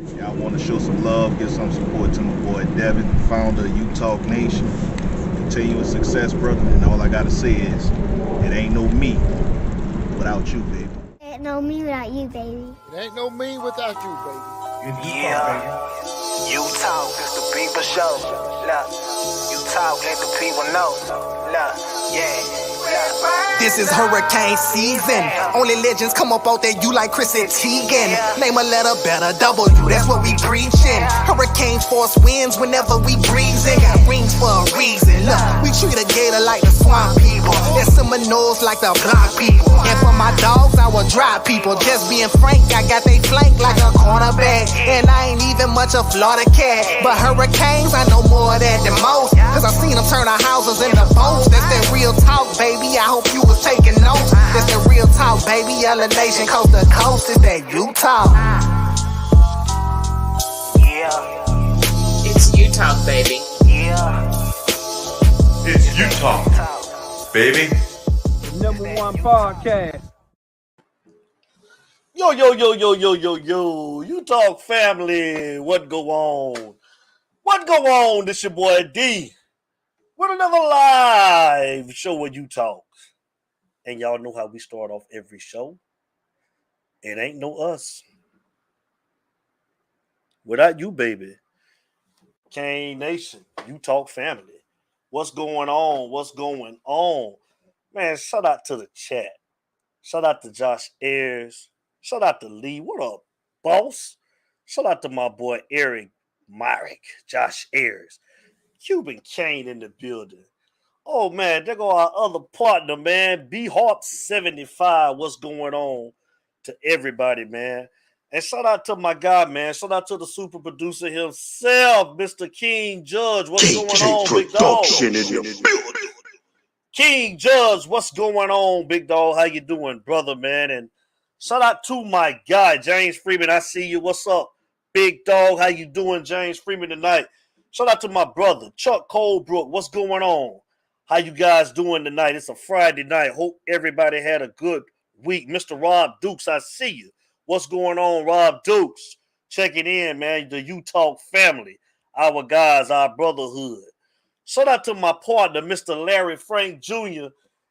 Yeah, I want to show some love, give some support to my boy Devin, founder of U-Talk Nation. Continuous success, brother. And all I got to say is, it ain't no me without you, baby. Ain't no me without you, baby. It ain't no me without you, baby. Yeah, you talk, it's the people show. Look, you talk, let the people know. Look, yeah. This is hurricane season. Only legends come up out there, you like Chris and Teigen. Name a letter better, W, that's what we preaching. Hurricane force winds whenever we breezing. Got rings for a reason. Look, we treat a gator like the swamp people. And Seminoles like the block people. And for my dogs, I will drive people. Just being frank, I got they flank like a cornerback. And I ain't even much a Florida cat. But hurricanes, I know more of that than most. Cause I seen them turn our houses into boats. That's that real talk, baby. I hope you was taking notes. That's that real talk, baby. Yellow Nation, coast to coast. Is that U-Talk? Yeah. It's U-Talk, baby. Yeah. It's U-Talk, baby. The #1 podcast. Yo, U-Talk family, what go on? What go on? This your boy D with another live show with U-Talk. And y'all know how we start off every show. It ain't no us. Without you, baby. Cane Nation, U-Talk family. What's going on? What's going on? Man, shout out to the chat. Shout out to Josh Ayers. Shout out to Lee. What up, boss? Shout out to my boy Eric Myrick, Josh Ayers. Cuban Kane in the building. Oh, man, there go our other partner, man. B-Harp75. What's going on to everybody, man? And shout out to my guy, man. Shout out to the super producer himself, Mr. King Judge. What's going on, big dog? King Judge, what's going on, big dog? How you doing, brother, man? And shout out to my guy, James Freeman. I see you. What's up, big dog? How you doing, James Freeman, tonight? Shout out to my brother, Chuck Colebrook. What's going on? How you guys doing tonight? It's a Friday night. Hope everybody had a good week. Mr. Rob Dukes, I see you. What's going on, Rob Dukes? Checking in, man. The U-Talk family. Our guys, our brotherhood. Shout out to my partner, Mr. Larry Frank Jr.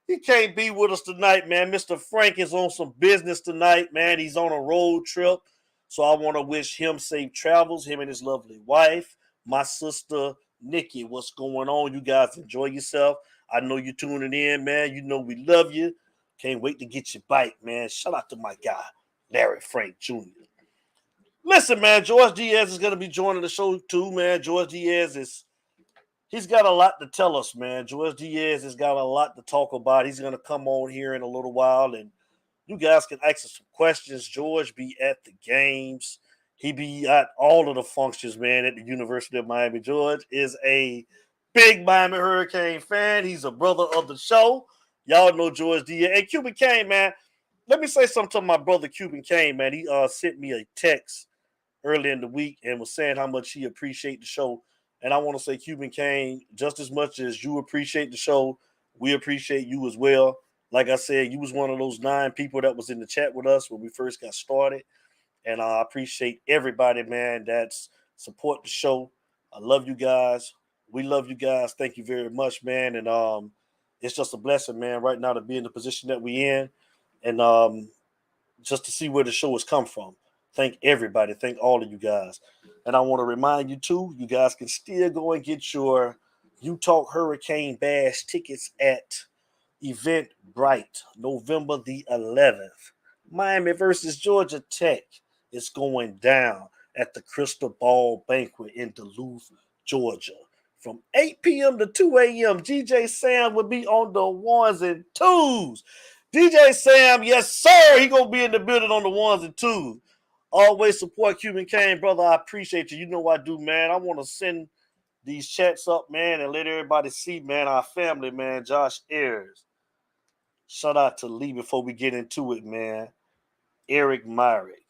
He can't be with us tonight, man. Mr. Frank is on some business tonight, man. He's on a road trip. So I want to wish him safe travels, him and his lovely wife. My sister, Nikki, what's going on? You guys enjoy yourself. I know you're tuning in, man. You know we love you. Can't wait to get your bite, man. Shout out to my guy, Larry Frank Jr. Listen, man, George Diaz is going to be joining the show too, man. George Diaz he's got a lot to tell us, man. George Diaz has got a lot to talk about. He's going to come on here in a little while, and you guys can ask us some questions. George be at the games. He be at all of the functions, man, at the University of Miami. George is a big Miami Hurricane fan. He's a brother of the show. Y'all know George Diaz. And Cuban Kane, man, let me say something to my brother Cuban Kane, man. He sent me a text early in the week and was saying how much he appreciate the show. And I want to say, Cuban Kane, just as much as you appreciate the show, we appreciate you as well. Like I said, you was one of those 9 people that was in the chat with us when we first got started. And I appreciate everybody, man, that's support the show. I love you guys. We love you guys. Thank you very much, man. And it's just a blessing, man, right now to be in the position that we in. And just to see where the show has come from. Thank everybody. Thank all of you guys. And I want to remind you, too, you guys can still go and get your U-Talk Hurricane Bash tickets at Eventbrite, November the 11th. Miami versus Georgia Tech is going down at the Cristobal Banquet in Duluth, Georgia. From 8 p.m. to 2 a.m., DJ Sam will be on the 1s and 2s. DJ Sam, yes, sir, he going to be in the building on the 1s and 2s. Always support Cuban Kane, brother. I appreciate you. You know I do, man. I want to send these chats up, man, and let everybody see, man, our family, man, Josh Ayers. Shout out to Lee before we get into it, man. Eric Myrick.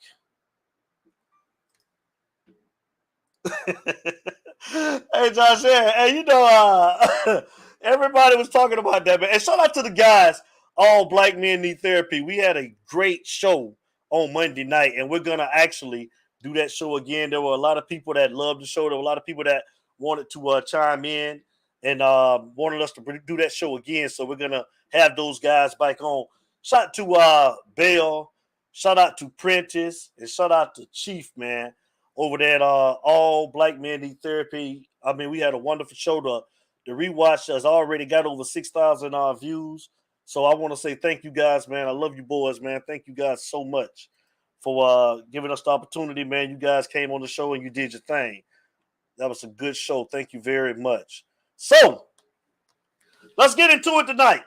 Hey, Josh Ayers. Hey, you know, everybody was talking about that, man. And shout out to the guys, All Black Men Need Therapy. We had a great show on Monday night, and we're going to actually do that show again. There were a lot of people that loved the show. There were a lot of people that wanted to chime in and wanted us to do that show again. So we're going to have those guys back on. Shout out to Bell. Shout out to Prentice. And shout out to Chief, man, over there at All Black Men Need Therapy. I mean, we had a wonderful show. The rewatch has already got over 6,000 views. So I want to say thank you guys, man. I love you boys, man. Thank you guys so much for giving us the opportunity, man. You guys came on the show and you did your thing. That was a good show. Thank you very much. So let's get into it tonight.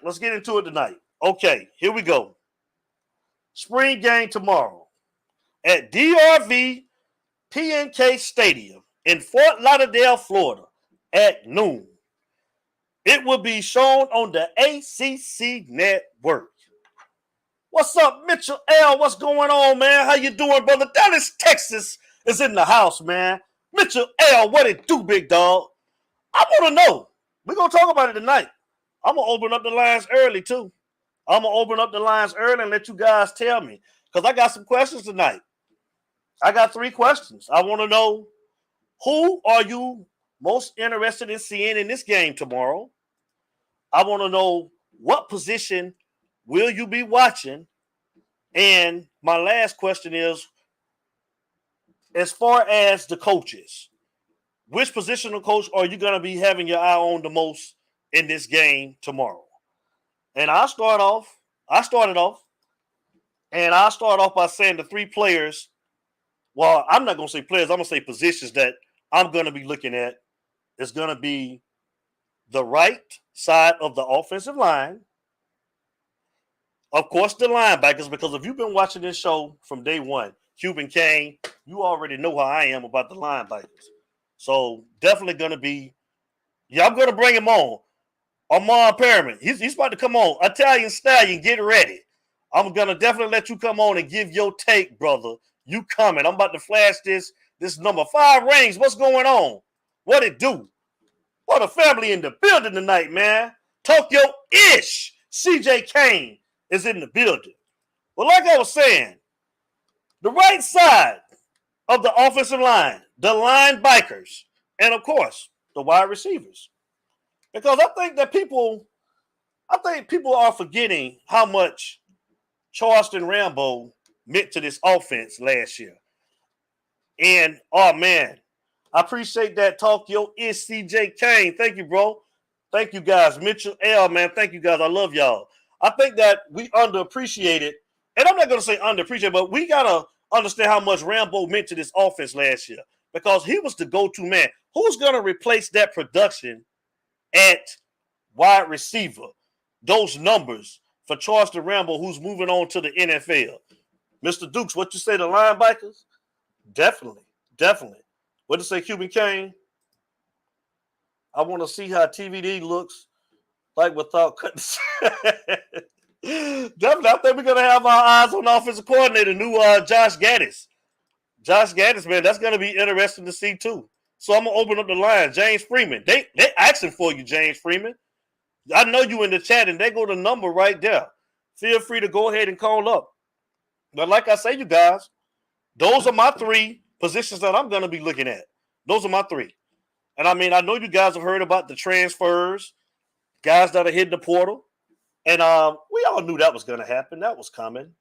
Okay, here we go. Spring game tomorrow at DRV PNK Stadium in Fort Lauderdale, Florida at noon. It will be shown on the ACC network. What's up, Mitchell L? What's going on, man? How you doing, brother? Dallas, Texas is in the house, man. Mitchell L, what it do, big dog? I want to know. We're going to talk about it tonight. I'm going to open up the lines early, too. I'm going to open up the lines early and let you guys tell me. Because I got some questions tonight. I got 3 questions. I want to know, who are you most interested in seeing in this game tomorrow? I want to know, what position will you be watching? And my last question is, as far as the coaches, which positional coach are you going to be having your eye on the most in this game tomorrow? And I'll start off by saying the 3 players. Well, I'm not going to say players. I'm going to say positions that I'm going to be looking at. It's going to be the right side of the offensive line. Of course, the linebackers, because if you've been watching this show from day one, Cuban Kane, you already know how I am about the linebackers. So definitely going to be, I'm going to bring him on. Amon Perriman, he's about to come on. Italian Stallion, get ready. I'm going to definitely let you come on and give your take, brother. You coming. I'm about to flash this number 5 rings. What's going on? What it do? What a family in the building tonight, man. Tokyo-ish. CJ Kane is in the building. Well, like I was saying, the right side of the offensive line, the linebackers, and of course, the wide receivers. Because I think people are forgetting how much Charleston Rambo meant to this offense last year. And, oh, man, I appreciate that. Tokyo is CJ Kane. Thank you, bro. Thank you, guys. Mitchell L, man, thank you, guys. I love y'all. I think that we underappreciated, and I'm not going to say underappreciated, but we got to understand how much Rambo meant to this offense last year because he was the go-to man. Who's going to replace that production at wide receiver? Those numbers for Charleston Rambo, who's moving on to the NFL. Mr. Dukes, what you say, the linebackers? Definitely. What did you say, Cuban Kane? I want to see how TVD looks like without cutting. Definitely, I think we're going to have our eyes on the offensive coordinator, new Josh Gaddis. Josh Gaddis, man, that's going to be interesting to see, too. So I'm going to open up the line. James Freeman. They asking for you, James Freeman. I know you in the chat, and they go the number right there. Feel free to go ahead and call up. But like I say, you guys, those are my 3 positions that I'm going to be looking at. Those are my 3. And, I mean, I know you guys have heard about the transfers, guys that are hitting the portal. And we all knew that was going to happen. That was coming.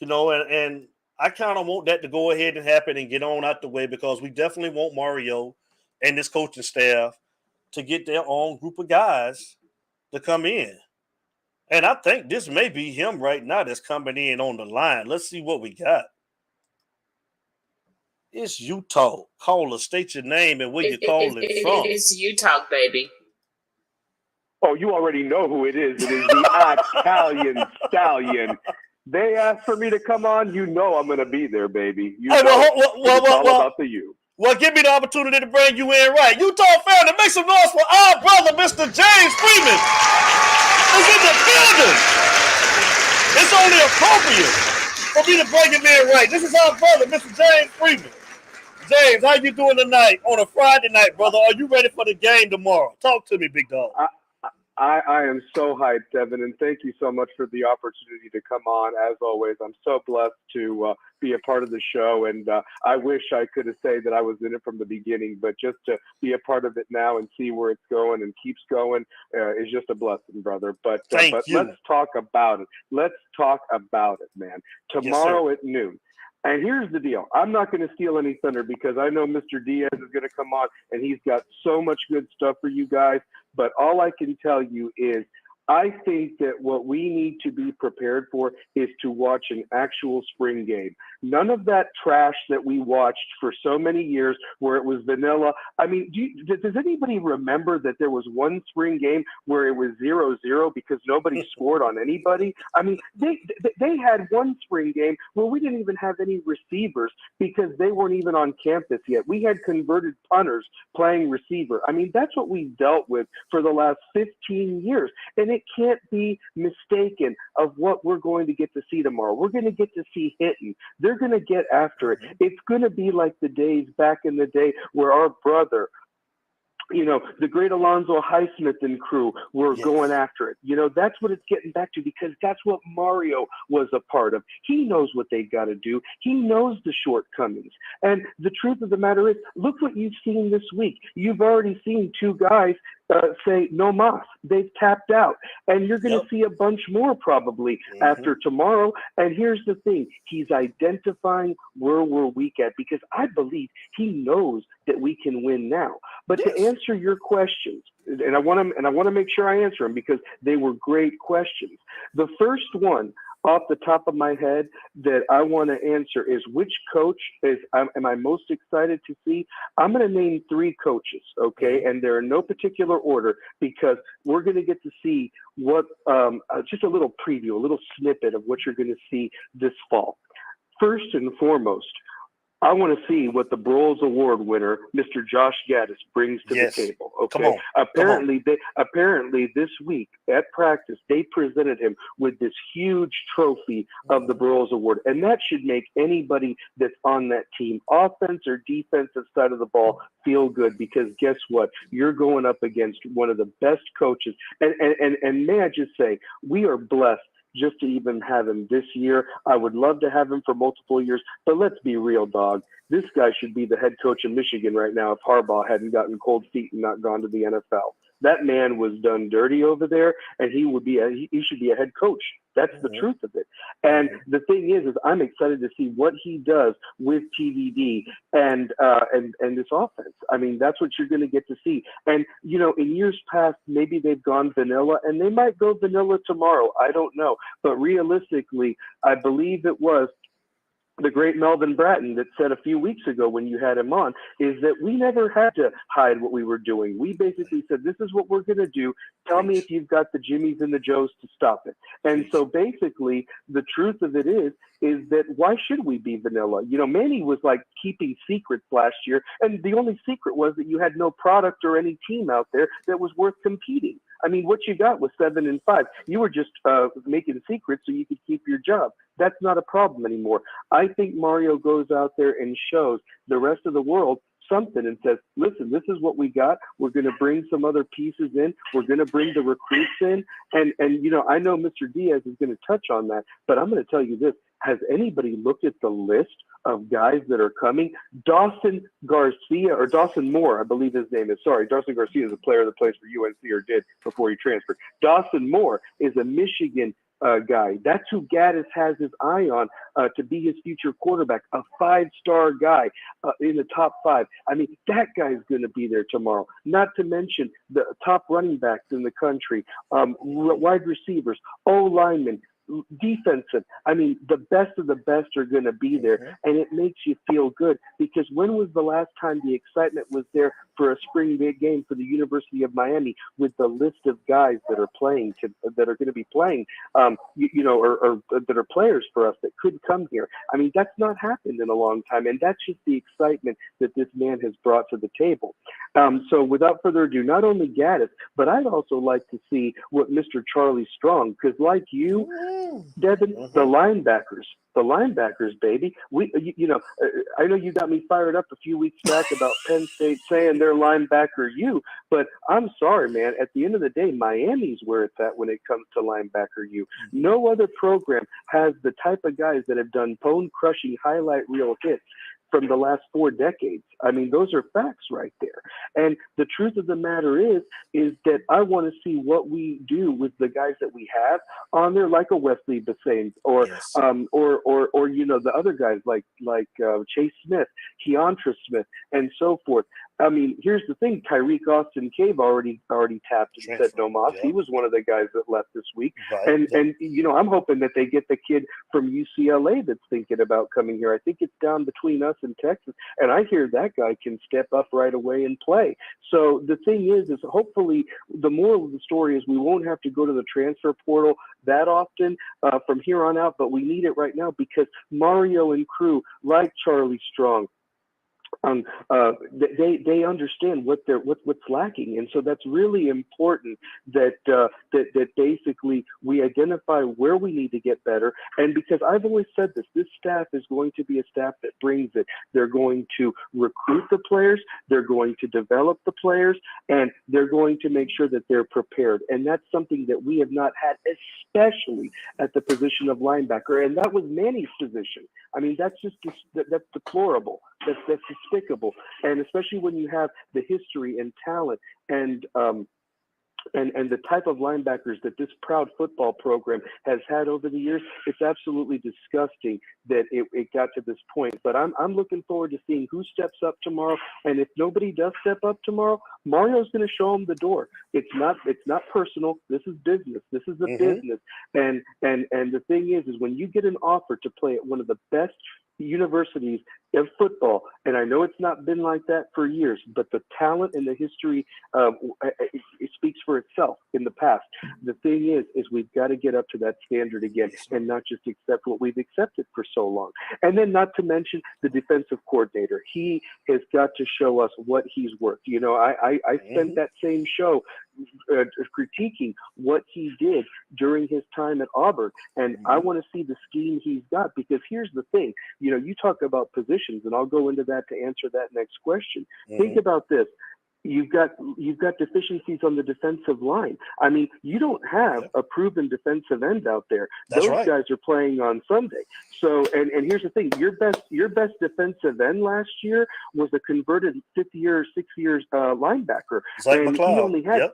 You know, and I kind of want that to go ahead and happen and get on out the way because we definitely want Mario and this coaching staff to get their own group of guys to come in. And I think this may be him right now that's coming in on the line. Let's see what we got. It's Utah. Caller, state your name and where you're calling from. It's Utah, baby. Oh, you already know who it is. It is the Italian Stallion. They asked for me to come on. You know I'm going to be there, baby. You know it's all about the you. Well, give me the opportunity to bring you in right. Utah family, make some noise for our brother, Mr. James Freeman. Is in the building. It's only appropriate for me to bring him in right. This is our brother, Mr. James Freeman. James, how you doing tonight on a Friday night, brother? Are you ready for the game tomorrow? Talk to me, big dog. I am so hyped, Devin, and thank you so much for the opportunity to come on. As always, I'm so blessed to be a part of the show, and I wish I could have said that I was in it from the beginning, but just to be a part of it now and see where it's going and keeps going is just a blessing, brother. But let's talk about it. Let's talk about it, man. Tomorrow at noon. And here's the deal. I'm not going to steal any thunder because I know Mr. Diaz is going to come on and he's got so much good stuff for you guys. But all I can tell you is I think that what we need to be prepared for is to watch an actual spring game. None of that trash that we watched for so many years where it was vanilla. I mean, does anybody remember that there was one spring game where it was 0-0 because nobody scored on anybody? I mean, they had one spring game where we didn't even have any receivers because they weren't even on campus yet. We had converted punters playing receiver. I mean, that's what we dealt with for the last 15 years. And it can't be mistaken of what we're going to get to see tomorrow. We're going to get to see hitting. They're going to get after it. It's going to be like the days back in the day where our brother, you know, the great Alonzo Highsmith and crew were going after it. You know, that's what it's getting back to because that's what Mario was a part of. He knows what they got to do. He knows the shortcomings. And the truth of the matter is, look what you've seen this week. You've already seen two guys say no mas. They've tapped out. And you're going to see a bunch more probably after tomorrow. And here's the thing. He's identifying where we're weak at because I believe he knows that we can win now. But to answer your questions, and I want to make sure I answer them because they were great questions. The first one off the top of my head that I want to answer is which coach am I most excited to see? I'm going to name three coaches, okay? And they're in no particular order because we're going to get to see what, just a little preview, a little snippet of what you're going to see this fall. First and foremost, I want to see what the Broyles Award winner, Mr. Josh Gaddis, brings to the table. Okay. Apparently this week at practice, they presented him with this huge trophy of the Broyles Award. And that should make anybody that's on that team, offense or defensive side of the ball, feel good because guess what? You're going up against one of the best coaches. And may I just say, we are blessed just to even have him this year. I would love to have him for multiple years, but let's be real, dog. This guy should be the head coach in Michigan right now if Harbaugh hadn't gotten cold feet and not gone to the NFL. That man was done dirty over there, and he should be a head coach. That's the truth of it. And the thing is I'm excited to see what he does with TVD and this offense. I mean, that's what you're going to get to see. And, you know, in years past, maybe they've gone vanilla, and they might go vanilla tomorrow. I don't know. But realistically, I believe it was the great Melvin Bratton that said a few weeks ago when you had him on is that we never had to hide what we were doing. We basically said, this is what we're going to do. Tell me if you've got the Jimmies and the Joes to stop it. And so basically the truth of it is that why should we be vanilla? You know, Manny was like keeping secrets last year. And the only secret was that you had no product or any team out there that was worth competing. I mean, what you got was 7-5. You were just making secrets so you could keep your job. That's not a problem anymore. I think Mario goes out there and shows the rest of the world something and says, listen, this is what we got. We're going to bring some other pieces in. We're going to bring the recruits in. And you know, I know Mr. Diaz is going to touch on that, but I'm going to tell you this. Has anybody looked at the list of guys that are coming? Dawson Moore, I believe his name is. Sorry, Dawson Garcia is a player that plays for UNC or did before he transferred. Dawson Moore is a Michigan guy. That's who Gaddis has his eye on to be his future quarterback, a 5-star guy in the top 5. I mean, that guy's going to be there tomorrow. Not to mention the top running backs in the country, wide receivers, O-linemen, defensive. I mean, the best of the best are going to be there, and it makes you feel good because when was the last time the excitement was there for a spring game for the University of Miami with the list of guys that are playing, that are going to be playing, you know, or that are players for us that could come here? I mean, that's not happened in a long time, and that's just the excitement that this man has brought to the table. So without further ado, not only Gaddis, but I'd also like to see what Mr. Charlie Strong, because like you, Devin, the linebackers, the linebackers, baby. I know you got me fired up a few weeks back about Penn State saying they're linebacker U, but I'm sorry, man. At the end of the day, Miami's where it's at when it comes to linebacker U. No other program has the type of guys that have done bone-crushing highlight reel hits from the last 4 decades. I mean, those are facts right there. And the truth of the matter is that I want to see what we do with the guys that we have on there, like a Wesley Bassane or the other guys like Chase Smith, Keontra Smith, and so forth. I mean, here's the thing: Tyreek Austin Cave already tapped and said no mas. He was one of the guys that left this week, and I'm hoping that they get the kid from UCLA that's thinking about coming here. I think it's down between us and Texas, and I hear that guy can step up right away and play. So the thing is hopefully the moral of the story is we won't have to go to the transfer portal that often from here on out, but we need it right now because Mario and crew like Charlie Strong. They understand what's lacking, and so that's really important that basically we identify where we need to get better. And because I've always said this staff is going to be a staff that brings it. They're going to recruit the players, they're going to develop the players, and they're going to make sure that they're prepared. And that's something that we have not had, especially at the position of linebacker. And that was Manny's position. I mean, that's deplorable. That's despicable, and especially when you have the history and talent and the type of linebackers that this proud football program has had over the years, it's absolutely disgusting that it got to this point. But I'm looking forward to seeing who steps up tomorrow. And if nobody does step up tomorrow, Mario's going to show them the door. It's not personal. This is business. This is a business. And the thing is when you get an offer to play at one of the best universities of football, and I know it's not been like that for years, but the talent and the history it speaks for itself in the past. The thing is we've got to get up to that standard again and not just accept what we've accepted for so long. And then not to mention the defensive coordinator. He has got to show us what he's worth. I spent that same show critiquing what he did during his time at Auburn, and I want to see the scheme he's got, because here's the thing, you talk about positions, and I'll go into that to answer that next question. Think about this. You've got deficiencies on the defensive line. I mean, you don't have a proven defensive end out there. Those guys are playing on Sunday. So, and here's the thing: your best defensive end last year was a converted 6 years linebacker, and he only had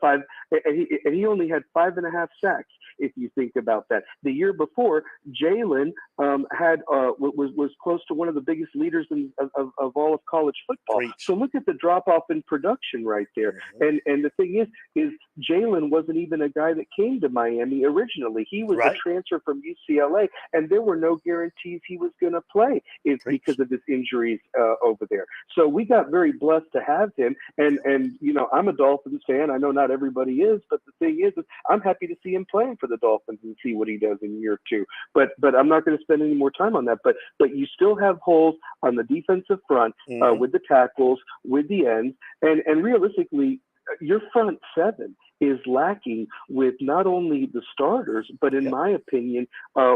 he only had 5.5 sacks. If you think about that, the year before, Jalen was close to one of the biggest leaders of all of college football. So look at the drop off in production right there. And the thing is Jalen wasn't even a guy that came to Miami originally. He was a transfer from UCLA, and there were no guarantees he was going to play because of his injuries over there. So we got very blessed to have him. And I'm a Dolphins fan. I know not everybody is, but the thing is I'm happy to see him playing for the Dolphins and see what he does in year 2. But I'm not going to spend any more time on that. But you still have holes on the defensive front with the tackles, with the ends, and realistically, your front seven is lacking with not only the starters, but in my opinion,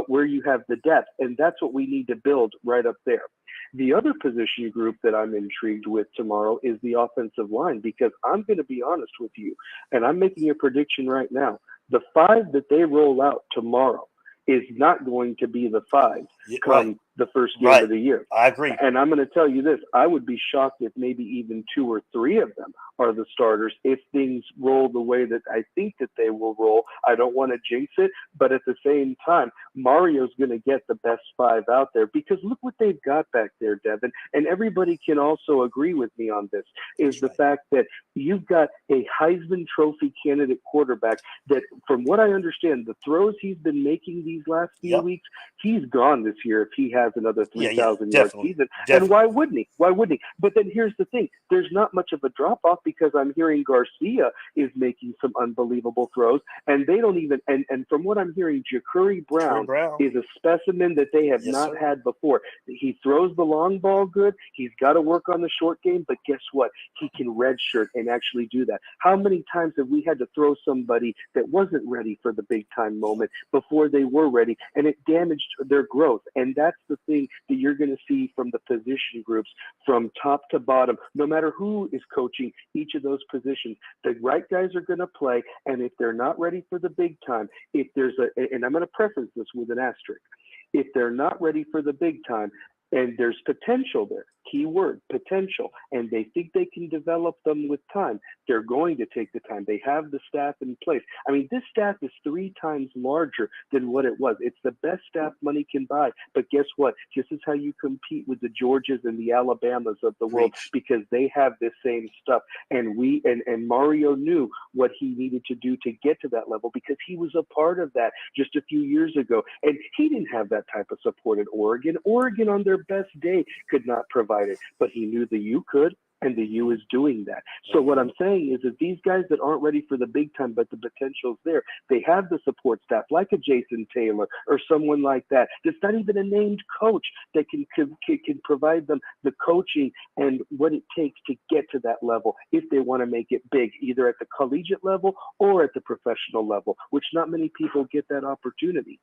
where you have the depth, and that's what we need to build right up there. The other position group that I'm intrigued with tomorrow is the offensive line, because I'm going to be honest with you, and I'm making a prediction right now. The 5 that they roll out tomorrow is not going to be the 5 come the first game of the year. I agree. And I'm going to tell you this, I would be shocked if maybe even 2 or 3 of them are the starters if things roll the way that I think that they will roll. I don't want to jinx it, but at the same time, Mario's going to get the best 5 out there, because look what they've got back there, Devin. And everybody can also agree with me on this, is the fact that you've got a Heisman Trophy candidate quarterback that, from what I understand, the throws he's been making these last few weeks, he's gone this year if he has another 3,000 yard season. And why wouldn't he? Why wouldn't he? But then here's the thing. There's not much of a drop-off, because I'm hearing Garcia is making some unbelievable throws, and they don't even – and from what I'm hearing, Ja'Cory Brown is a specimen that they have not had before. He throws the long ball good. He's got to work on the short game, but guess what? He can redshirt and actually do that. How many times have we had to throw somebody that wasn't ready for the big-time moment before they were ready, and it damaged their growth? growth. And that's the thing that you're going to see from the position groups from top to bottom, no matter who is coaching each of those positions. The right guys are going to play. And if they're not ready for the big time, if there's and I'm going to preface this with an asterisk, if they're not ready for the big time, and there's potential there, key word, potential, and they think they can develop them with time, they're going to take the time. They have the staff in place. I mean, this staff is 3 times larger than what it was. It's the best staff money can buy. But guess what? This is how you compete with the Georgias and the Alabamas of the world, because they have this same stuff. And and Mario knew what he needed to do to get to that level, because he was a part of that just a few years ago. And he didn't have that type of support at Oregon. Oregon on their best day could not provide it, but he knew the U could, and the U is doing that. So what I'm saying is that these guys that aren't ready for the big time, but the potential's there, they have the support staff like a Jason Taylor or someone like that. That's not even a named coach that can provide them the coaching and what it takes to get to that level if they want to make it big, either at the collegiate level or at the professional level, which not many people get that opportunity.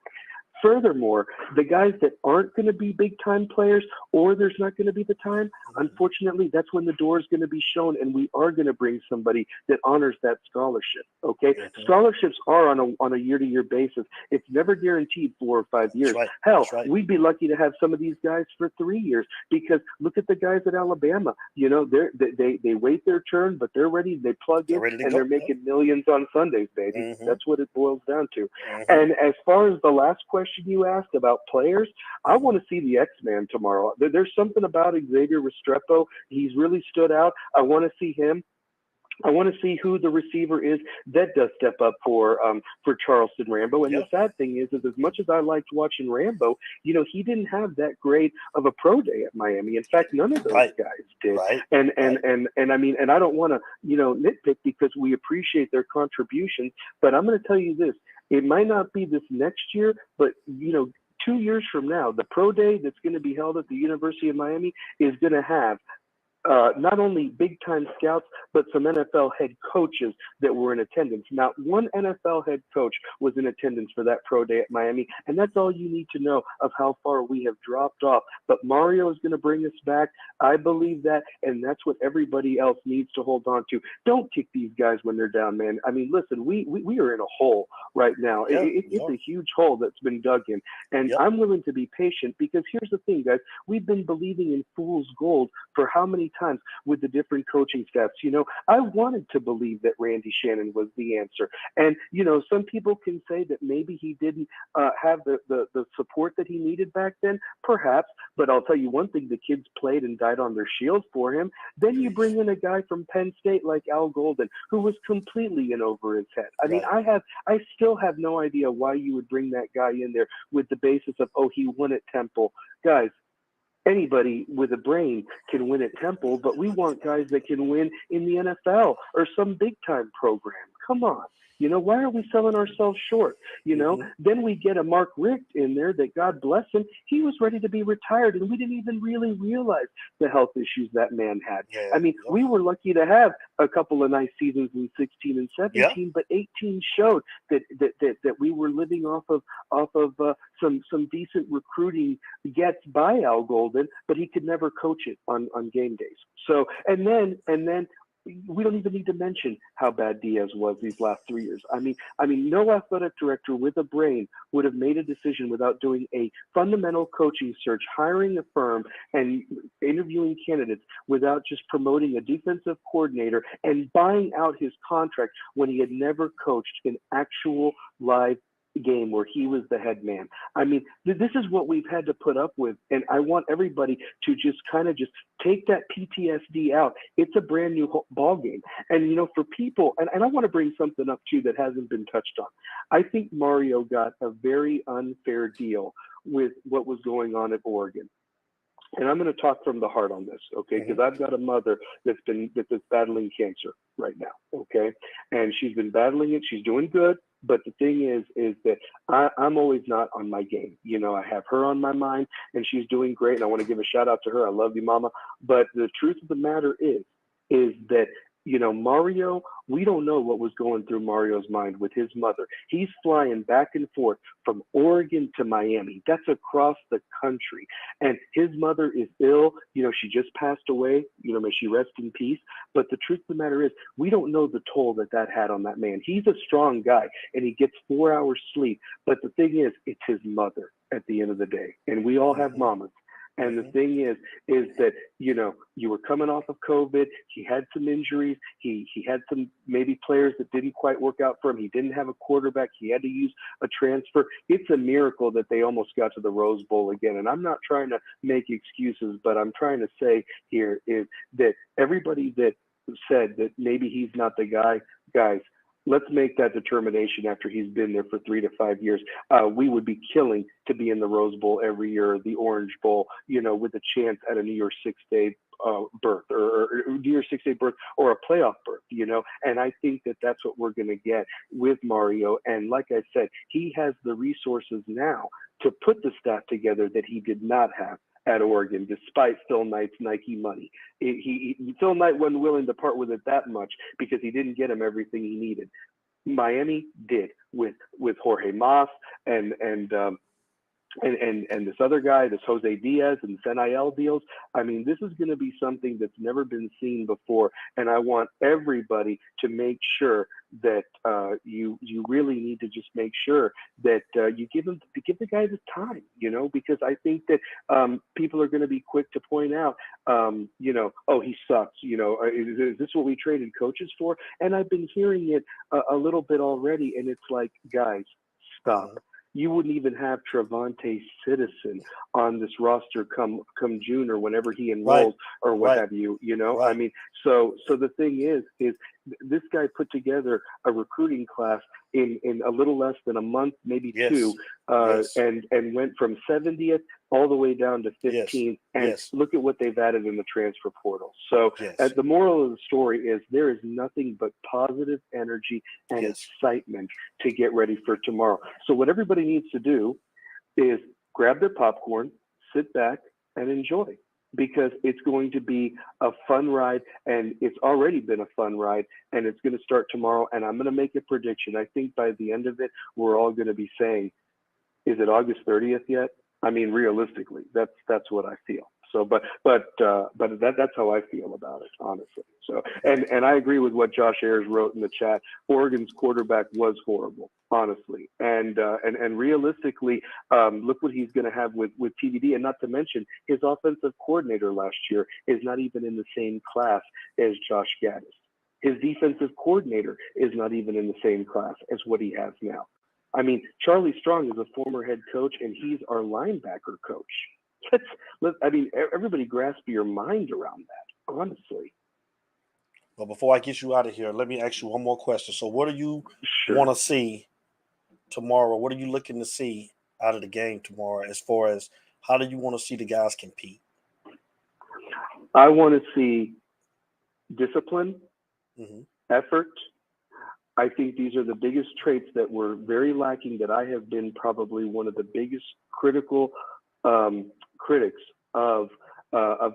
Furthermore, the guys that aren't going to be big-time players, or there's not going to be the time, unfortunately, that's when the door is going to be shown, and we are going to bring somebody that honors that scholarship, okay? Scholarships are on a year-to-year basis. It's never guaranteed 4 or 5 years. Hell, we'd be lucky to have some of these guys for 3 years, because look at the guys at Alabama. You know, they wait their turn, but they're ready. They plug in, and they're making millions on Sundays, baby. That's what it boils down to. And as far as the last question you asked about players, I want to see the X-Man tomorrow. There's something about Xavier Restrepo. He's really stood out. I want to see him. I want to see who the receiver is that does step up for Charleston Rambo. And the sad thing is as much as I liked watching Rambo, you know, he didn't have that great of a pro day at Miami. In fact, none of those guys did. And I mean, and I don't want to, you know, nitpick, because we appreciate their contributions. But I'm going to tell you this. It might not be this next year, but, you know, 2 years from now, the pro day that's going to be held at the University of Miami is going to have not only big-time scouts, but some NFL head coaches that were in attendance. Not one NFL head coach was in attendance for that pro day at Miami, and that's all you need to know of how far we have dropped off. But Mario is going to bring us back. I believe that, and that's what everybody else needs to hold on to. Don't kick these guys when they're down, man. I mean, listen, we are in a hole right now. It's a huge hole that's been dug in, and I'm willing to be patient, because here's the thing, guys. We've been believing in fool's gold for how many times with the different coaching staffs. You know, I wanted to believe that Randy Shannon was the answer. And, you know, some people can say that maybe he didn't have the support that he needed back then, perhaps. But I'll tell you one thing, the kids played and died on their shield for him. Then you bring in a guy from Penn State like Al Golden, who was completely in over his head. I mean, I still have no idea why you would bring that guy in there with the basis of, oh, he won at Temple. Guys, anybody with a brain can win at Temple, but we want guys that can win in the NFL or some big-time program. Come on. You know, why are we selling ourselves short? You know, then we get a Mark Richt in there that, God bless him, he was ready to be retired, and we didn't even really realize the health issues that man had. I mean, we were lucky to have a couple of nice seasons in 16 and 17, but 18 showed that we were living off of some decent recruiting gets by Al Golden, but he could never coach it on game days. So, and then we don't even need to mention how bad Diaz was these last 3 years. I mean, no athletic director with a brain would have made a decision without doing a fundamental coaching search, hiring a firm and interviewing candidates without just promoting a defensive coordinator and buying out his contract when he had never coached an actual live game where he was the head man. I mean, this is what we've had to put up with, and I want everybody to just kind of just take that PTSD out. It's a brand new ball game. And, you know, for people, and I want to bring something up too that hasn't been touched on. I think Mario got a very unfair deal with what was going on at Oregon. And I'm going to talk from the heart on this, okay? Because I've got a mother that's battling cancer right now, okay? And she's been battling it. She's doing good. But the thing is that I'm always not on my game. You know, I have her on my mind, and she's doing great. And I want to give a shout out to her. I love you, Mama. But the truth of the matter is that Mario, we don't know what was going through Mario's mind with his mother. He's flying back and forth from Oregon to Miami. That's across the country. And his mother is ill. She just passed away. May she rest in peace. But the truth of the matter is, we don't know the toll that had on that man. He's a strong guy, and he gets 4 hours sleep. But the thing is, it's his mother at the end of the day. And we all have mamas. And the thing is that, you were coming off of COVID. He had some injuries. He had some maybe players that didn't quite work out for him. He didn't have a quarterback. He had to use a transfer. It's a miracle that they almost got to the Rose Bowl again. And I'm not trying to make excuses, but I'm trying to say here is that everybody that said that maybe he's not the guy, guys, let's make that determination after he's been there for 3 to 5 years. We would be killing to be in the Rose Bowl every year, the Orange Bowl, with a chance at a New Year's Six-day berth or New Year's Six-day berth or a playoff berth, And I think that that's what we're going to get with Mario. And like I said, he has the resources now to put the staff together that he did not have at Oregon, despite Phil Knight's Nike money. Phil Knight wasn't willing to part with it that much because he didn't get him everything he needed. Miami did with Jorge Mas and this other guy, this Jose Diaz, and this NIL deals. I mean, this is going to be something that's never been seen before, and I want everybody to make sure that you really need to just make sure that you give the guy the time, because I think that people are going to be quick to point out, oh, he sucks, is this what we traded coaches for? And I've been hearing it a little bit already, and it's like, guys, stop. You wouldn't even have Trevante Citizen on this roster come June or whenever he enrolls or what have you, I mean, so the thing is this guy put together a recruiting class in a little less than a month, maybe two, and went from 70th all the way down to 15th. And look at what they've added in the transfer portal. So the moral of the story is there is nothing but positive energy and excitement to get ready for tomorrow. So what everybody needs to do is grab their popcorn, sit back, and enjoy. Because it's going to be a fun ride, and it's already been a fun ride, and it's going to start tomorrow. And I'm going to make a prediction. I think by the end of it, we're all going to be saying, is it August 30th yet? I mean, realistically, that's what I feel. So, but that's how I feel about it, honestly. So, and I agree with what Josh Ayers wrote in the chat. Oregon's quarterback was horrible, honestly, and realistically, look what he's going to have with TVD, and not to mention his offensive coordinator last year is not even in the same class as Josh Gaddis. His defensive coordinator is not even in the same class as what he has now. I mean, Charlie Strong is a former head coach, and he's our linebacker coach. I mean, everybody grasp your mind around that, honestly. Well, before I get you out of here, let me ask you one more question. So what do you want to see tomorrow? What are you looking to see out of the game tomorrow as far as how do you want to see the guys compete? I want to see discipline, effort. I think these are the biggest traits that were very lacking, that I have been probably one of the biggest critics of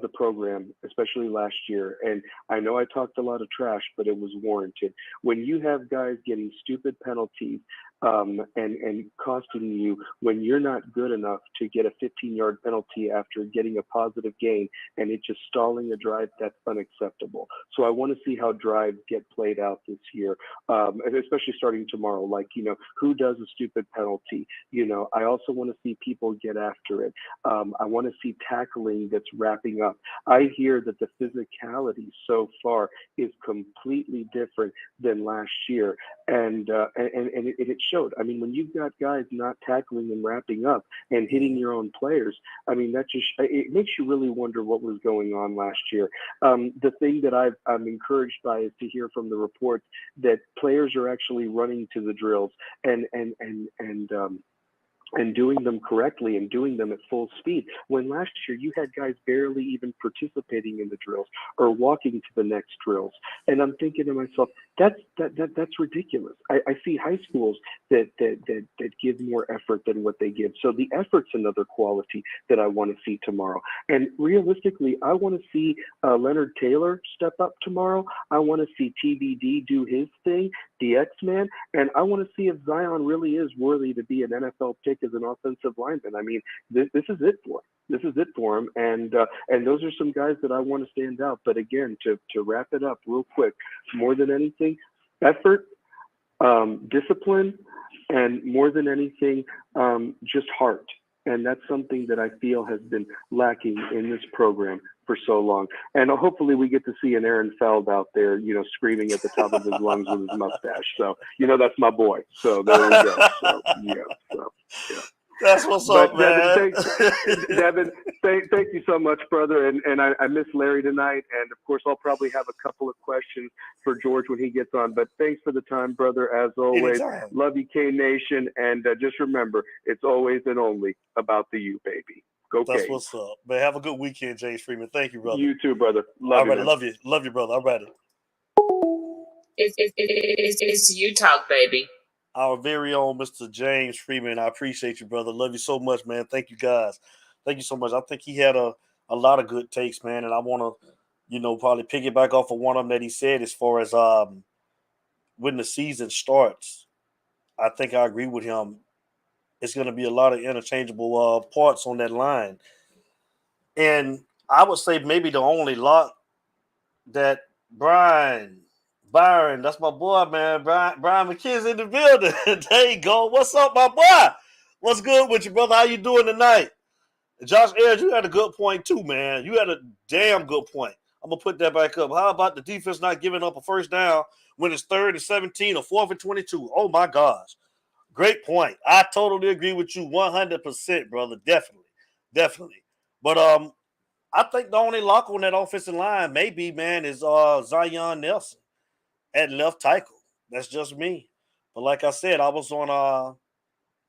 the program, especially last year. And I know I talked a lot of trash, but it was warranted. When you have guys getting stupid penalties and costing you when you're not good enough to get a 15-yard penalty after getting a positive gain, and it's just stalling a drive, that's unacceptable. So I want to see how drives get played out this year, especially starting tomorrow. Like, who does a stupid penalty? I also want to see people get after it. I want to see tackling that's wrapping up. I hear that the physicality so far is completely different than last year, and it showed. I mean, when you've got guys not tackling and wrapping up and hitting your own players, I mean, that just, it makes you really wonder what was going on last year. The thing that I'm encouraged by is to hear from the reports that players are actually running to the drills and and doing them correctly and doing them at full speed. When last year you had guys barely even participating in the drills or walking to the next drills. And I'm thinking to myself, that's ridiculous. I see high schools that give more effort than what they give. So the effort's another quality that I want to see tomorrow. And realistically, I want to see Leonard Taylor step up tomorrow. I want to see TBD do his thing, the X-Man, and I want to see if Zion really is worthy to be an NFL pick as an offensive lineman. I mean, this is it for him. This is it for him, and those are some guys that I want to stand out. But again, to wrap it up real quick, more than anything, effort, discipline, and more than anything, just heart. And that's something that I feel has been lacking in this program for so long. And hopefully we get to see an Aaron Feld out there, screaming at the top of his lungs with his mustache. So, that's my boy. So there we go. So, yeah. That's what's up, man. Devin, thank you so much, brother. And I miss Larry tonight. And, of course, I'll probably have a couple of questions for George when he gets on. But thanks for the time, brother, as always. Anytime. Love you, Cane Nation. And just remember, it's always and only about the U, baby. Go That's Canes. what's up, man. Have a good weekend, James Freeman. Thank you, brother. You too, brother. Love you. Love you, brother. All right. It's you talk, baby. Our very own Mr. James Freeman. I appreciate you, brother. Love you so much, man. Thank you, guys. Thank you so much. I think he had a lot of good takes, man. And I want to, probably piggyback off of one of them that he said as far as when the season starts. I think I agree with him. It's going to be a lot of interchangeable parts on that line. And I would say maybe the only lock that Byron, that's my boy, man. Brian McKinney's in the building. There you go. What's up, my boy? What's good with you, brother? How you doing tonight? Josh Ayers, you had a good point too, man. You had a damn good point. I'm going to put that back up. How about the defense not giving up a first down when it's 3rd and 17 or 4th and 22? Oh, my gosh. Great point. I totally agree with you 100%, brother. Definitely. But I think the only lock on that offensive line maybe, man, is Zion Nelson at left tackle. That's just me. But like I said, I was on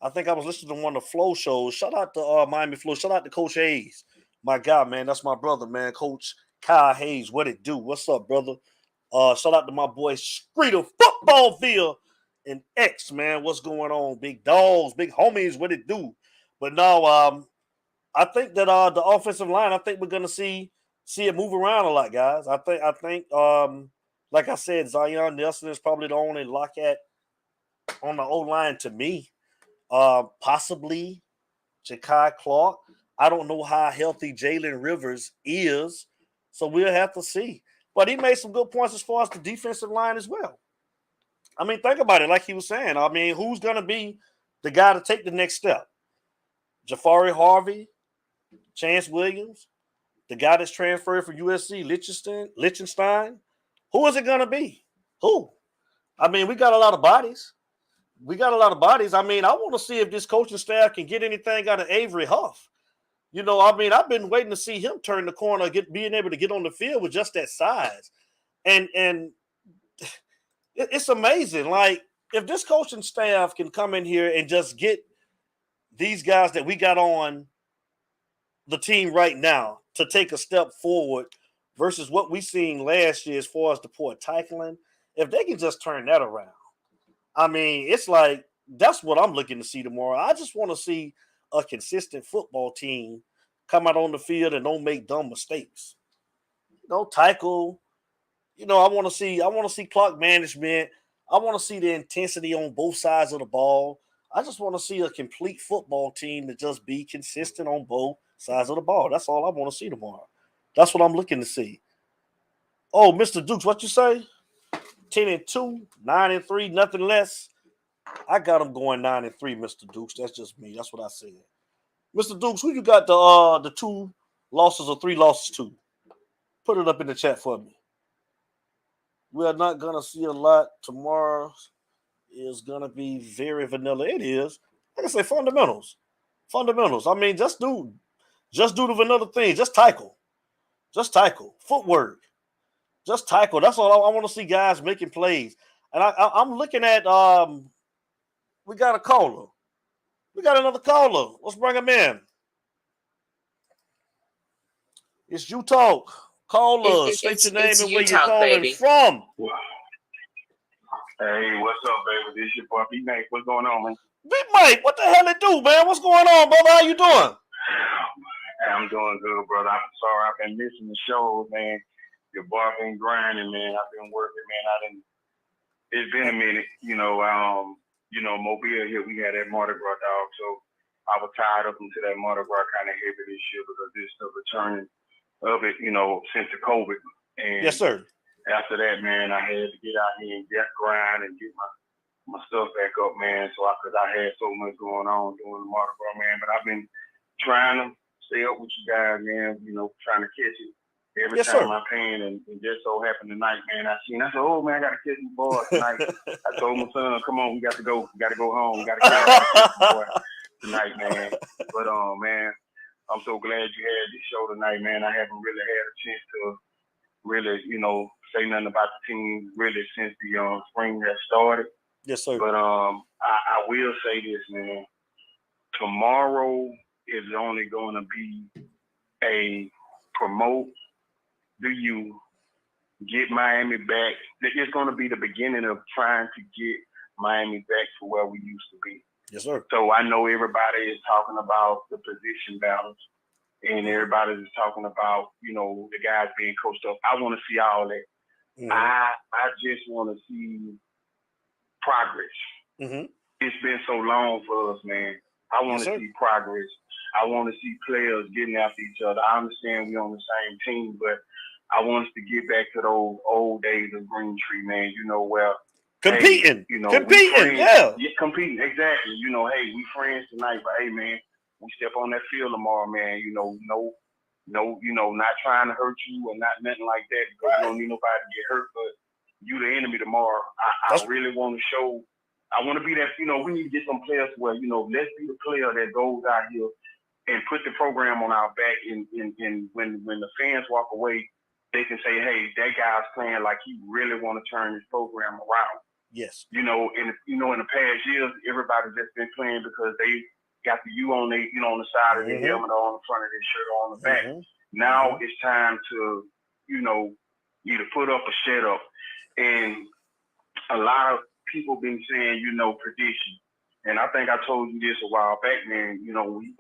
I think I was listening to one of the Flow shows. Shout out to Miami Flow. Shout out to Coach Hayes. My guy, man. That's my brother, man. Coach Kyle Hayes. What it do? What's up, brother? Shout out to my boy Streeter Footballville and X, man. What's going on? Big dogs, big homies, what it do? But no, I think that the offensive line, I think we're gonna see it move around a lot, guys. I think like I said, Zion Nelson is probably the only lock on the O-line to me. Possibly Ja'Kai Clark. I don't know how healthy Jalen Rivers is, so we'll have to see. But he made some good points as far as the defensive line as well. I mean, think about it, like he was saying. I mean, who's going to be the guy to take the next step? Jafari Harvey, Chance Williams, the guy that's transferred from USC, Liechtenstein. Who is it going to be? Who? I mean, we got a lot of bodies. I mean, I want to see if this coaching staff can get anything out of Avery Huff. I mean, I've been waiting to see him turn the corner, being able to get on the field with just that size. And it's amazing. Like, if this coaching staff can come in here and just get these guys that we got on the team right now to take a step forward versus what we seen last year as far as the poor tackling, if they can just turn that around, I mean, it's like that's what I'm looking to see tomorrow. I just want to see a consistent football team come out on the field and don't make dumb mistakes. Don't tackle. I want to see clock management. I want to see the intensity on both sides of the ball. I just want to see a complete football team that just be consistent on both sides of the ball. That's all I want to see tomorrow. That's what I'm looking to see. Oh, Mr. Dukes, what you say? 10-2, 9-3, nothing less. I got them going 9-3, Mr. Dukes. That's just me. That's what I said. Mr. Dukes, who you got the 2 losses or 3 losses to? Put it up in the chat for me. We are not going to see a lot. Tomorrow is going to be very vanilla. It is. Like I say, fundamentals. I mean, just do the vanilla thing. Just tackle. Footwork. Just tackle. That's all I want to see, guys making plays. And I'm looking at we got a caller. We got another caller. Let's bring him in. It's You Talk. Call us. State your name and where you're calling from. Hey, what's up, baby? This your boy, B Mike. What's going on, man? Big Mike, what the hell it do, man? What's going on, brother? How you doing? I'm doing good, brother. I'm sorry I've been missing the show, man. Your boy been grinding, man. I've been working, man. It's been a minute, Mobile here, we had that Mardi Gras dog, so I was tied up into that Mardi Gras kind of heavy this year because this is the returning of it, since the COVID. And yes, sir. After that, man, I had to get out here and get grind and get my stuff back up, man. So because I had so much going on doing the Mardi Gras, man. But I've been trying to stay up with you guys, man. Trying to catch it every time I can. And just so happened tonight, man. I said, oh man, I got to catch the boy tonight. I told my son, come on, we got to go. We got to go home. We got to catch the boy tonight, man. But man, I'm so glad you had this show tonight, man. I haven't really had a chance to really, say nothing about the team really since the spring has started. Yes, sir. But I will say this, man. Tomorrow is only going to be a promote. Do you get Miami back? It's going to be the beginning of trying to get Miami back to where we used to be. Yes, sir. So I know everybody is talking about the position battles, and everybody is talking about, the guys being coached up. I want to see all that. Mm-hmm. I just want to see progress. Mm-hmm. It's been so long for us, man. I want to see progress. I want to see players getting after each other. I understand we're on the same team, but I want us to get back to those old days of Green Tree, man. Where competing, competing, yeah, competing, exactly. Hey, we friends tonight, but hey, man, we step on that field tomorrow, man. Not trying to hurt you or not nothing like that because you don't need nobody to get hurt, but you the enemy tomorrow. I really want to show. I want to be that. We need to get some players where let's be the player that goes out here and put the program on our back, and when the fans walk away, they can say, hey, that guy's playing like he really want to turn this program around. Yes. In the past years, everybody's just been playing because they got the U on on the side of their helmet or on the front of their shirt or on the back. Now it's time to, either put up or shut up. And a lot of people been saying, prediction. And I think I told you this a while back, man. When we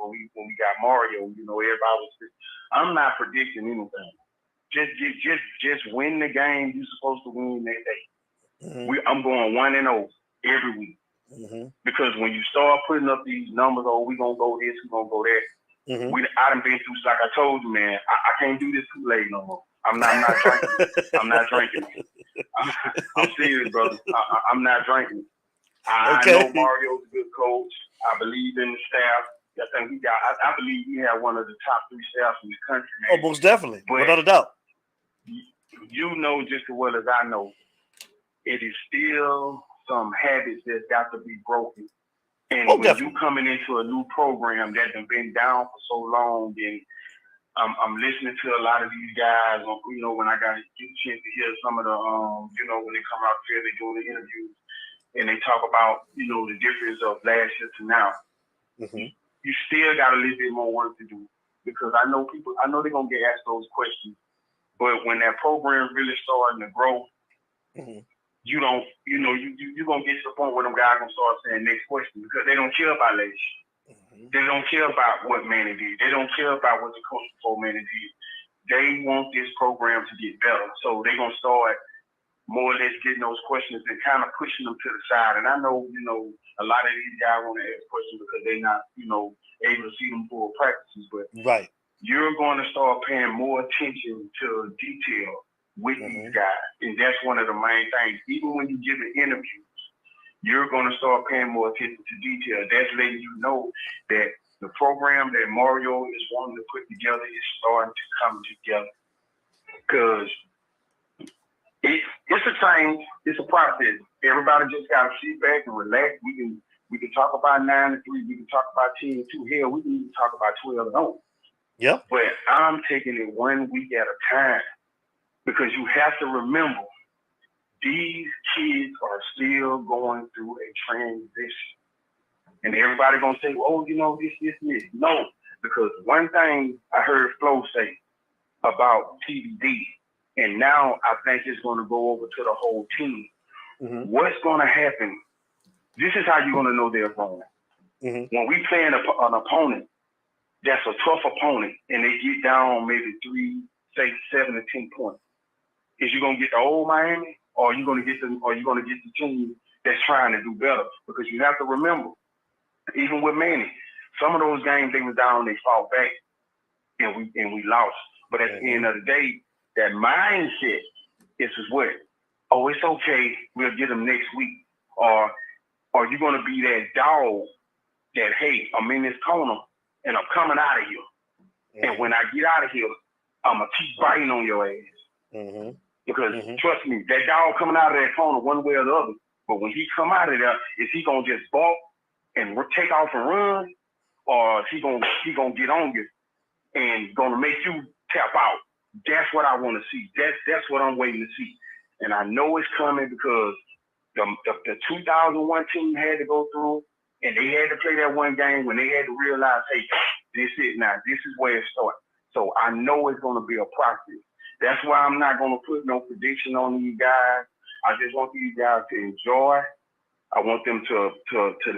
got Mario, everybody was. I'm not predicting anything. Just win the game you're supposed to win that day. Mm-hmm. I'm going 1-0 every week. Mm-hmm. Because when you start putting up these numbers, we gonna go this, we gonna go that. Mm-hmm. I done been through, like I told you, man. I can't do this too late no more. I'm not drinking. I'm not drinking. I'm serious, brother. I'm not drinking. I know Mario's a good coach. I believe in the staff. I believe we have one of the top 3 staffs in the country, man. Oh, most definitely, without a doubt. You know just as well as I know, it is still some habits that's got to be broken. And when you coming into a new program that has been down for so long, then I'm listening to a lot of these guys. When I got a chance to hear some of the, when they come out here, they doing the interviews, and they talk about, the difference of last year to now. Mm-hmm. You still got a little bit more work to do because I know they're gonna get asked those questions. But when that program really starting to grow, mm-hmm. you're gonna get to the point where them guys gonna start saying next question because they don't care about last year. Mm-hmm. They don't care about what Manny did. They don't care about what the coach before Manny did. They want this program to get better. So they're gonna start more or less getting those questions and kind of pushing them to the side. And I know, a lot of these guys want to ask questions because they're not, able to see them full practices. But you're going to start paying more attention to detail with these guys. And that's one of the main things. Even when you give an interview, you're going to start paying more attention to detail. That's letting you know that the program that Mario is wanting to put together is starting to come together. Because it's a change. It's a process. Everybody just got to sit back and relax. We can talk about 9-3. We can talk about 10-2. Hell, we can even talk about 12-0. Yeah. But I'm taking it 1 week at a time because you have to remember these kids are still going through a transition. And everybody gonna say, oh, you know, this. No, because one thing I heard Flo say about TBD, and now I think it's gonna go over to the whole team. Mm-hmm. What's gonna happen? This is how you're gonna know they're growing. Mm-hmm. When we play an opponent that's a tough opponent, and they get down maybe 3, say 7 or 10 points, is you gonna get the old Miami, or are you gonna get the team that's trying to do better? Because you have to remember, even with Manny, some of those games they were down, they fought back, and we lost. But at the end of the day, that mindset is what? Oh, it's okay, we'll get them next week. Or are you gonna be that dog that, hey, I'm in this corner and I'm coming out of here. And when I get out of here, I'm gonna keep biting on your ass. Because trust me, that dog coming out of that corner one way or the other. But when he come out of there, is he gonna just balk and take off and run, or is he gonna get on you and gonna make you tap out? That's what I want to see. That's what I'm waiting to see. And I know it's coming because the 2001 team had to go through, and they had to play that one game when they had to realize, hey, this is now. This is where it starts. So I know it's going to be a process. That's why I'm not going to put no prediction on these guys. I just want these guys to enjoy. I want them to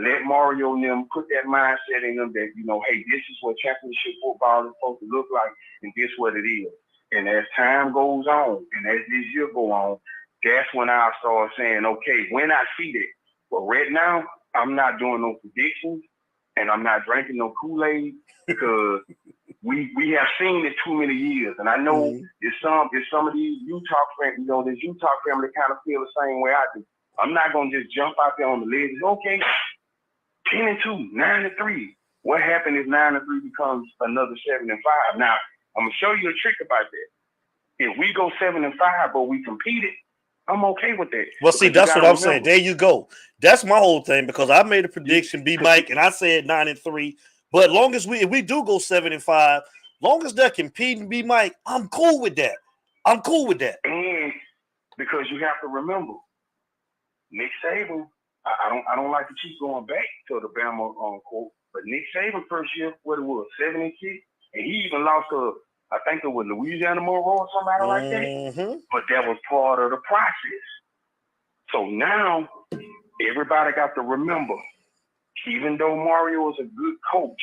let Mario and them put that mindset in them that, you know, hey, this is what championship football is supposed to look like, and this is what it is. And as time goes on, and as this year go on, that's when I start saying, okay, when I see that. But right now, I'm not doing no predictions, and I'm not drinking no Kool-Aid because we have seen it too many years. And I know it's some of these Utah fans, you know, this Utah family kind of feel the same way I do. I'm not going to just jump out there on the ledge. Okay, 10-2, 9-3. What happened if 9-3 becomes another 7-5? Now, I'm going to show you a trick about that. If we go 7-5, but we competed, I'm okay with that. Well, see, that's what I'm saying. There you go. That's my whole thing, because I made a prediction, B Mike, and I said 9-3. But long as if we do go 7-5, long as they're competing, B Mike, I'm cool with that. I'm cool with that. And because you have to remember, Nick Saban, I don't like to keep going back to the Bama quote, but Nick Saban first year, what it was, 7-6, and he even lost to, I think it was Louisiana Monroe or somebody like that. But that was part of the process. So now everybody got to remember, even though Mario is a good coach,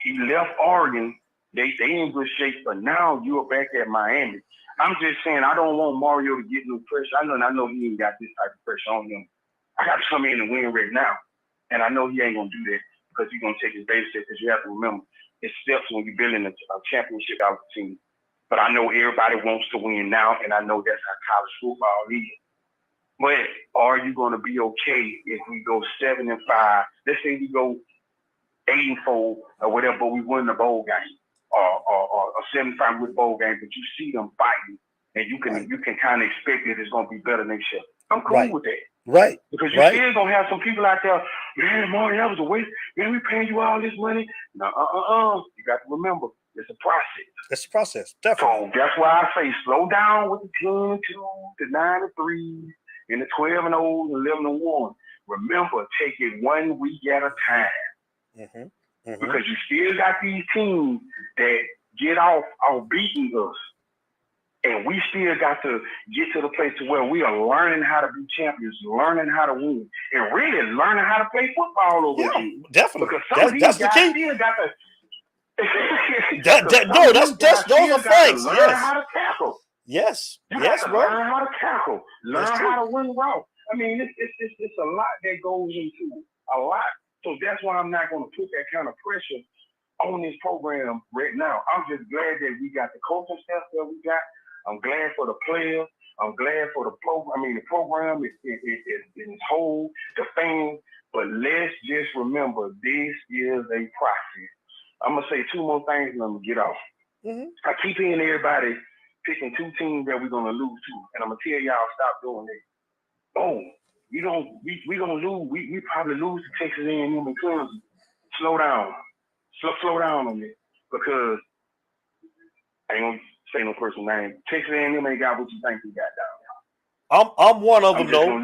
he left Oregon. They in good shape, but now you're back at Miami. I'm just saying, I don't want Mario to get no pressure. I know he ain't got this type of pressure on him. I got to come in and win right now. And I know he ain't going to do that because he's going to take his baby steps, because you have to remember, it steps when you're building a championship out team. But I know everybody wants to win now, and I know that's how college football is. But are you going to be okay if we go 7-5? Let's say we go 8-4 or whatever, but we win the bowl game, or 7-5 with bowl game, but you see them fighting, and you can kind of expect that it's going to be better next year. I'm cool with that. Right. Because you're still going to have some people out there, man, Mario, that was a waste. Man, we paying you all this money. No, you got to remember, it's a process. It's a process, definitely. So that's why I say slow down with the 10-2, the 9-3, and the 12-0, and 11-1. Remember, take it 1 week at a time. Because you still got these teams that get off beating us. And we still got to get to the place to where we are learning how to be champions, learning how to win, and really learning how to play football over again. Definitely. Because some of these guys still got to. Those are facts. Learn how to tackle. Yes. You yes, got to bro. learn how to tackle. Learn how to win route. I mean, it's a lot that goes into it. A lot. So that's why I'm not going to put that kind of pressure on this program right now. I'm just glad that we got the coaching staff that we got. I'm glad for the players. I'm glad for the program. I mean, the program in its whole, the fans. But let's just remember, this is a process. I'm going to say 2 more things and I'm going to get off. I keep hearing everybody picking 2 teams that we're going to lose to. And I'm going to tell y'all, stop doing that. Oh, we going to lose. We probably lose to Texas A&M and Clemson. Slow down. Slow down on it. Because I ain't going to say no personal name. Texas A&M ain't got what you think we got down there. I'm one of them, though.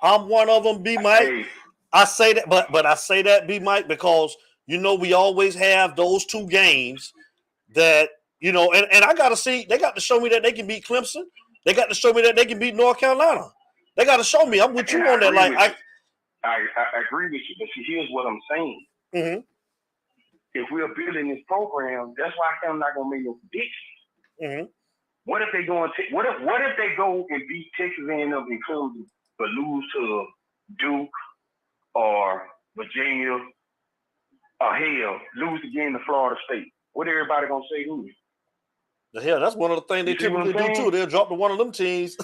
I'm one of them, B Mike. I say that, but I say that, B Mike, because we always have those two games that and I gotta see. They got to show me that they can beat Clemson. They got to show me that they can beat North Carolina. They got to show me. I'm with you on that. Like I agree with you, but see, here's what I'm saying. Mm-hmm. If we're building this program, that's why I'm not gonna make no predictions. Mm-hmm. What if they go and beat Texas A&M and Clemson, but lose to Duke or Virginia, or hell, lose again to Florida State? What everybody gonna say? Who? The hell, that's one of the things they typically do too. They'll drop to one of them teams.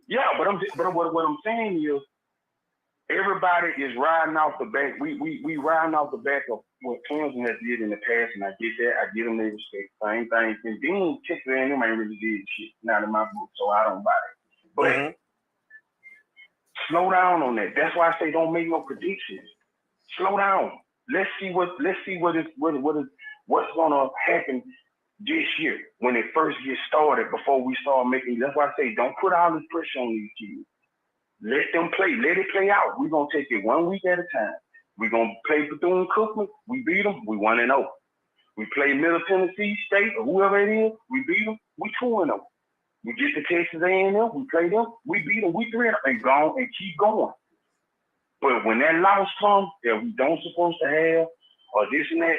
Yeah, but what I'm saying is, everybody is riding off the back. We riding off the back of what Clemson has did in the past, and I get that. I give them their respect. Same thing. And then Texas A&M ain't really did shit, not in my book, so I don't buy it. But slow down on that. That's why I say don't make no predictions. Slow down. Let's see what's gonna happen this year when it first gets started before we start making. That's why I say don't put all this pressure on these kids. Let them play. Let it play out. We're going to take it 1 week at a time. We're going to play Bethune-Cookman. We beat them. We 1-0. We play Middle Tennessee State or whoever it is. We beat them. We 2-0. We get to Texas A&M. We play them. We beat them. We 3-0 and go and keep going. But when that loss comes that we don't supposed to have or this and that,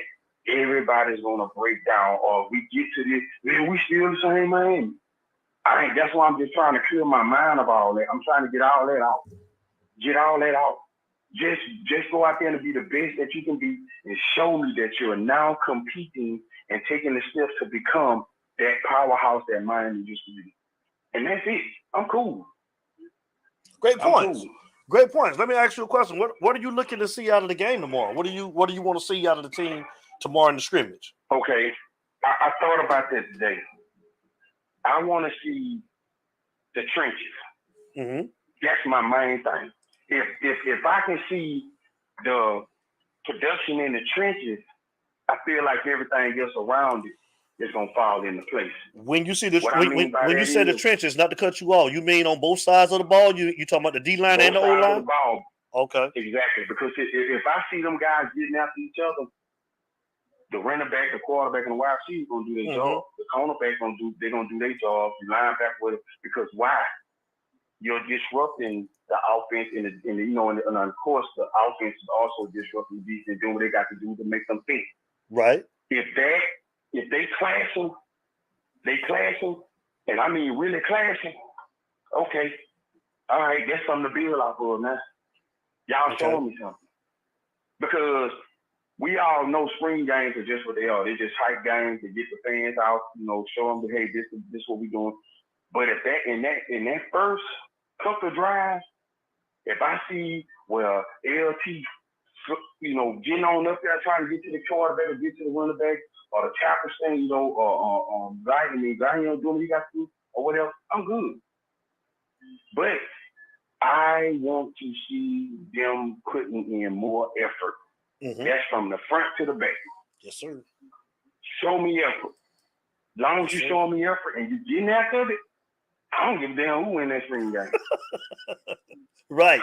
everybody's going to break down. Or we get to this, man, we still the same Miami. That's why I'm just trying to clear my mind of all that. I'm trying to get all that out. Get all that out. Just go out there and be the best that you can be and show me that you're now competing and taking the steps to become that powerhouse that Miami used to be. And that's it. I'm cool. Great points. Cool. Great points. Let me ask you a question. What are you looking to see out of the game tomorrow? What do you want to see out of the team tomorrow in the scrimmage? Okay. I thought about that today. I want to see the trenches. Mm-hmm. That's my main thing. If I can see the production in the trenches, I feel like everything else around it is gonna fall into place. When you see the when you say the trenches, not to cut you off, you mean on both sides of the ball? You talking about the D line and the O line? Okay. Exactly. Because if I see them guys getting after each other, the running back, the quarterback, and the wide receiver gonna do their job. The cornerback gonna do their job. The linebacker with it, because why? You're disrupting the offense and of course the offense is also disrupting the defense, doing what they got to do to make them think. Right. If they clashing, and I mean really clashing. Okay, all right, that's something to build off of now. Y'all showing me something, because we all know spring games are just what they are. They're just hype games to get the fans out, show them that, hey, this is what we're doing. But if in that first couple of drives, if I see LT, getting on up there trying to get to the quarterback or get to the running back or the tackle thing, or doing what he got to do or whatever, I'm good. But I want to see them putting in more effort. Mm-hmm. That's from the front to the back. Yes, sir. Show me effort. As long as you show me effort and you getting after it, I don't give a damn who win that spring game. Right.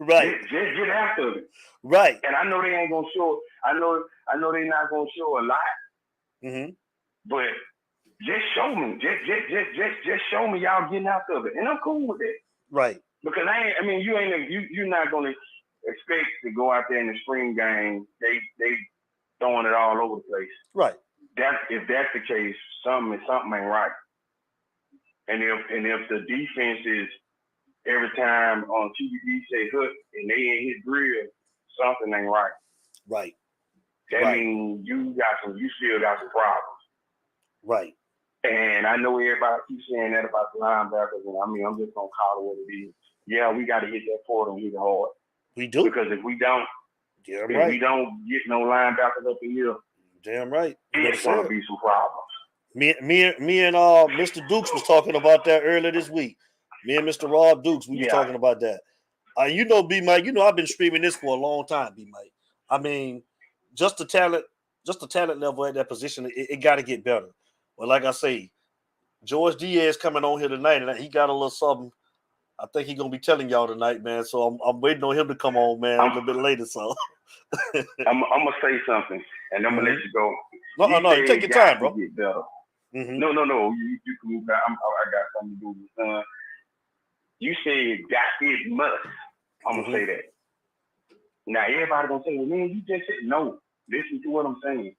Just get after it. Right. And I know they ain't gonna show. I know they're not gonna show a lot. Mm-hmm. But just show me. Just show me y'all getting after it, and I'm cool with it. Right. Because you're not gonna expect to go out there in the spring game. They throwing it all over the place. Right. If that's the case, something ain't right. And if the defense is every time on TVD say hook and they ain't hit drill, something ain't right. Right. That means you still got some problems. Right. And I know everybody keeps saying that about the linebackers, and I'm just gonna call it what it is. Yeah, we got to hit that forward and hit it hard. We do. Because if we don't, we don't get no linebackers up in here, damn right, there's gonna be some problems. Me and Mr. Dukes was talking about that earlier this week. Me and Mr. Rob Dukes, we were talking about that. B Mike, I've been streaming this for a long time, B Mike. I mean, just the talent level at that position, it got to get better. But like I say, George Diaz coming on here tonight, and he got a little something I think he's gonna be telling y'all tonight, man. So I'm waiting on him to come on, man, a little bit later. So I'm gonna say something, and I'm gonna let you go. No, you take your time, bro. Get better. No. You can move back. I got something to do with son. You said it must. I'm gonna say that. Now everybody gonna say, well, man, you just said no. Listen to what I'm saying.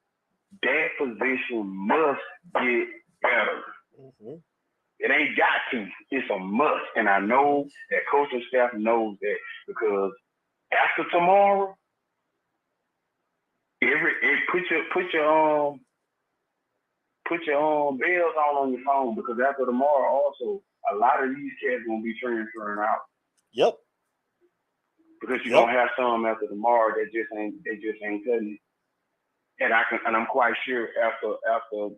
That position must get better. It ain't got to. It's a must. And I know that coaching staff knows that because after tomorrow, put your bells on your phone because after tomorrow also a lot of these cats gonna be transferring out. Yep. Because you're gonna have some after tomorrow that just ain't cutting it. And I'm quite sure after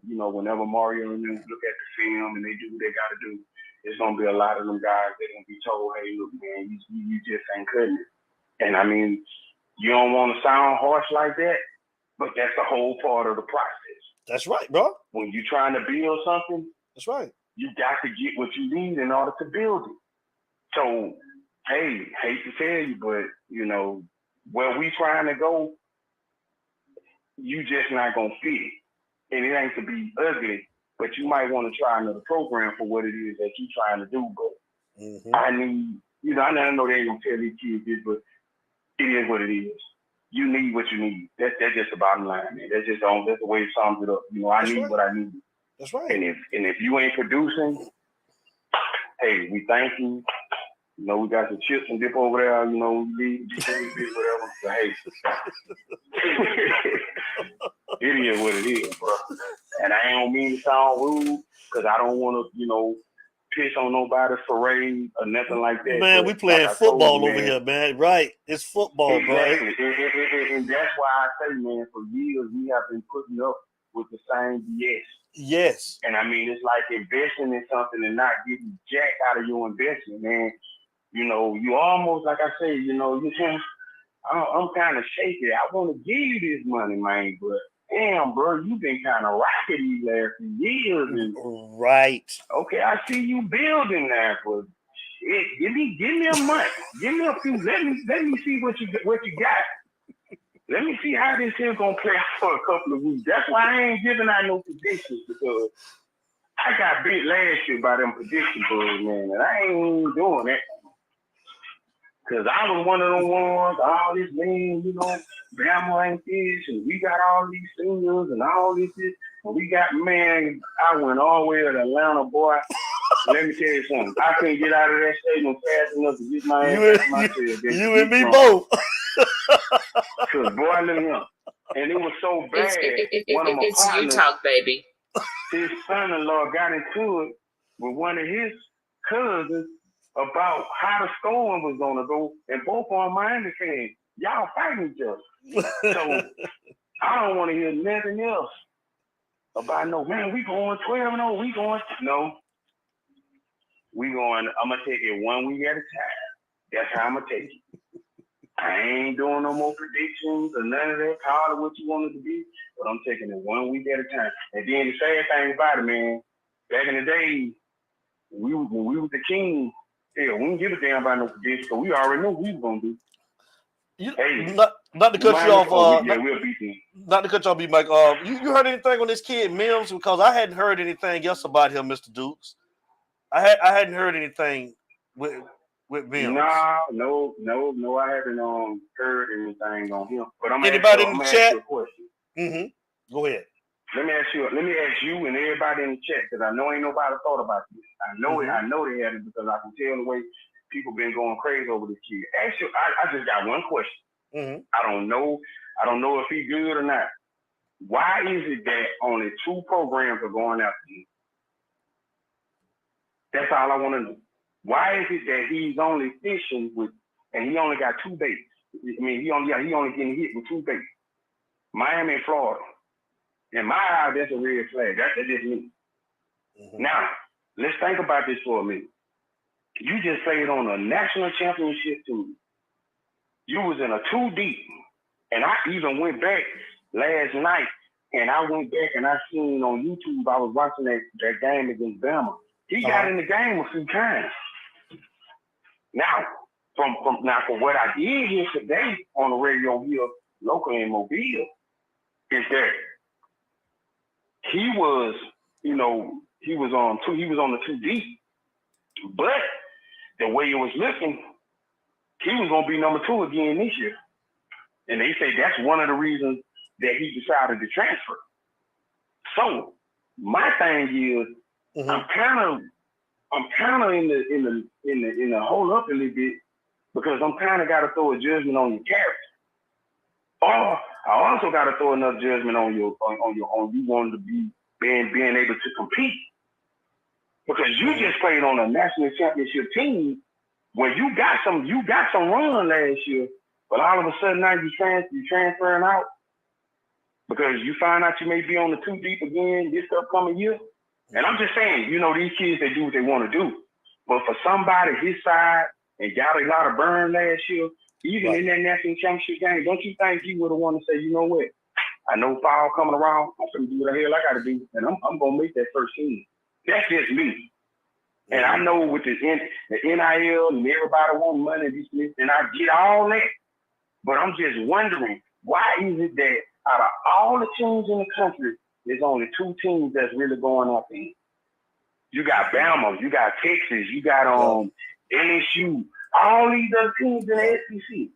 whenever Mario and them look at the film and they do what they gotta do, it's gonna be a lot of them guys that gonna be told, hey, look, man, you just ain't cutting it. And I mean, you don't want to sound harsh like that, but that's the whole part of the process. That's right, bro. When you're trying to build something, that's right. You got to get what you need in order to build it. So, hey, hate to tell you, but where we trying to go, you just not gonna fit. And it ain't to be ugly, but you might want to try another program for what it is that you're trying to do. But I need, I know they ain't gonna tell these kids this, but it is what it is. You need what you need. That's just the bottom line, man. That's the way it sums it up. I need what I need. That's right. And if you ain't producing, hey, we thank you. We got some chips and dip over there. We leave, whatever. So, hey, it is what it is, bro. And I don't mean to sound rude because I don't want to, piss on nobody's parade or nothing like that. Man, we playing football over here, man. Right? It's football, exactly. bro. And that's why I say, man, for years we have been putting up with the same BS. Yes. And I mean, it's like investing in something and not getting jack out of your investment, man. You almost, like I say, I'm kind of shaky. I want to give you this money, man, but damn, bro, you've been kind of rocky these last few years. And, right. Okay, I see you building there, but shit, give me a month. Give me a few. Let me see what you got. Let me see how this here gonna play out for a couple of weeks. That's why I ain't giving out no predictions because I got beat last year by them prediction boys, man, and I ain't doing that. Because I was one of them ones, all this, man, Bama ain't this, and we got all these seniors and all this, and we got, man, I went all the way to Atlanta, boy. Let me tell you something. I couldn't get out of that stadium fast enough to get my ass out myself. You and me both. Because, boy, look here. And it was so bad. It's you talk, baby. His son-in-law got into it with one of his cousins about how the scoring was going to go, and both on Miami fans, y'all fighting each other. So I don't want to hear nothing else about no, man, we going 12-0, we going, no. We going, I'm going to take it 1 week at a time. That's how I'm going to take it. I ain't doing no more predictions or none of that. Call it what you want it to be, but I'm taking it 1 week at a time. And then the sad thing about it, man, back in the day, when we was the king, yeah, we didn't give a damn about no predictions because we already knew what we was going to do. Hey, not to cut you off. We'll beat them. Not to cut you off, B. Mike. You heard anything on this kid Mims? Because I hadn't heard anything else about him, Mr. Dukes. I hadn't heard anything with Mims. No, I haven't heard anything on him. But I'm anybody in the chat? You a question. Go ahead. Let me ask you and everybody in the chat because I know ain't nobody thought about this. I know it. I know they haven't because I can tell the way people been going crazy over this kid. Actually, I just got one question. I don't know if he's good or not. Why is it that only 2 programs are going after him? That's all I want to know. Why is it that he's only fishing with, and he only got 2 baits? I mean, he only getting hit with 2 baits. Miami and Florida. In my eye, that's a red flag. That's just me. Now, let's think about this for a minute. You just played on a national championship team. You was in a 2 deep. And I even went back last night, and I went back and I seen on YouTube, I was watching that game against Bama. He got in the game a few times. Now, from what I did here today on the radio here locally in Mobile is that he was on the 2 deep, but the way it was looking, he was gonna be number 2 again this year. And they say that's one of the reasons that he decided to transfer. So my thing is, I'm kind of in the hold up a little bit because I'm kind of got to throw a judgment on your character. Or I also got to throw another judgment on you wanting to be being able to compete because you just played on a national championship team when you got some run last year, but all of a sudden now you transferring out because you find out you may be on the 2 deep again this upcoming year. And I'm just saying, these kids, they do what they want to do. But for somebody his side and got a lot of burn last year, even in that national championship game, don't you think he would have wanted to say, you know what? I know fall coming around. I'm going to do what the hell I got to do. And I'm going to make that first team. That's just me. And I know with the NIL and everybody want money, and I get all that. But I'm just wondering, why is it that out of all the teams in the country, there's only 2 teams that's really going up in? You got Bama, you got Texas, you got LSU, all these other teams in the SEC.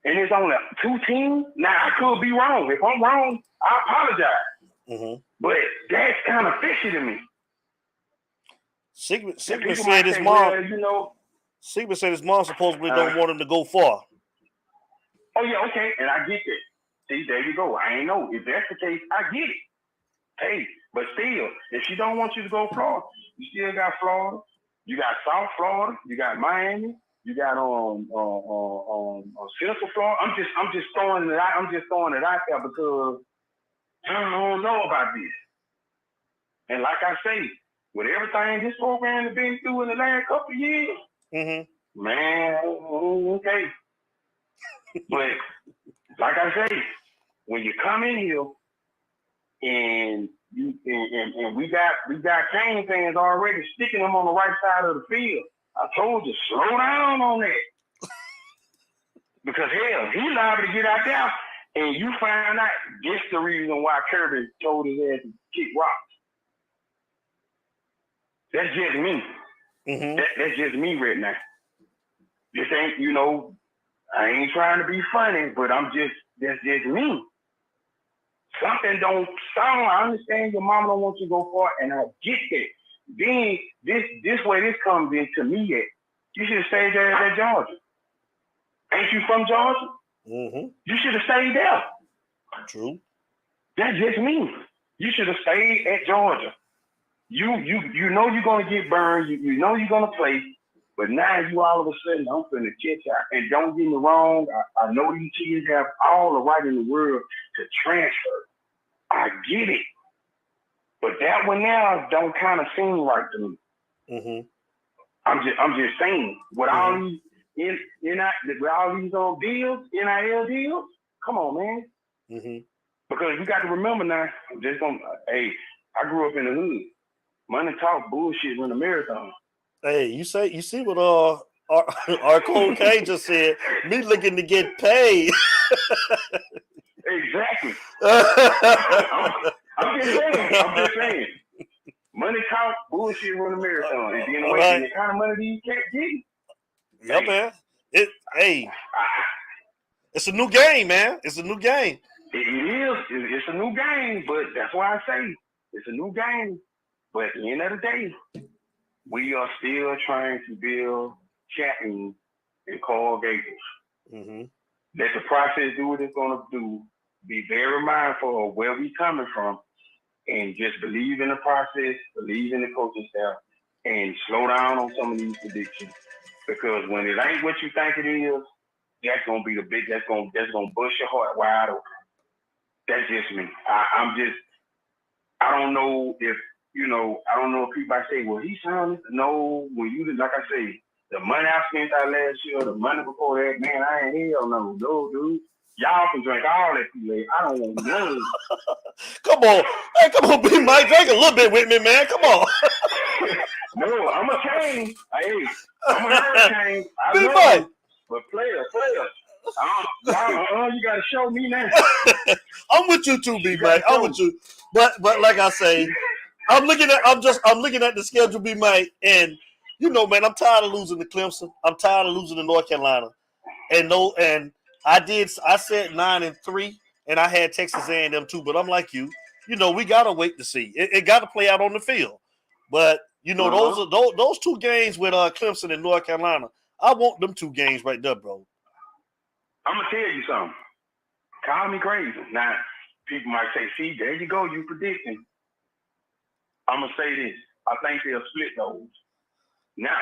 And there's only 2 teams? Now, I could be wrong. If I'm wrong, I apologize. But that's kind of fishy to me. Sigmund said his mom. Sigmund said his mom supposedly don't want him to go far. Oh yeah, okay, and I get that. See, there you go. I ain't know if that's the case. I get it. Hey, but still, if she don't want you to go Florida, you still got Florida. You got South Florida. You got Miami. You got Central Florida. I'm just throwing it out. I'm just throwing it out there because I don't know about this. And like I say, with everything this program has been through in the last couple of years, man, okay. But like I say, when you come in here and we got Canes fans already sticking them on the right side of the field, I told you, slow down on that. Because hell, he liable to get out there and you find out this the reason why Kirby told his ass to kick rocks. That's just me. That's just me right now. This ain't, I ain't trying to be funny, but that's just me. Something don't sound. I understand your mama don't want you to go far, and I get that. Then this way this comes into me at. You should have stayed there at Georgia. Ain't you from Georgia? You should have stayed there. True. That's just me. You should have stayed at Georgia. You know you're gonna get burned. You know you're gonna play. But now you all of a sudden, I'm finna catch out. And don't get me wrong, I know these kids have all the right in the world to transfer. I get it. But that one now don't kind of seem right to me. I'm just saying, with all these with all these deals, NIL deals, come on, man. Because you got to remember now, I grew up in the hood. Money talk, bullshit run a marathon. Hey, you see what our Cole K just said? Me looking to get paid. Exactly. I'm just saying. Money talk, bullshit run a marathon. And then the kind of money these cats get. Yeah, man. It's a new game, man. It's a new game. It is. It's a new game, but that's why I say it's a new game. But at the end of the day, we are still trying to build champions in Coral Gables. Let the process do what it's going to do. Be very mindful of where we coming from and just believe in the process, believe in the coaching staff, and slow down on some of these predictions. Because when it ain't what you think it is, that's going to be that's going to bust your heart wide open. That's just me. I don't know if, I don't know if people say, well, he sounded. No, when you, like I say, the money I spent out last year, the money before that, man, I ain't hell no, dude. Y'all can drink all that Kool-Aid. I don't want none. Come on. Hey, come on, Big Mike. Drink a little bit with me, man. Come on. No, I'm a Cane. Hey, I'm a hurricane. I Big know. Mike. But player. You got to show me now. I'm with you too, B Mike. I'm with you. But like I say, I'm looking at the schedule, B Mike, and you know, man, I'm tired of losing to Clemson. I'm tired of losing to North Carolina. And I said 9-3, and I had Texas A&M too. But I'm like you know, we gotta wait to see. It got to play out on the field. But you know, those two games with Clemson and North Carolina, I want them two games right there, bro. I'm gonna tell you something. Call me crazy. Now, people might say, "See, there you go, you predicting." I'm gonna say this. I think they'll split those. Now,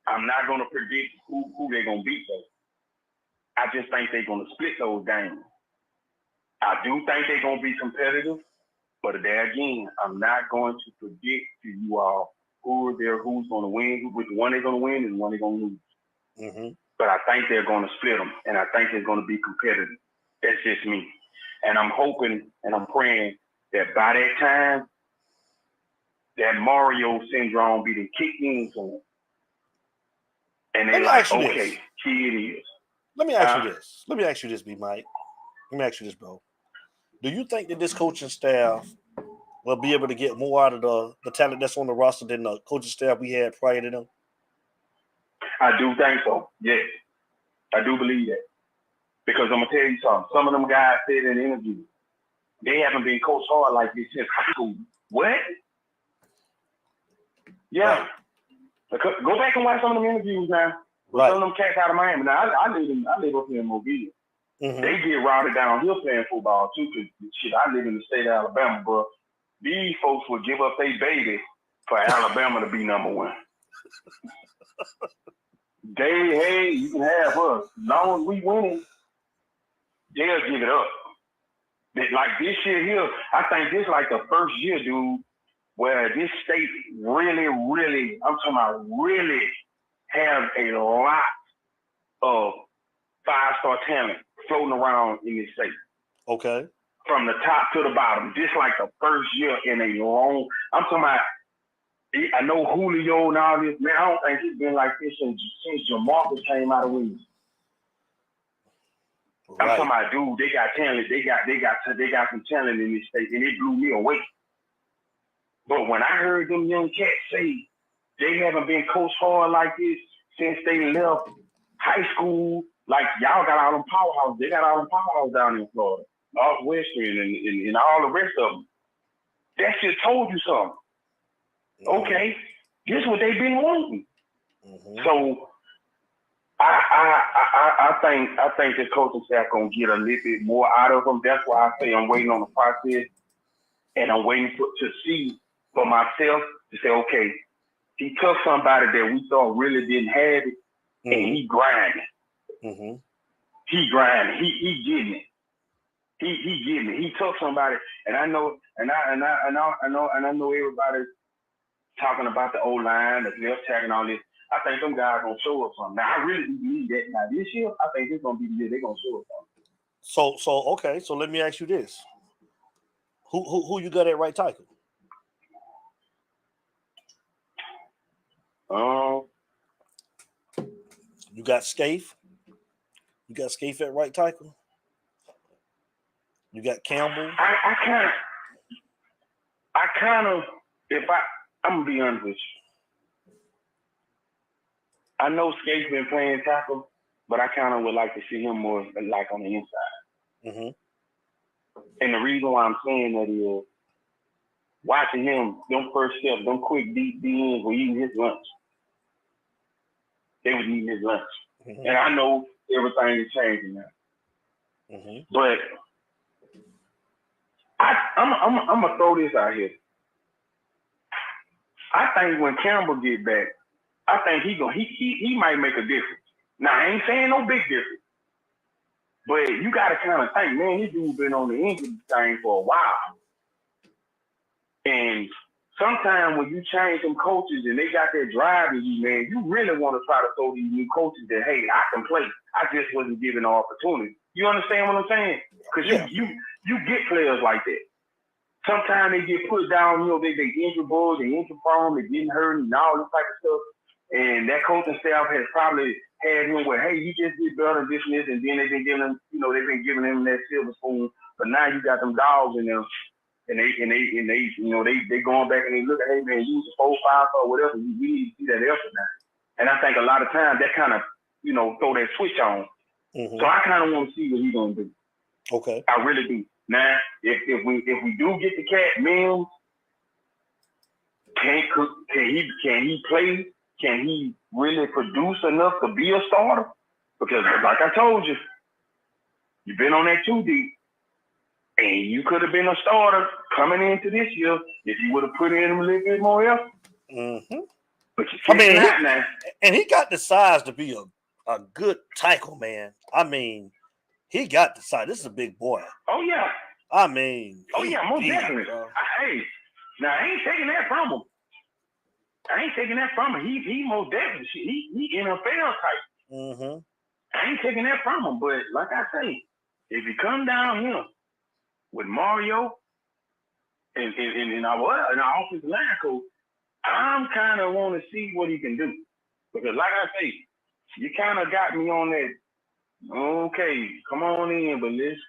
I'm not gonna predict who they're gonna beat though. I just think they're gonna split those games. I do think they're gonna be competitive, but there again, I'm not going to predict to you all who's gonna win, which one they're gonna win and one they're gonna lose. Mm-hmm. But I think they're gonna split them, and I think they're gonna be competitive. That's just me. And I'm hoping and I'm praying that by that time, that Mario syndrome be the kick in to them. And they're like, okay, here it is. Let me ask you this, B Mike. Let me ask you this, bro. Do you think that this coaching staff will be able to get more out of the talent that's on the roster than the coaching staff we had prior to them? I do think so. Yes. I do believe that. Because I'm going to tell you something. Some of them guys said in interviews, they haven't been coached hard like this since high school. What? Yeah. Right. Go back and watch some of them interviews now. Right. Some of them cats out of Miami. Now, I live up here in Mobile. Mm-hmm. They get routed downhill playing football, too. Shit, I live in the state of Alabama, bro. These folks would give up their baby for Alabama to be number one. Hey, you can have us. As long as we winning, they'll give it up. Like this year here, I think this like the first year, dude, where this state really, I'm talking about really have a lot of five-star talent floating around in this state. Okay. From the top to the bottom. Just like the first year in a long, I'm talking about, I know Julio and all this, man, I don't think it's been like this since Jamarcus came out of Williams. Right. I'm talking about, dude, they got talent. They got some talent in this state, and it blew me away. But when I heard them young cats say they haven't been coached hard like this since they left high school, like y'all got all them powerhouses. They got all them powerhouses down in Florida, Northwestern, and all the rest of them. That shit told you something. Mm-hmm. Okay, this is what they've been wanting. Mm-hmm. So I think this coaching staff gonna get a little bit more out of them. That's why I say I'm waiting on the process, and I'm waiting to see for myself to say, okay, he took somebody that we thought really didn't have it, mm-hmm. and he grinding. Mm-hmm. He grinding. He getting it. He getting it. He took somebody, and I know everybody talking about the O-line, the left tackle, and all this. I think them guys gonna show up something. Now I really do believe that. Now this year, I think it's gonna be the year they're gonna show up something. So okay. So let me ask you this: Who you got at right tackle? You got Scaife. You got Scaife at right tackle. You got Campbell. I kind of, I'm gonna be honest with you. I know Scaife's been playing tackle, but I kind of would like to see him more like on the inside. Mm-hmm. And the reason why I'm saying that is watching him, them first steps, them quick deep ends were eating his lunch. They was eating his lunch. Mm-hmm. And I know everything is changing now. Mm-hmm. But I'm gonna throw this out here. I think when Campbell get back, I think he might make a difference. Now I ain't saying no big difference, but you gotta kind of think, man, this dude been on the injury thing for a while, and sometimes when you change some coaches and they got that drive in you, man, you really want to try to throw these new coaches that, hey, I can play. I just wasn't given an opportunity. You understand what I'm saying? Because you get players like that. sometimes they get put down, they injury bugs, they injury prone, they getting hurt and all this type of stuff. And that coaching staff has probably had him where, hey, you just did better this and this, and then they've been giving him, they've been giving him that silver spoon. But now you got them dogs in there, and they going back and they look at, hey man, use a 4-5 or whatever. We need to see that effort now. And I think a lot of times that kind of, throw that switch on. Mm-hmm. So I kind of want to see what he's gonna do. Okay. I really do. Now, if we do get the cat Mills, can he play? Can he really produce enough to be a starter? Because like I told you, you've been on that 2 deep, and you could have been a starter coming into this year if you would have put in a little bit more effort. Mm-hmm. But now. And he got the size to be a good tackle, man. I mean, he got the size. This is a big boy. Oh yeah. I mean. Oh yeah, most definitely. Hey, now I ain't taking that from him. He most definitely he NFL type. Mm-hmm. I ain't taking that from him. But like I say, if you come down here with Mario and our offensive line coach, I'm kind of want to see what he can do. Because like I say, you kind of got me on that, okay, come on in, but let's,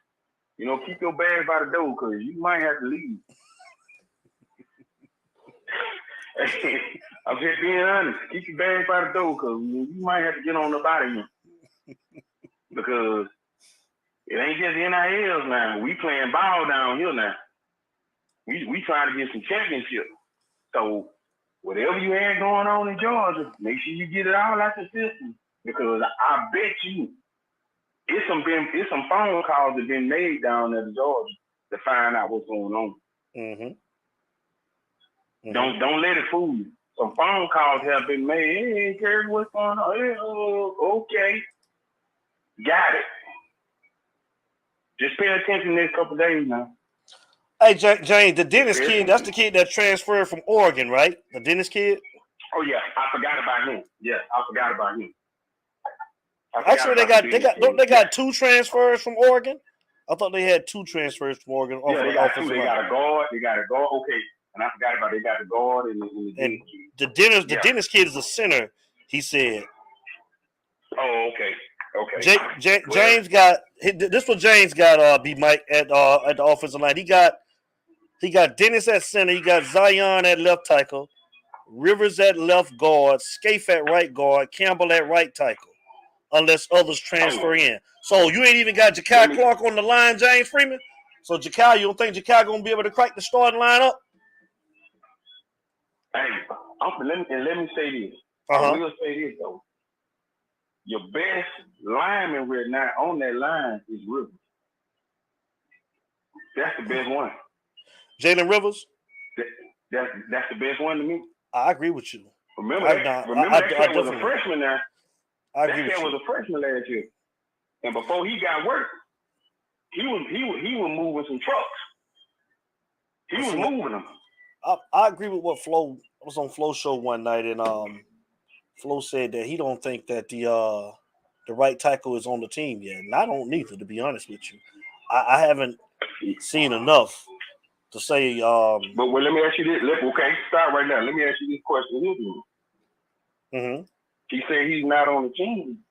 keep your bags by the door because you might have to leave. I'm just being honest. Keep your bags by the door because you might have to get on up out of here. Because it ain't just NILs now. We playing ball down here now. We trying to get some championships. So whatever you had going on in Georgia, make sure you get it all out the system. Because I bet you it's some phone calls that been made down there to Georgia to find out what's going on. Mm-hmm. Mm-hmm. Don't let it fool you. Some phone calls have been made. Hey, Gary, what's going on? Hey, okay. Got it. Just pay attention next couple of days now. Hey, James, the Dennis kid, that's the kid that transferred from Oregon, right? The Dennis kid? Oh, yeah. I forgot about him. Yeah, I forgot about him. Actually, they got 2 transfers from Oregon? I thought they had 2 transfers from Oregon. Yeah, they got 2. They got a guard. Okay. And I forgot about they got the guard and the Dennis kid is a center, he said. Oh, okay. James got this. What James got? B Mike at the offensive line. He got Dennis at center. He got Zion at left tackle, Rivers at left guard, Scaife at right guard, Campbell at right tackle. Unless others transfer in. So you ain't even got Jakai Clark on the line, James Freeman. So Jakai, you don't think Jakai gonna be able to crack the starting lineup? Hey, let me say this. Uh-huh. I will say this though. Your best lineman right now on that line is Rivers. That's the best one. Jalen Rivers? That's the best one to me. I agree with you. Remember that cat was a freshman now. I agree that cat was a freshman last year. And before he got work, he was moving some trucks. He was moving them. I agree with what Flo was on Flo's show one night, and Flo said that he don't think that the right tackle is on the team yet, and I don't neither, to be honest with you. I haven't seen enough to say. But let me ask you this. Okay, start right now. Let me ask you this question. Mm-hmm. He said he's not on the team.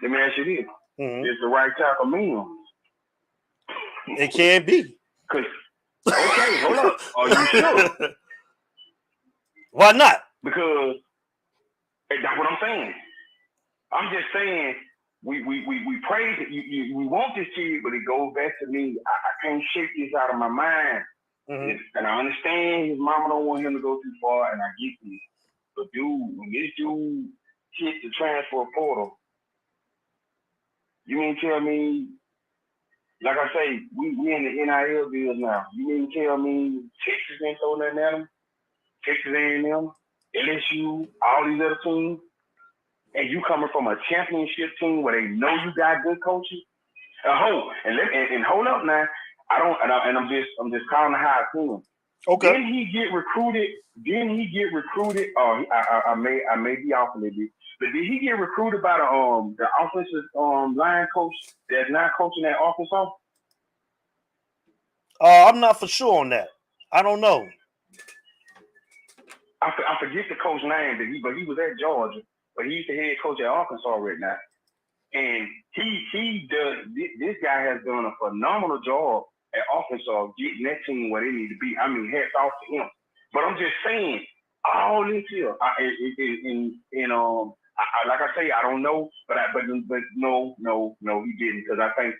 Let me ask you this. Mm-hmm. Is the right tackle Mills? It can be. Okay, hold up. Are you sure? Why not? Because that's what I'm saying. I'm just saying we praise it. We want this kid, but it goes back to me. I can't shake this out of my mind. Mm-hmm. And I understand his mama don't want him to go too far, and I get this. But dude, when this dude hit the transfer portal, you mean tell me, like I say, we in the NIL deals now. You mean tell me Texas didn't throw nothing at them? Texas A&M, LSU, all these other teams, and you coming from a championship team where they know you got good coaches. And hold up now. I'm just calling how I feel. Okay. Didn't he get recruited? Or I may be off a little bit, but did he get recruited by the offensive line coach that's not coaching that Arkansas? I'm not for sure on that. I don't know. I forget the coach name, but he was at Georgia, but he's the head coach at Arkansas right now. And he does. This guy has done a phenomenal job at Arkansas getting that team where they need to be. I mean, hats off to him. But I'm just saying, all this here, like I say, I don't know, but no, he didn't, because I think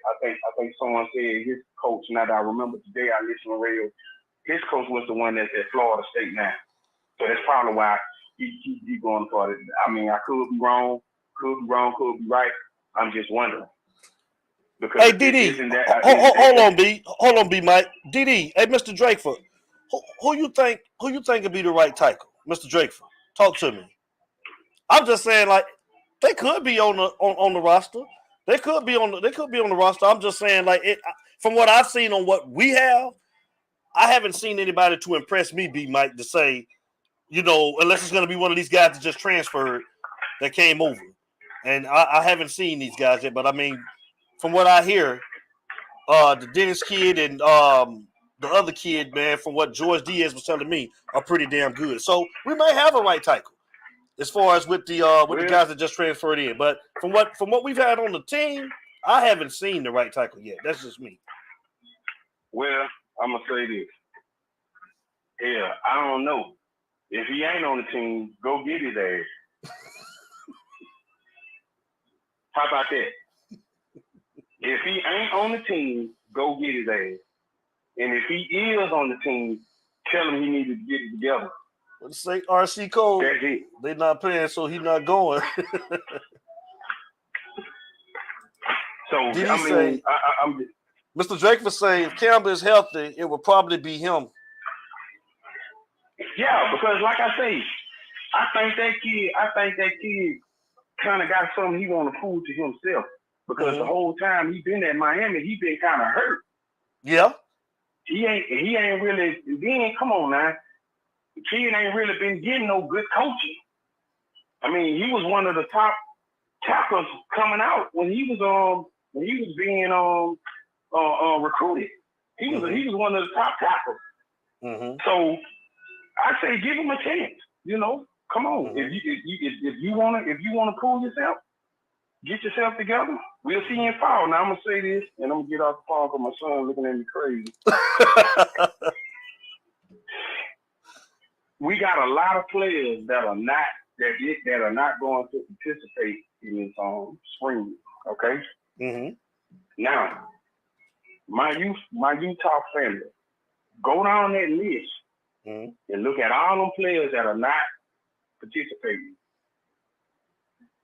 someone said his coach. Now that I remember today, I listened to radio. His coach was the one that's at Florida State now, so that's probably why he going for it. I mean, I could be wrong, could be right. I'm just wondering. Because hey, DD, hold on, B, Mike. DD, hey, Mr. Drakeford, who you think would be the right tackle? Mr. Drakeford, talk to me. I'm just saying, like, they could be on the roster. They could be on the roster. I'm just saying, like, from what I've seen on what we have, I haven't seen anybody to impress me, B, Mike, to say, you know, unless it's going to be one of these guys that just transferred that came over. And I haven't seen these guys yet, but I mean, from what I hear, the Dennis kid and the other kid, man, from what George Diaz was telling me, are pretty damn good. So we may have a right tackle as far as with the guys that just transferred in. But from what we've had on the team, I haven't seen the right tackle yet. That's just me. Well, I'm gonna say this. Yeah, I don't know. If he ain't on the team, go get his ass. How about that? If he ain't on the team, go get his ass. And if he is on the team, tell him he needs to get it together. Let's say RC Cole. That's it. They're not playing, so he's not going. So did he say? Mr. Drakeford say if Campbell is healthy, it will probably be him. Yeah, because like I say, I think that kid kind of got something he want to prove to himself. Because the whole time he been at Miami, he been kind of hurt. Yeah. He ain't really. Then come on now, the kid ain't really been getting no good coaching. I mean, he was one of the top tackles coming out when he was being recruited. He was one of the top tackles. Mm-hmm. So I say give him a chance. You know, come on. If you wanna prove yourself, get yourself together. We'll see you in fall. Now I'm gonna say this, and I'm gonna get off the phone because my son looking at me crazy. We got a lot of players that are not going to participate in this spring. Okay. Mm-hmm. Now, my Utah family, go down that list and look at all them players that are not participating,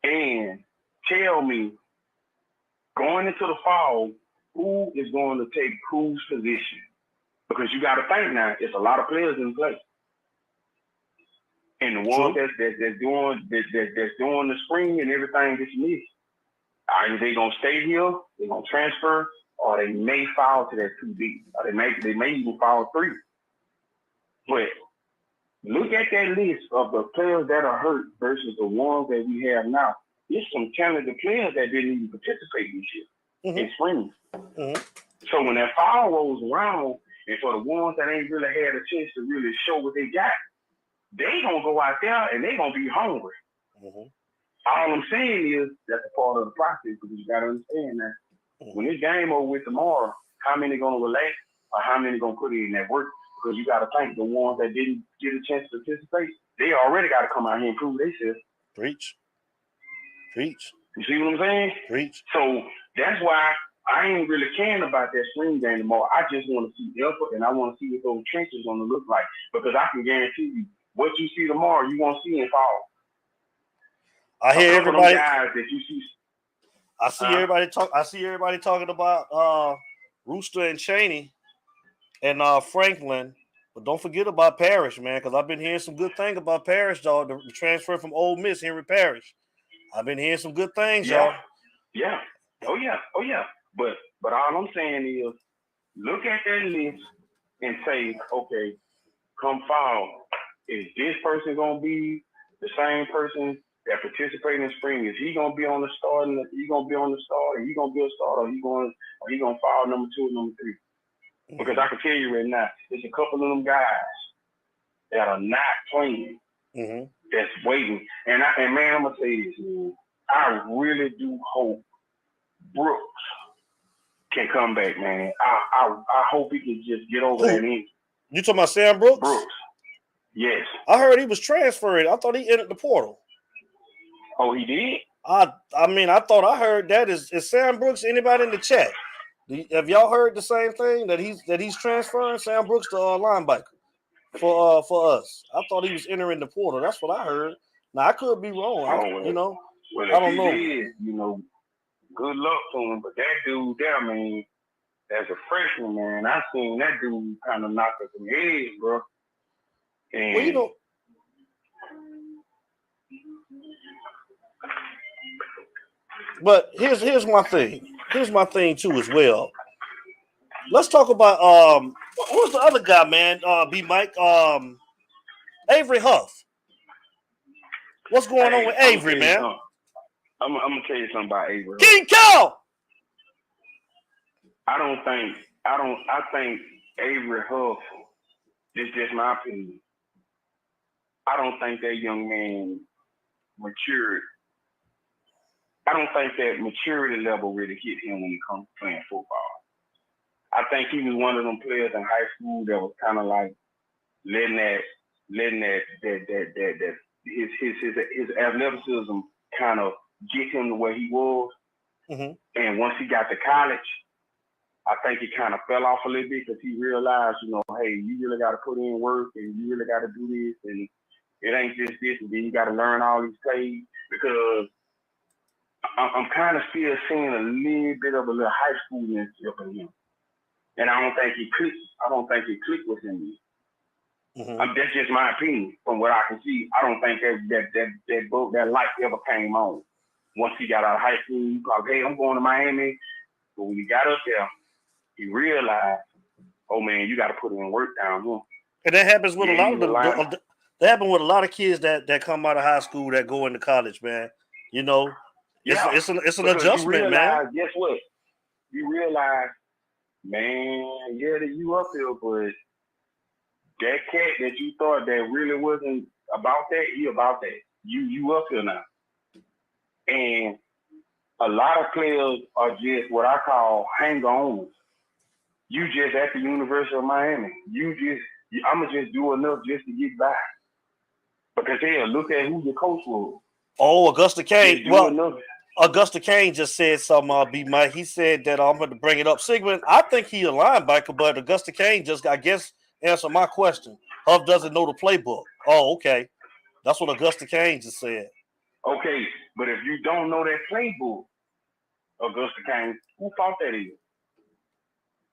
and tell me, going into the fall, who is going to take whose position? Because you got to think now, it's a lot of players in play. And the ones that's doing the spring and everything that's missed, either they gonna stay here, they gonna transfer, or they may fall to that 2D, or they may even fall 3. But look at that list of the players that are hurt versus the ones that we have now. There's some talented players that didn't even participate this year in spring. So when that fall rolls around, and for the ones that ain't really had a chance to really show what they got, they gonna go out there and they gonna be hungry. All I'm saying is that's a part of the process, because you gotta understand that when this game over with tomorrow, how many gonna relax or how many gonna put in that work? Because you gotta think the ones that didn't get a chance to participate, they already gotta come out here and prove themselves. Preach. You see what I'm saying? Preach. So that's why I ain't really caring about that spring game tomorrow. I just want to see effort, and I want to see what those trenches gonna look like, because I can guarantee you, what you see tomorrow, you won't see in fall. I hear everybody. Guys that you see. I see everybody talking about Rooster and Chaney and Franklin, but don't forget about Parrish, man, because I've been hearing some good things about Parrish, dog. The transfer from Ole Miss, Henry Parrish. I've been hearing some good things, y'all. Yeah. Oh yeah. But all I'm saying is, look at that list and say, okay, come fall, is this person gonna be the same person that participated in spring? Is he gonna be on the start? And he gonna be on the start, and he gonna be a starter? Or he gonna fall number 2 or number 3? Because I can tell you right now, there's a couple of them guys that are not playing that's waiting. And man, I'm gonna say this, man. I really do hope Brooks can come back, man. I hope he can just get over that injury. You talking about Sam Brooks? Brooks. Yes. I heard he was transferred. I thought he entered the portal. Oh, he did? I mean, I thought I heard that. Is Sam Brooks, anybody in the chat? Have y'all heard the same thing, that he's transferring Sam Brooks to linebacker for us? I thought he was entering the portal. That's what I heard. Now I could be wrong. Well, I don't know. Did, good luck to him. But that dude there, man, as a freshman, man, I seen that dude kind of knock us in the head, bro. And well, but here's my thing. Here's my thing too as well. Let's talk about who's the other guy, man? B Mike, Avery Huff. What's going on with Avery, man? I'm gonna tell you something about Avery. King Cow. I think Avery Huff, this is just my opinion. I don't think that young man matured. I don't think that maturity level really hit him when it comes to playing football. I think he was one of them players in high school that was kind of like letting his athleticism kind of get him to where he was. And once he got to college, I think he kind of fell off a little bit because he realized, hey, you really got to put in work and you really got to do this, and it ain't just this, and then you got to learn all these plays. Because I'm kind of still seeing a little bit of a little high schooliness up in him, and I don't think he clicked with him. That's just my opinion from what I can see. I don't think that light ever came on. Once he got out of high school, he probably, hey, I'm going to Miami. But when he got up there, he realized, oh man, you got to put in work down here. And that happens with that happened with a lot of kids that come out of high school that go into college, man. It's an adjustment, man. Guess what? You realize, man, that you up here, but that cat that you thought that really wasn't about that, he about that. You up here now. And a lot of players are just what I call hang-ons. You just at the University of Miami. I'm going to just do enough just to get by. Because, hell, look at who your coach was. Oh, Augusta Kane. Well, Augusta Kane just said something, B. Mike. He said that I'm going to bring it up. Sigmund, I think he's a linebacker, but Augusta Kane just, I guess, answered my question. Huff doesn't know the playbook. Oh, okay. That's what Augusta Kane just said. Okay, but if you don't know that playbook, Augusta Kane, who fault that is?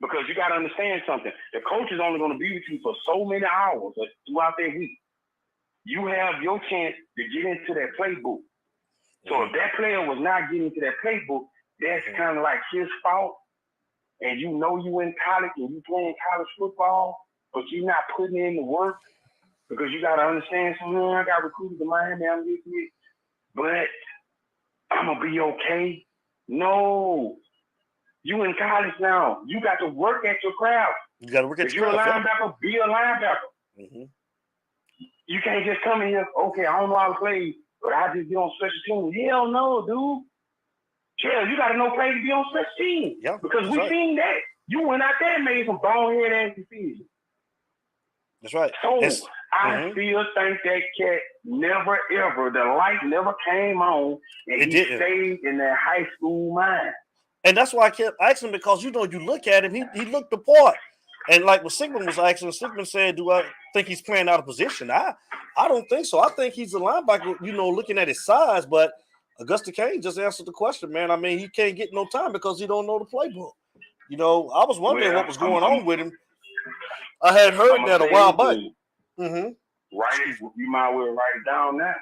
Because you got to understand something. The coach is only going to be with you for so many hours throughout that week. You have your chance to get into that playbook. So if that player was not getting into that playbook, that's kind of like his fault. And you in college and you playing college football, but you're not putting in the work because you got to understand something. I got recruited to Miami. I'm getting it, but I'm going to be okay. No. You in college now. You got to work at your craft. You got to work at your craft. If you're a linebacker, be a linebacker. You can't just come in here, okay, I don't know how to play, but I just be on special teams. Hell no, dude. Hell, you got to know play to be on special teams. Yeah, because we seen that. You went out there and made some bonehead ass decisions. That's right. So I still think that cat never, ever, the light never came on, and he stayed in that high school mind. And that's why I kept asking, because, you look at him, he looked the part. And like what Sigmund was asking, Sigmund said, do I think he's playing out of position? I don't think so. I think he's a linebacker, looking at his size, but Augusta Kane just answered the question, man. I mean, he can't get no time because he don't know the playbook. I was wondering what was going on with him. I had heard that a while back. Right, you might well write it down now.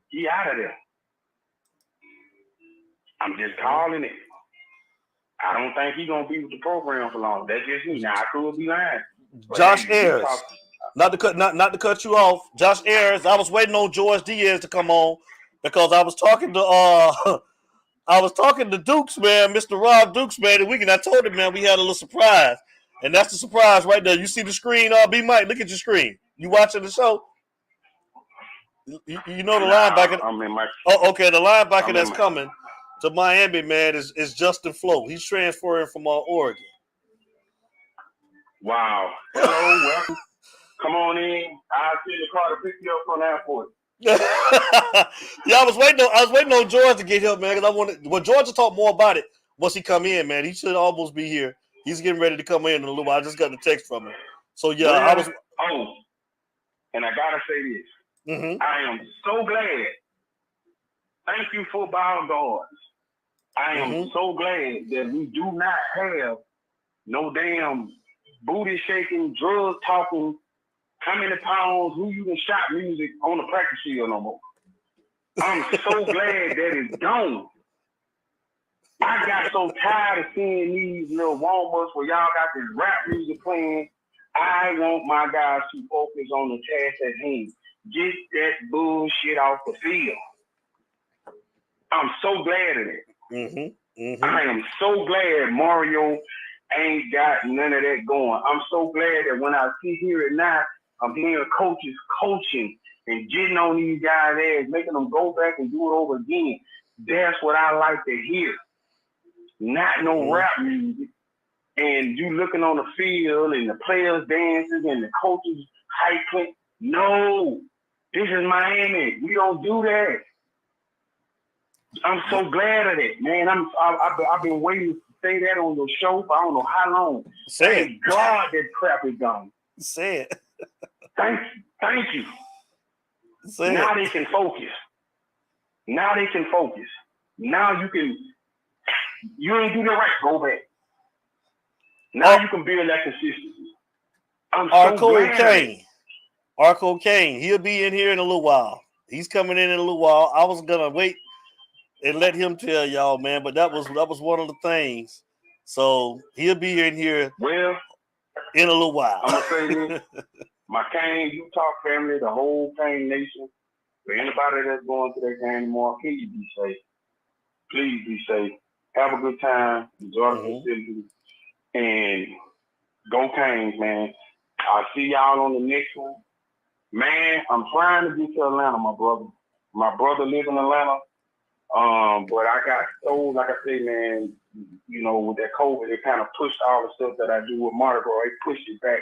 He out of there. I'm just calling it. I don't think he's gonna be with the program for long. That's just me. Now I could be lying. Josh Ayers, not to cut you off. Josh Ayers. I was waiting on George Diaz to come on because I was talking to Dukes, man, Mr. Rob Dukes, man, the weekend. I told him, man, we had a little surprise. And that's the surprise right there. You see the screen, B Mike, look at your screen. You watching the show? You know the linebacker. Okay, the linebacker that's coming to Miami, man, is Justin Flo. He's transferring from Oregon. Wow. Hello, welcome. Come on in. I'll send the car to pick you up from the airport. Yeah, I was waiting on George to get here, man, because George will talk more about it once he come in, man. He should almost be here. He's getting ready to come in a little while. I just got the text from him. So yeah, and I gotta say this. Mm-hmm. I am so glad. Thank you, football gods. I am so glad that we do not have no damn booty shaking, drug talking, how many pounds, who you can shot music on the practice field no more. I'm so glad that it's gone. I got so tired of seeing these little warm-ups where y'all got this rap music playing. I want my guys to focus on the task at hand. Get that bullshit off the field. I'm so glad of it. Mm-hmm. I am so glad Mario ain't got none of that going. I'm so glad that when I hear it now, I'm hearing coaches coaching and getting on these guys' ass, making them go back and do it over again. That's what I like to hear. Not no rap music. And you looking on the field and the players dancing and the coaches hyping. No, this is Miami. We don't do that. I'm so glad of it, man. I've been waiting to say that on your show for I don't know how long. Thank God that crap is gone. Say it. Thank you. Now they can focus. Now you can. You ain't do the right. Go back. Now you can build that consistency. I'm so glad. Arco Kane. He'll be in here in a little while. He's coming in a little while. I was gonna wait and let him tell y'all, man, but that was one of the things. So he'll be in here in a little while. I'm gonna say this. My Canes Utah family, the whole Canes Nation, for anybody that's going through that game tomorrow, can you be safe? Please be safe. Have a good time. Enjoy the facility. And go Canes, man. I'll see y'all on the next one. Man, I'm trying to get to Atlanta, my brother. My brother lives in Atlanta. But I got told, like I say, man, you know, with that COVID, it kind of pushed all the stuff that I do with Mardi Gras. It pushed it back.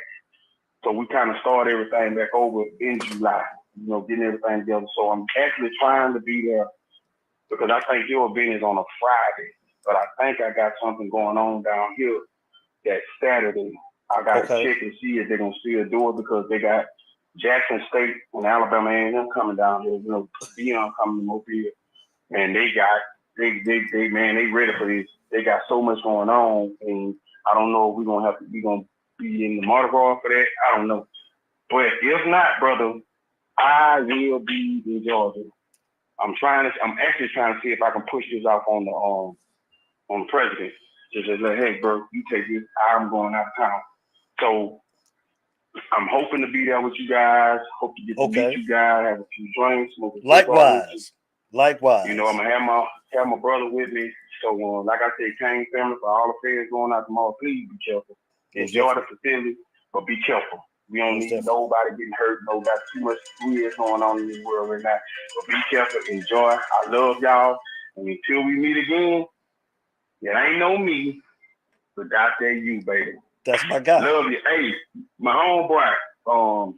So we kind of started everything back over in July, you know, getting everything together. So I'm actually trying to be there because I think your event is on a Friday. But I think I got something going on down here that Saturday. I got to check and see if they're going to still do it because they got Jackson State and Alabama A&M coming down here. You know, Deion coming to Mobile. And they ready for this. They got so much going on. And I don't know if we're going to be in the Mardi Gras for that. I don't know. But if not, brother, I will be in Georgia. I'm actually trying to see if I can push this off on the president. Just like, hey, bro, you take this. I'm going out of town. So I'm hoping to be there with you guys. Hope to get to meet you guys, have a few drinks. Likewise. You know, I'm going to have my brother with me. So, like I said, Canes family, for all the fans going out tomorrow, please be careful. Enjoy the facility, but be careful. We don't need nobody getting hurt. No, got too much weird going on in this world right now. But be careful. Enjoy. I love y'all. And until we meet again, it ain't no me, but out there you, baby. That's my guy. Love you. Hey, my homeboy. Oh,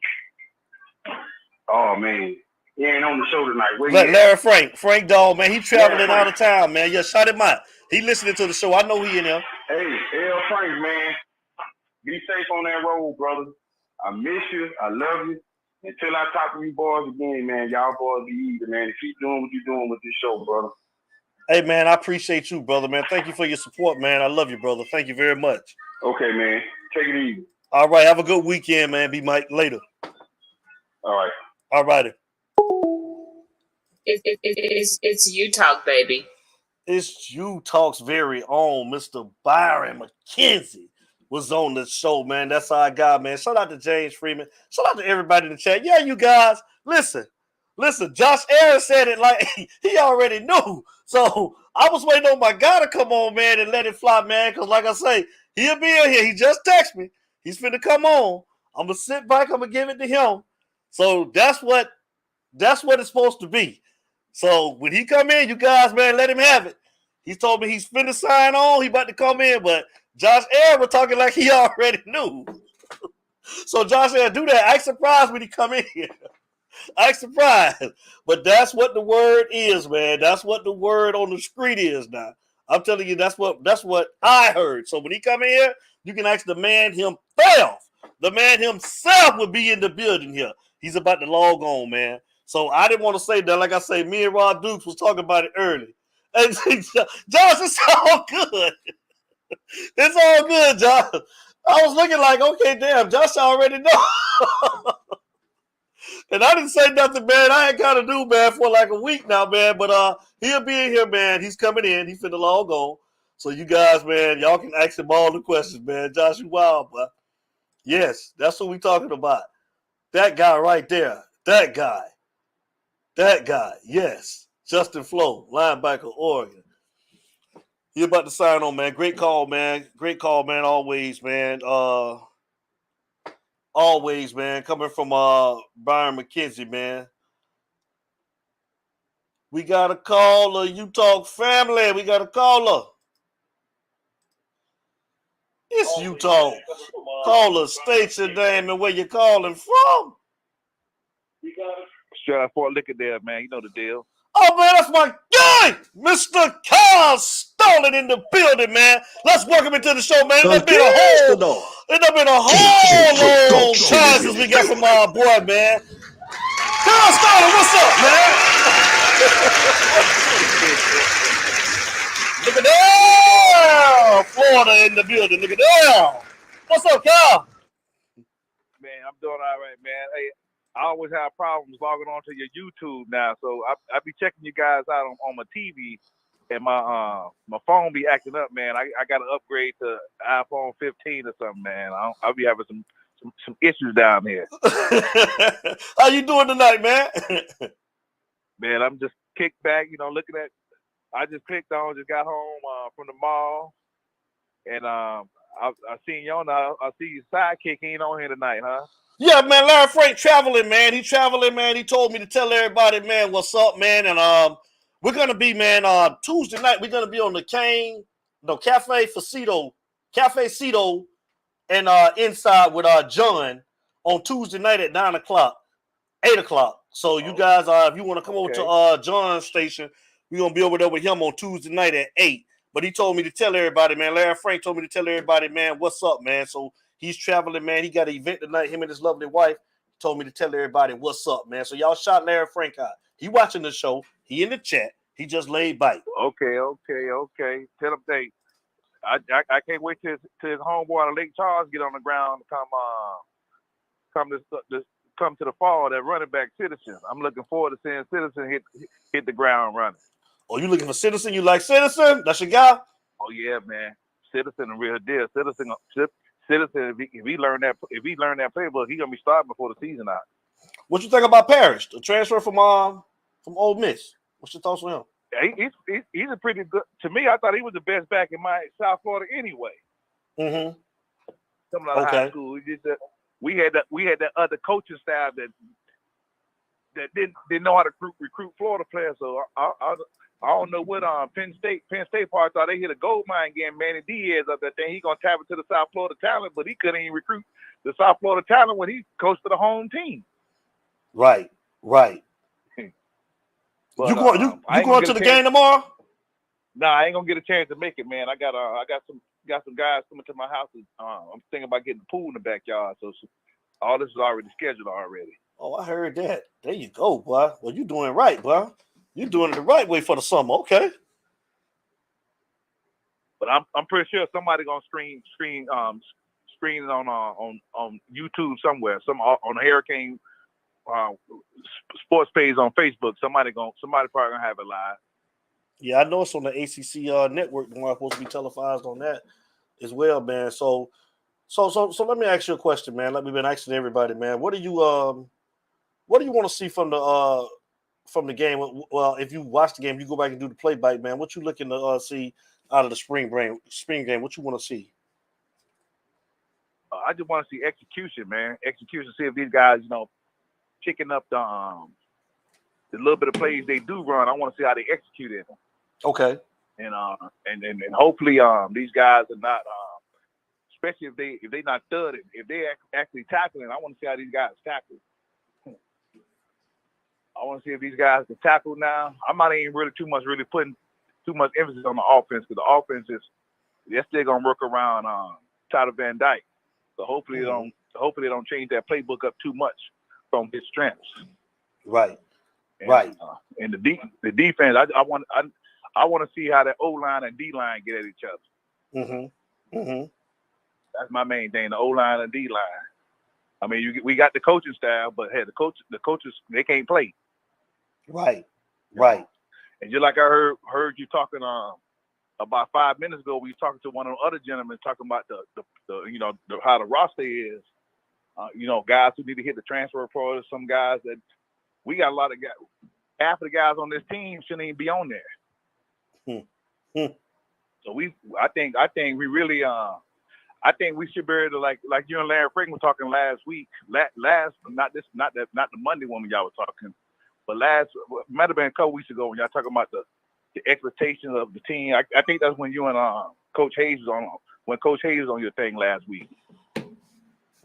man. He ain't on the show tonight. Larry Frank Dog, man. He traveling out of town, man. Yeah, shout him out. He listening to the show. I know he in there. Hey, L. Frank, man. Be safe on that road, brother. I miss you. I love you. Until I talk to you boys again, man, y'all boys be easy, man. Keep doing what you're doing with this show, brother. Hey, man, I appreciate you, brother, man. Thank you for your support, man. I love you, brother. Thank you very much. Okay, man. Take it easy. All right. Have a good weekend, man. Be Mike later. All right. All righty. It's you talk, baby. It's you talk's very own Mr. Byron McKenzie was on the show, man. That's our guy, man. Shout out to James Freeman. Shout out to everybody in the chat. Yeah, you guys, listen. Josh Aaron said it like he already knew. So I was waiting on my guy to come on, man, and let it fly, man. Because like I say, He'll be in here. He just texted me. He's finna come on. I'm gonna sit back. I'm gonna give it to him. So that's what it's supposed to be. So when he come in, you guys, man, let him have it. He told me he's finna sign on. He about to come in, but Josh Air was talking like he already knew. So Josh Air, do that. Act surprised when he come in here. Act surprised. But that's what the word is, man. That's what the word on the street is now. I'm telling you, that's what I heard. So when he come in here, you can ask the man himself. The man himself will be in the building here. He's about to log on, man. So I didn't want to say that. Like I say, me and Rob Dukes was talking about it early. And Josh, it's all good. It's all good, Josh. I was looking like, okay, damn, Josh already know. And I didn't say nothing, man. I ain't got to do, man, for like a week now, man. But he'll be in here, man. He's coming in. He's finna log on. So you guys, man, y'all can ask him all the questions, man. Josh, you wild, but yes, that's what we talking about. That guy right there. That guy. Yes. Justin Flo, linebacker, Oregon. He about to sign on, man. Great call, man. Great call, man. Always, man. Always, man. Coming from Byron McKenzie, man. We got a caller. You talk family. We got a caller. It's you talk. Caller, state your name and where you calling from. Straight out Fort Lickadale, man. You know the deal. Oh, man, that's my guy, Mr. Carl Stolen in the building, man. Let's welcome him to the show, man. It's been a whole long time since we got from our boy, man. Carl Stolen, what's up, man? Look at that. Florida in the building. Look at that. What's up, Carl? Man, I'm doing all right, man. Hey, I always have problems logging on to your YouTube now, so I be checking you guys out on my TV, and my phone be acting up, man. I got to upgrade to iPhone 15 or something, man. I'll be having some issues down here. How you doing tonight, man? Man, I'm just kicked back, looking at. I just clicked on, just got home from the mall, and I seen you on. I see your sidekick ain't on here tonight, huh? Yeah, man, Larry Frank traveling, man. He traveling, man. He told me to tell everybody, man, what's up, man. And we're gonna be, man, Tuesday night. We're gonna be on the Cafe Cito, and inside with John on Tuesday night at 9 o'clock, 8 o'clock. So you guys, if you want to come over to John's station, we're gonna be over there with him on Tuesday night at 8. But he told me to tell everybody, man. Larry Frank told me to tell everybody, man, what's up, man. So he's traveling, man. He got an event tonight, him and his lovely wife. He told me to tell everybody what's up, man. So y'all shout Larry Frank out. He watching the show. He in the chat. He just laid back. Okay. Tell him they. I can't wait till his homeboy out of Lake Charles get on the ground to come to the fall. That running back Citizen. I'm looking forward to seeing Citizen hit the ground running. Oh, you looking for Citizen? You like Citizen? That's your guy? Oh yeah, man. Citizen a real deal. Citizen. If he learn that playbook, he gonna be starting before the season out. What you think about Parrish, the transfer from Ole Miss? What's your thoughts on him? Yeah, he's a pretty good. To me, I thought he was the best back in my South Florida anyway. Mm-hmm. Coming out of high school, we had that other coaching staff that didn't know how to recruit Florida players. So I don't know what Penn State part thought they hit a gold mine getting Manny Diaz up there. He gonna tap into the South Florida talent, but he couldn't even recruit the South Florida talent when he coached for the home team. Right. But, you going to the game tomorrow? No, I ain't gonna get a chance to make it, man. I got some guys coming to my house. I'm thinking about getting the pool in the backyard. So all this is already scheduled already. Oh, I heard that. There you go, boy. Well, you doing right, boy. You're doing it the right way for the summer, okay? But I'm pretty sure somebody gonna screen it on YouTube somewhere. On the Hurricane sports page on Facebook. Somebody probably gonna have it live. Yeah, I know it's on the ACC network. The one supposed to be televised on that as well, man. So let me ask you a question, man. Like we've been asking everybody, man. What do you want to see from the game? Well, if you watch the game, you go back and do the playback, man. What you looking to see out of the spring game? What you want to see? I just want to see execution, man. Execution. See if these guys, picking up the little bit of plays they do run. I want to see how they execute it. Okay. And hopefully these guys are not, especially if they not thudding, if they actually tackling. I want to see how these guys tackle. I want to see if these guys can tackle now. I'm not even really putting too much emphasis on the offense, because the offense they're still gonna work around Tyler Van Dyke. So hopefully they don't change that playbook up too much from his strengths. Right. And the defense, I want to see how that O line and D line get at each other. That's my main thing, the O line and D line. I mean, we got the coaching staff, but hey, the coaches they can't play. Right. And just like I heard you talking about 5 minutes ago, we were talking to one of the other gentlemen talking about the how the roster is. Guys who need to hit the transfer portal. Some guys that we got a lot of guys. Half of the guys on this team shouldn't even be on there. So I think we really I think we should be able to like you and Larry Frank were talking last week. Not the Monday when y'all were talking, but might have been a couple weeks ago when y'all talking about the expectations of the team. I think that's when you and Coach Hayes was on your thing last week.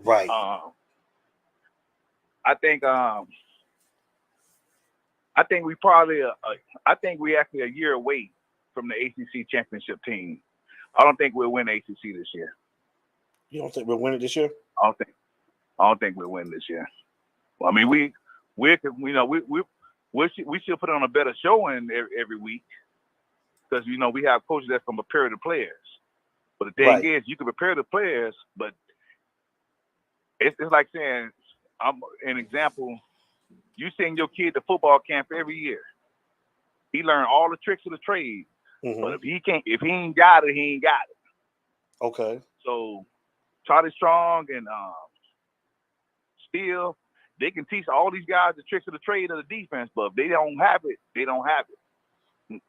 Right. I think we actually a year away from the ACC championship team. I don't think we'll win ACC this year. You don't think we'll win it this year? I don't think we'll win this year. Well, I mean, we should put on a better showing every week, because we have coaches that can prepare the players. But the thing is, you can prepare the players, but it's like saying, I'm an example. You send your kid to football camp every year. He learned all the tricks of the trade. But if he ain't got it, he ain't got it. Okay. So Charlie Strong and Steele, they can teach all these guys the tricks of the trade of the defense, but if they don't have it, they don't have it.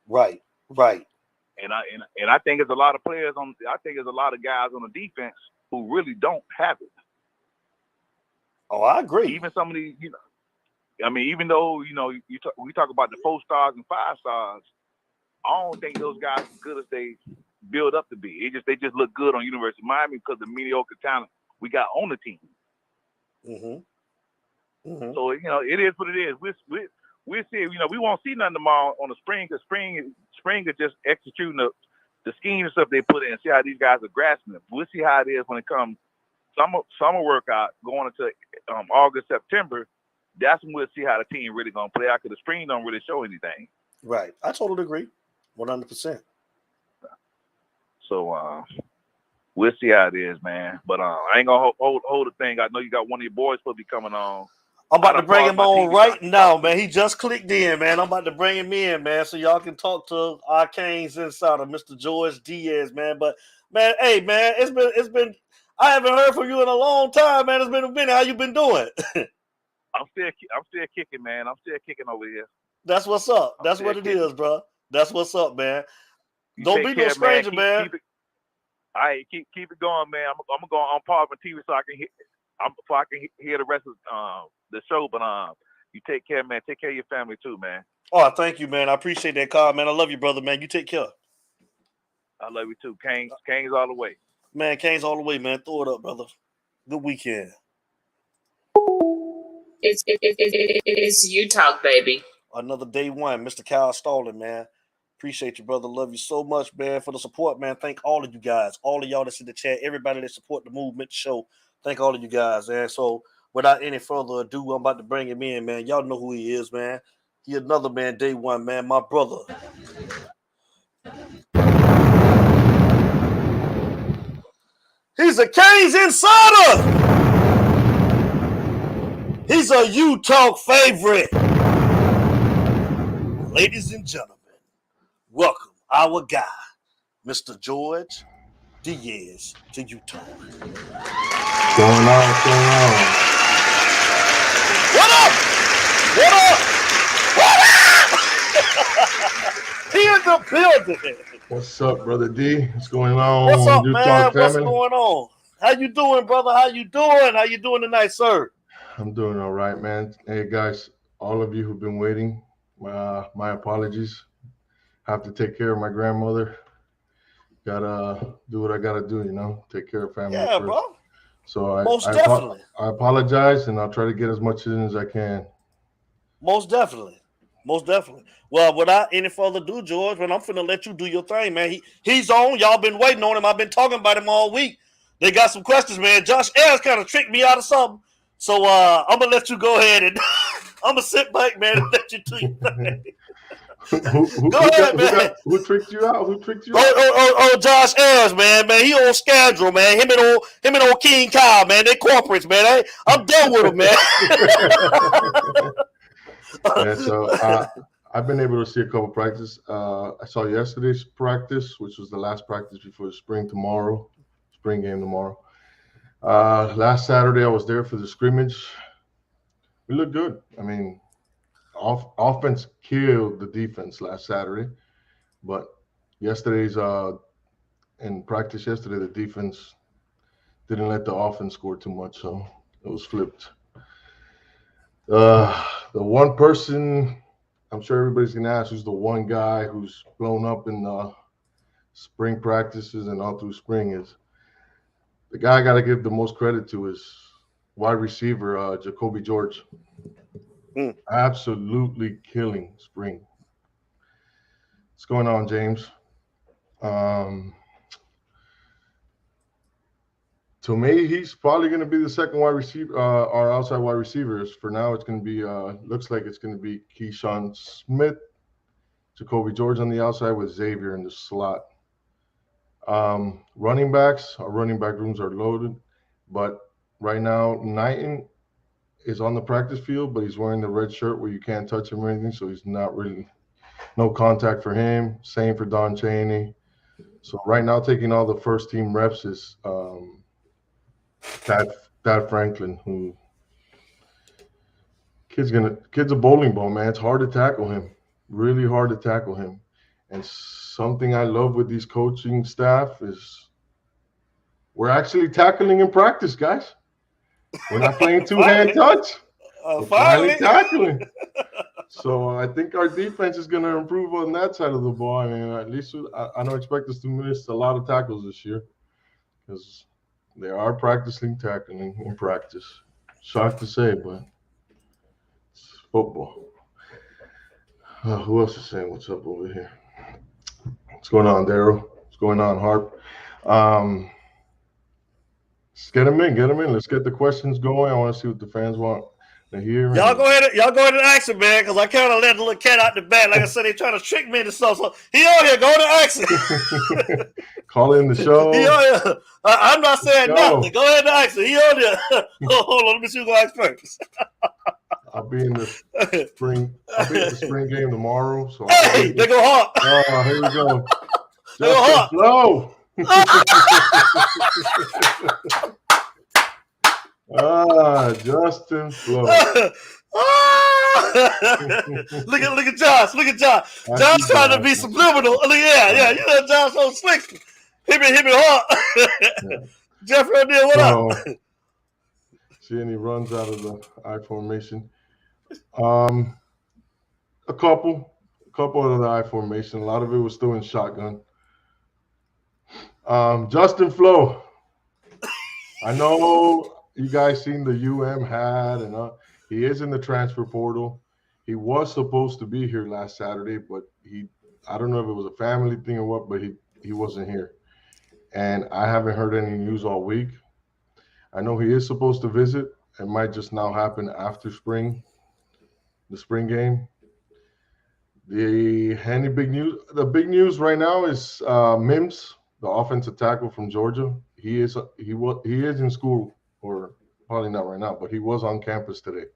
Right. And I think there's a lot of players there's a lot of guys on the defense who really don't have it. Oh, I agree. Even some of these, even though we talk about the 4 stars and 5 stars, I don't think those guys are as good as they build up to be. They just look good on University of Miami because of the mediocre talent we got on the team. So it is what it is. We'll see. We won't see nothing tomorrow on the spring, because spring is just executing the scheme and stuff they put in and see how these guys are grasping it. We'll see how it is when it comes summer workout going into August, September. That's when we'll see how the team really gonna play out, because the spring don't really show anything. Right. I totally agree. 100%. So we'll see how it is, man. But I ain't gonna hold the thing. I know you got one of your boys supposed to be coming on. I'm about to bring him on right now, man. He just clicked in, man. I'm about to bring him in, man, so y'all can talk to our Canes Insider, Mr. George Diaz, man. But man, hey, man, it's been. I haven't heard from you in a long time, man. It's been a minute. How you been doing? I'm still kicking, man. I'm still kicking over here. That's what's up. That's what it is, bro. That's what's up, man. Don't be no stranger, man. All right, keep it going, man. I'm gonna go on pause my TV so I can hear the rest of the show. But you take care, man. Take care of your family too, man. Oh, thank you, man. I appreciate that call, man. I love you, brother, man. You take care. I love you too. Canes all the way. Man, Canes all the way, man. Throw it up, brother. Good weekend. It's you talk, baby. Another day one, Mr. Kyle Stalling, man. Appreciate you, brother. Love you so much, man, for the support, man. Thank all of you guys, all of y'all that's in the chat, everybody that support the movement, the show. Thank all of you guys, man. So without any further ado, I'm about to bring him in, man. Y'all know who he is, man. He another man, day one, man. My brother. He's a Canes Insider. He's a U-Talk favorite. Ladies and gentlemen, welcome our guy, Mr. George Diaz, to U-Talk. What's going on? What up? He in the building. What's up, brother D? What's going on? What's up, U-Talk man? family? What's going on? How you doing, brother? How you doing? How you doing tonight, sir? I'm doing all right, man. Hey, guys, all of you who've been waiting, my apologies. Have to take care of my grandmother. Gotta do what I gotta do, take care of family first. Bro. So Most definitely. I apologize, and I'll try to get as much in as I can. Most definitely. Well, without any further ado, George, man, I'm finna let you do your thing, man. He's on. Y'all been waiting on him. I've been talking about him all week. They got some questions, man. Josh Ayers kind of tricked me out of something. So I'm gonna let you go ahead and I'm gonna sit back, man, and let you do your thing. Go ahead, man. Who tricked you out? Oh, Josh Ayers, man. He on schedule, man. Him and old King Kyle, man. They corporates, man. I'm done with him, man. Yeah, so I've been able to see a couple practice. I saw yesterday's practice, which was the last practice before the spring game tomorrow. Last Saturday, I was there for the scrimmage. We looked good. I mean, offense killed the defense last Saturday, but yesterday's in practice yesterday, the defense didn't let the offense score too much, so it was flipped. The one person I'm sure everybody's gonna ask who's the one guy who's blown up in spring practices and all through spring is the guy I got to give the most credit to is wide receiver Jacoby George. Absolutely killing spring. What's going on, James? To me, he's probably going to be the second wide receiver, our outside wide receivers. For now, it's going to be, looks like it's going to be Keyshawn Smith, Jacoby George on the outside with Xavier in the slot. Running backs, our running back rooms are loaded, but right now, Knighton is on the practice field, but he's wearing the red shirt where you can't touch him or anything, so he's not really, no contact for him. Same for Don Chaney. So right now, taking all the first team reps is Thad Franklin, who kid's a bowling ball, man. It's hard to tackle him, really hard to tackle him. And something I love with these coaching staff is we're actually tackling in practice, guys. We're not playing two-hand touch. We're finally tackling. So I think our defense is going to improve on that side of the ball. I mean, at least I don't expect us to miss a lot of tackles this year because they are practicing tackling in practice. Shocked to say, but it's football. Who else is saying what's up over here? What's going on, Daryl? What's going on, Harp? Let's get them in. Let's get the questions going. I want to see what the fans want to hear. Y'all go ahead and ask him, man, because I kind of let the little cat out the bag. Like I said, they trying to trick me into stuff. So he on here. Go ahead and ask him. Call in the show. He on here. I'm not saying nothing. Go ahead and ask him. He on here. Hold on. Let me see who's going to ask first. I'll be in the spring game tomorrow. So hey, they go hard. Oh, here we go. They go hard. Flow. Justin Flo. Look at Josh. Josh trying to be subliminal. Yeah. You know Josh so slick. Hit me hard. Jeffrey O'Neal, what up? See any runs out of the I formation? A couple out of the I formation. A lot of it was still in shotgun. Justin Flo. I know you guys seen the hat, and he is in the transfer portal. He was supposed to be here last Saturday, but I don't know if it was a family thing or what, but he wasn't here. And I haven't heard any news all week. I know he is supposed to visit. It might just now happen after the spring game. The big news right now is Mims, the offensive tackle from Georgia. He is in school, or probably not right now, but he was on campus today,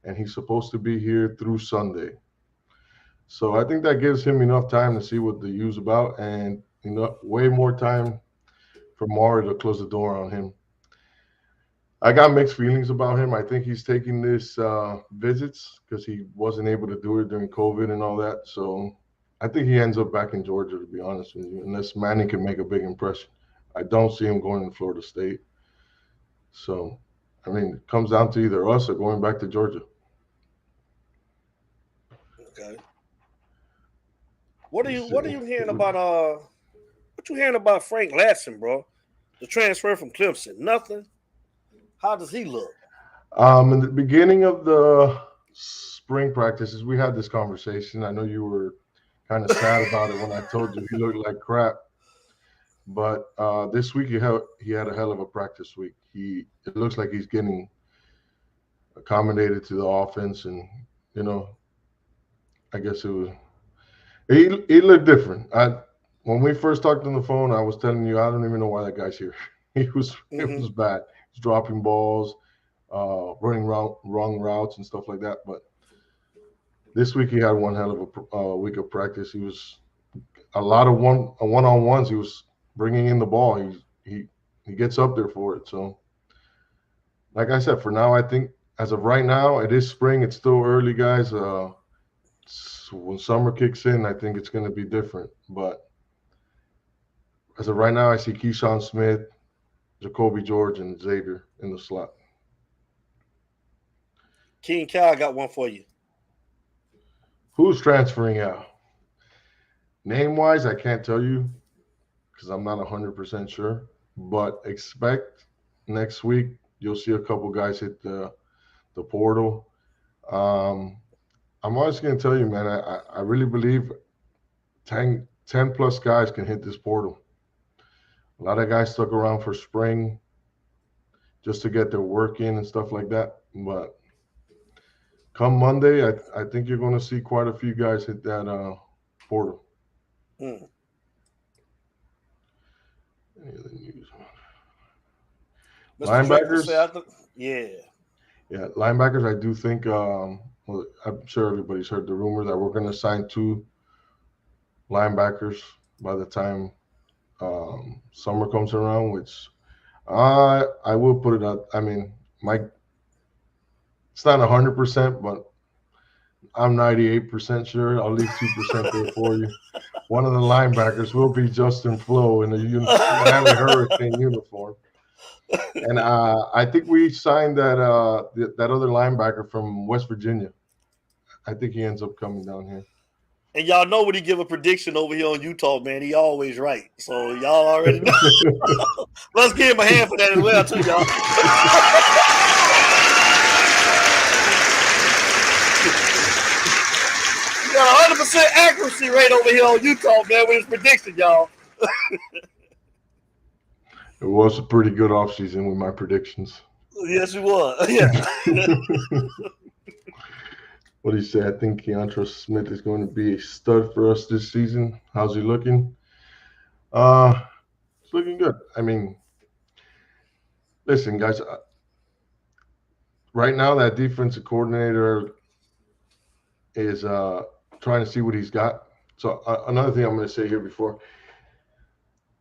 and he's supposed to be here through Sunday. So I think that gives him enough time to see what the U's about, and way more time for Maury to close the door on him. I got mixed feelings about him. I think he's taking this visits because he wasn't able to do it during COVID and all that. So I think he ends up back in Georgia, to be honest with you, unless Manning can make a big impression. I don't see him going to Florida State. So, I mean, it comes down to either us or going back to Georgia. Okay. What are you hearing about what you hearing about Frank Latson, bro? The transfer from Clemson. Nothing. How does he look? In the beginning of the spring practices, we had this conversation. I know you were kind of sad about it when I told you he looked like crap. But this week he had a hell of a practice week. It looks like he's getting accommodated to the offense, and I guess he looked different. When we first talked on the phone, I was telling you I don't even know why that guy's here. It was bad. He's dropping balls, running wrong routes and stuff like that. But this week he had one hell of a week of practice. He was a lot of one-on-ones. He was bringing in the ball. He gets up there for it. So, like I said, for now, I think as of right now, it is spring. It's still early, guys. When summer kicks in, I think it's going to be different. But as of right now, I see Keyshawn Smith, Jacoby George, and Xavier in the slot. King Cal, I got one for you. Who's transferring out? Name-wise, I can't tell you because I'm not 100% sure. But expect next week you'll see a couple guys hit the portal. I'm honestly going to tell you, man, I really believe 10 plus guys can hit this portal. A lot of guys stuck around for spring just to get their work in and stuff like that. But come Monday, I think you're going to see quite a few guys hit that portal. Linebackers? Yeah, linebackers, I do think, well, I'm sure everybody's heard the rumor that we're going to sign 2 linebackers by the time summer comes around, which I will put it out. I mean, it's not 100%, but I'm 98% sure. I'll leave 2% there for you. One of the linebackers will be Justin Flo in the Miami Hurricane uniform. And I think we signed that other linebacker from West Virginia. I think he ends up coming down here. And y'all know when he give a prediction over here on Utah, man, he always right. So y'all already know. Let's give him a hand for that as well, too, y'all. You got 100% accuracy rate over here on Utah, man, with his prediction, y'all. It was a pretty good offseason with my predictions. Yes, it was. Yeah. What do you say? I think Keontra Smith is going to be a stud for us this season. How's he looking? It's looking good. I mean, listen, guys, right now that defensive coordinator is trying to see what he's got. So another thing I'm going to say here before.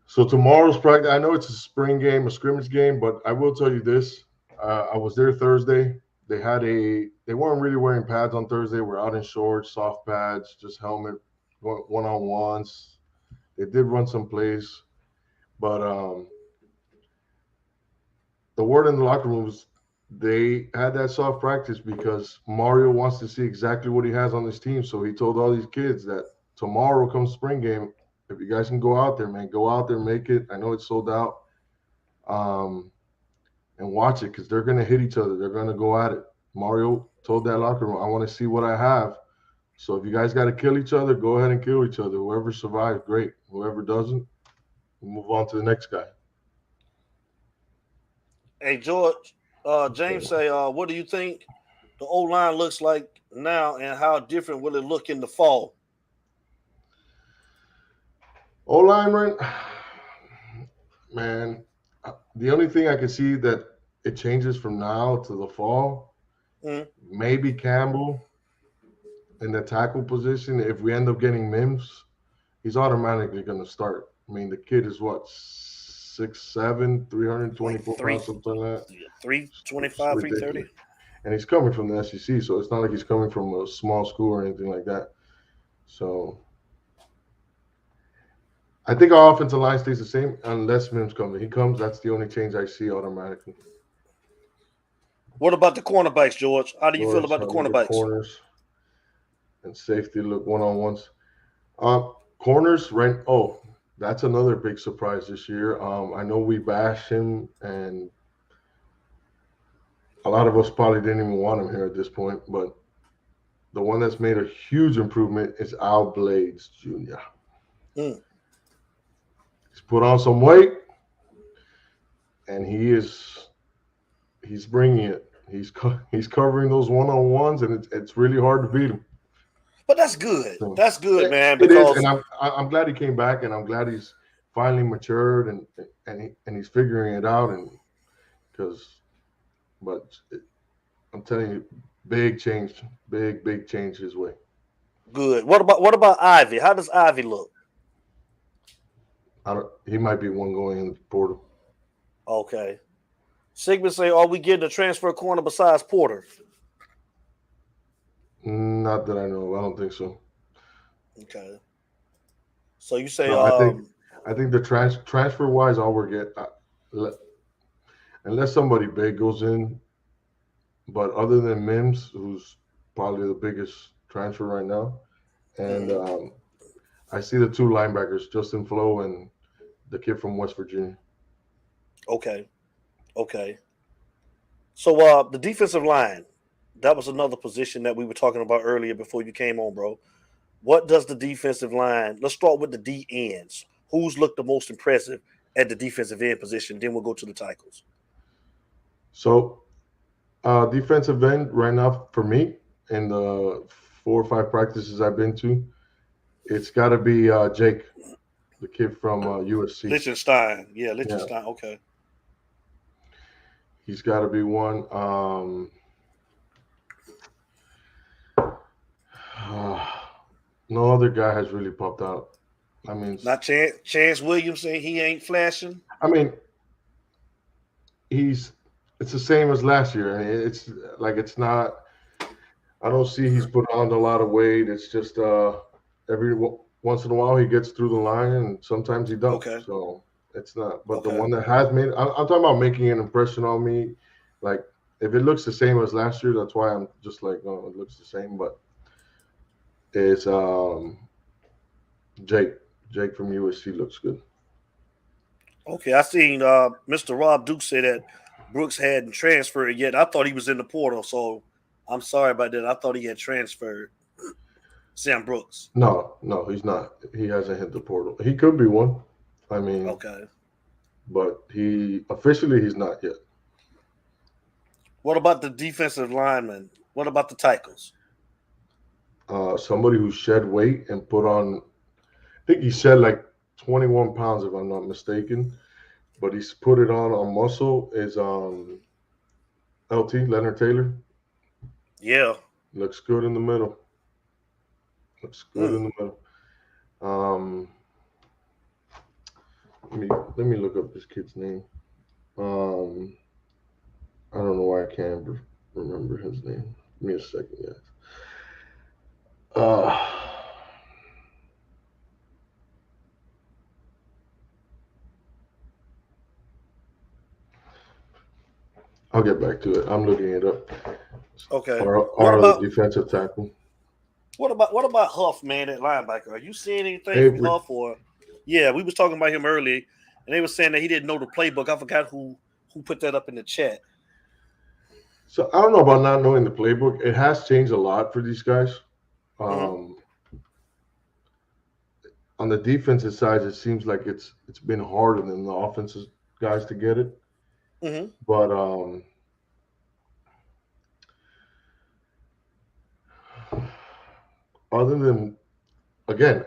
So tomorrow's practice, I know it's a spring game, a scrimmage game, but I will tell you this. I was there Thursday. They weren't really wearing pads on Thursday. We're out in shorts, soft pads, just helmet, one-on-ones. They did run some plays, but the word in the locker room was they had that soft practice because Mario wants to see exactly what he has on his team. So he told all these kids that tomorrow comes spring game. If you guys can go out there, man, go out there, make it. I know it's sold out. And watch it because they're going to hit each other. They're going to go at it. Mario told that locker room, I want to see what I have. So if you guys got to kill each other, go ahead and kill each other. Whoever survives, great. Whoever doesn't, we'll move on to the next guy. Hey, George, James say, what do you think the O-line looks like now and how different will it look in the fall? O-line, right? Man, the only thing I can see that it changes from now to the fall, maybe Campbell in the tackle position. If we end up getting Mims, he's automatically going to start. I mean, the kid is what, 6'7", 324 pounds, something like that. 325, 330. And he's coming from the SEC, so it's not like he's coming from a small school or anything like that. So I think our offensive line stays the same unless Mims comes. If he comes, that's the only change I see automatically. What about the cornerbacks, George? How do you feel about the cornerbacks? Corners and safety look one-on-ones. Corners, right? Oh, that's another big surprise this year. I know we bashed him, and a lot of us probably didn't even want him here at this point, but the one that's made a huge improvement is Al Blades Jr. He's put on some weight, and he's bringing it. He's covering those one-on-ones, and it's really hard to beat him. But that's good. That's good, man. Because and I'm glad he came back, and I'm glad he's finally matured and he's figuring it out. And I'm telling you, big change his way. Good. What about Ivy? How does Ivy look? He might be one going in the portal. Okay. Sigmund say, are we getting a transfer corner besides Porter? Not that I know. I don't think so. Okay. So you say I think the transfer wise, all we're getting, unless somebody big goes in, but other than Mims, who's probably the biggest transfer right now, and I see the two linebackers, Justin Flo and the kid from West Virginia. Okay. So the defensive line, that was another position that we were talking about earlier before you came on, bro. What does the defensive line? Let's start with the D ends. Who's looked the most impressive at the defensive end position? Then we'll go to the tackles. So, defensive end right now for me in the 4 or 5 practices I've been to, it's got to be Jake, the kid from USC. Liechtenstein. Yeah, Liechtenstein. Yeah. Okay. He's got to be one. No other guy has really popped out. I mean, not Chance Williamson. He ain't flashing. I mean, it's the same as last year. It's not. I don't see he's put on a lot of weight. It's just every once in a while he gets through the line, and sometimes he don't. Okay. So it's not. But the one that has made, I'm talking about making an impression on me. Like if it looks the same as last year, that's why I'm just like, oh, it looks the same. But it's Jake from USC looks good. Okay, I seen Mr. Rob Duke say that Brooks hadn't transferred yet. I thought he was in the portal, so I'm sorry about that. I thought he had transferred. Sam Brooks. No, he's not. He hasn't hit the portal. He could be one. I mean, okay, but he's not yet. What about the defensive linemen? What about the tackles? Somebody who shed weight and put on. I think he shed like 21 pounds, if I'm not mistaken, but he's put it on muscle. Is LT Leonard Taylor? Yeah, looks good in the middle. In the middle. Let me look up this kid's name. I don't know why I can't remember his name. Give me a second, guys. I'll get back to it. I'm looking it up. Okay. Or the defensive tackle. What about Huff, man, at linebacker? Are you seeing anything from Huff? Or yeah, we was talking about him earlier, and they were saying that he didn't know the playbook. I forgot who put that up in the chat. So I don't know about not knowing the playbook. It has changed a lot for these guys. On the defensive side, it seems like it's been harder than the offensive guys to get it. But other than, again,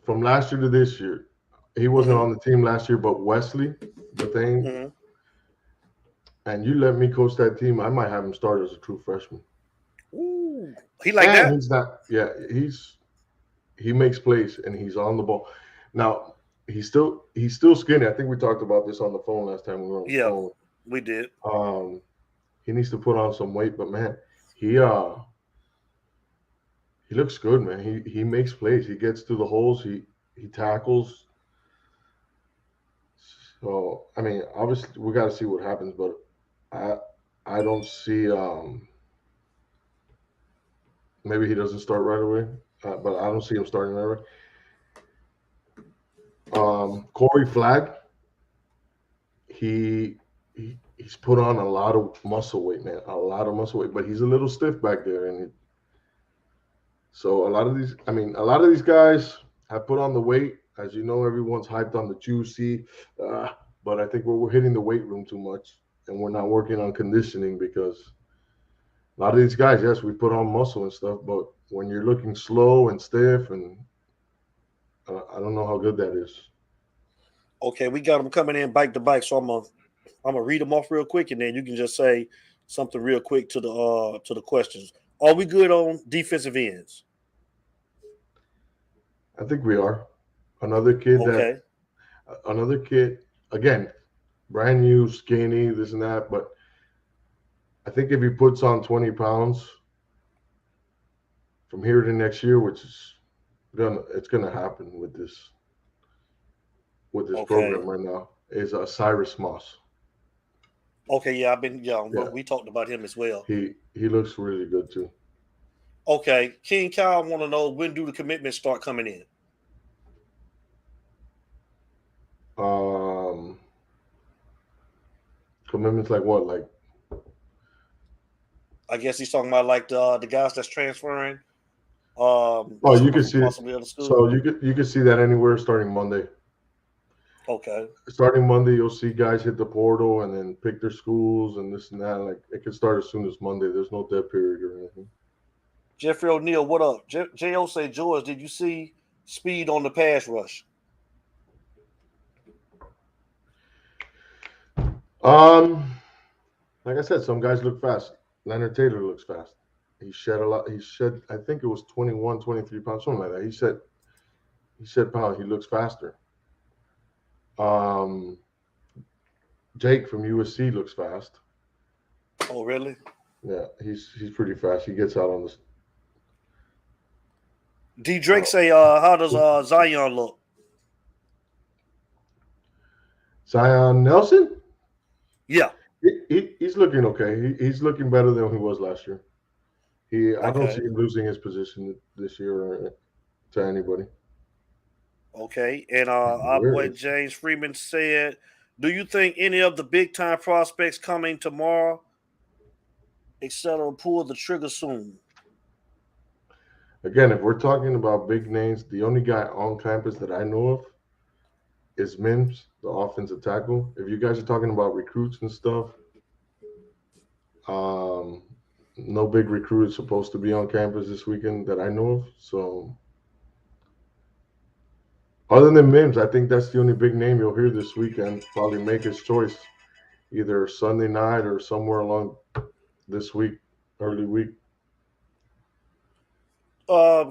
from last year to this year, he wasn't on the team last year, but Wesley, the thing, and you let me coach that team, I might have him start as a true freshman. Ooh, he like that? He's not. Yeah, he makes plays and he's on the ball. Now he's still skinny. I think we talked about this on the phone last time we were on the phone. We did. He needs to put on some weight, but man, he looks good, man. He makes plays. He gets through the holes. He He tackles. So I mean, obviously we got to see what happens, but I don't see. Maybe he doesn't start right away, but I don't see him starting right away. Corey Flagg, he's put on a lot of muscle weight, man, a lot of muscle weight, but he's a little stiff back there, and so a lot of these guys have put on the weight. As you know, everyone's hyped on the juicy, but I think we're hitting the weight room too much, and we're not working on conditioning because a lot of these guys, yes, we put on muscle and stuff, but when you're looking slow and stiff, and I don't know how good that is. Okay, we got them coming in bike to bike, so I'm gonna read them off real quick, and then you can just say something real quick to the questions. Are we good on defensive ends? I think we are. Another kid again, brand new, skinny, this and that, but I think if he puts on 20 pounds from here to next year, which is it's gonna happen with this program right now, is Cyrus Moss. Okay, yeah, but we talked about him as well. He looks really good too. Okay, King Kyle want to know, when do the commitments start coming in? Commitments like what? Like, I guess he's talking about like the guys that's transferring. You can see. So you can see that anywhere starting Monday. Okay. Starting Monday, you'll see guys hit the portal and then pick their schools and this and that. Like, it can start as soon as Monday. There's no dead period or anything. Jeffrey O'Neal, what up? J.O. say, George, did you see speed on the pass rush? Like I said, some guys look fast. Leonard Taylor looks fast. He shed a lot. I think it was 21, 23 pounds, something like that. He shed pounds. He looks faster. Jake from USC looks fast. Oh, really? Yeah, he's pretty fast. He gets out on this. D. Drake say, how does Zion look? Zion Nelson? Yeah. He's looking okay. He's looking better than he was last year. I don't see him losing his position this year to anybody. Okay. And our boy James Freeman said, do you think any of the big-time prospects coming tomorrow, etc., pull the trigger soon? Again, if we're talking about big names, the only guy on campus that I know of is Mims, the offensive tackle. If you guys are talking about recruits and stuff, no big recruit is supposed to be on campus this weekend that I know of. So other than Mims, I think that's the only big name you'll hear this weekend probably make his choice, either Sunday night or somewhere along this week, early week.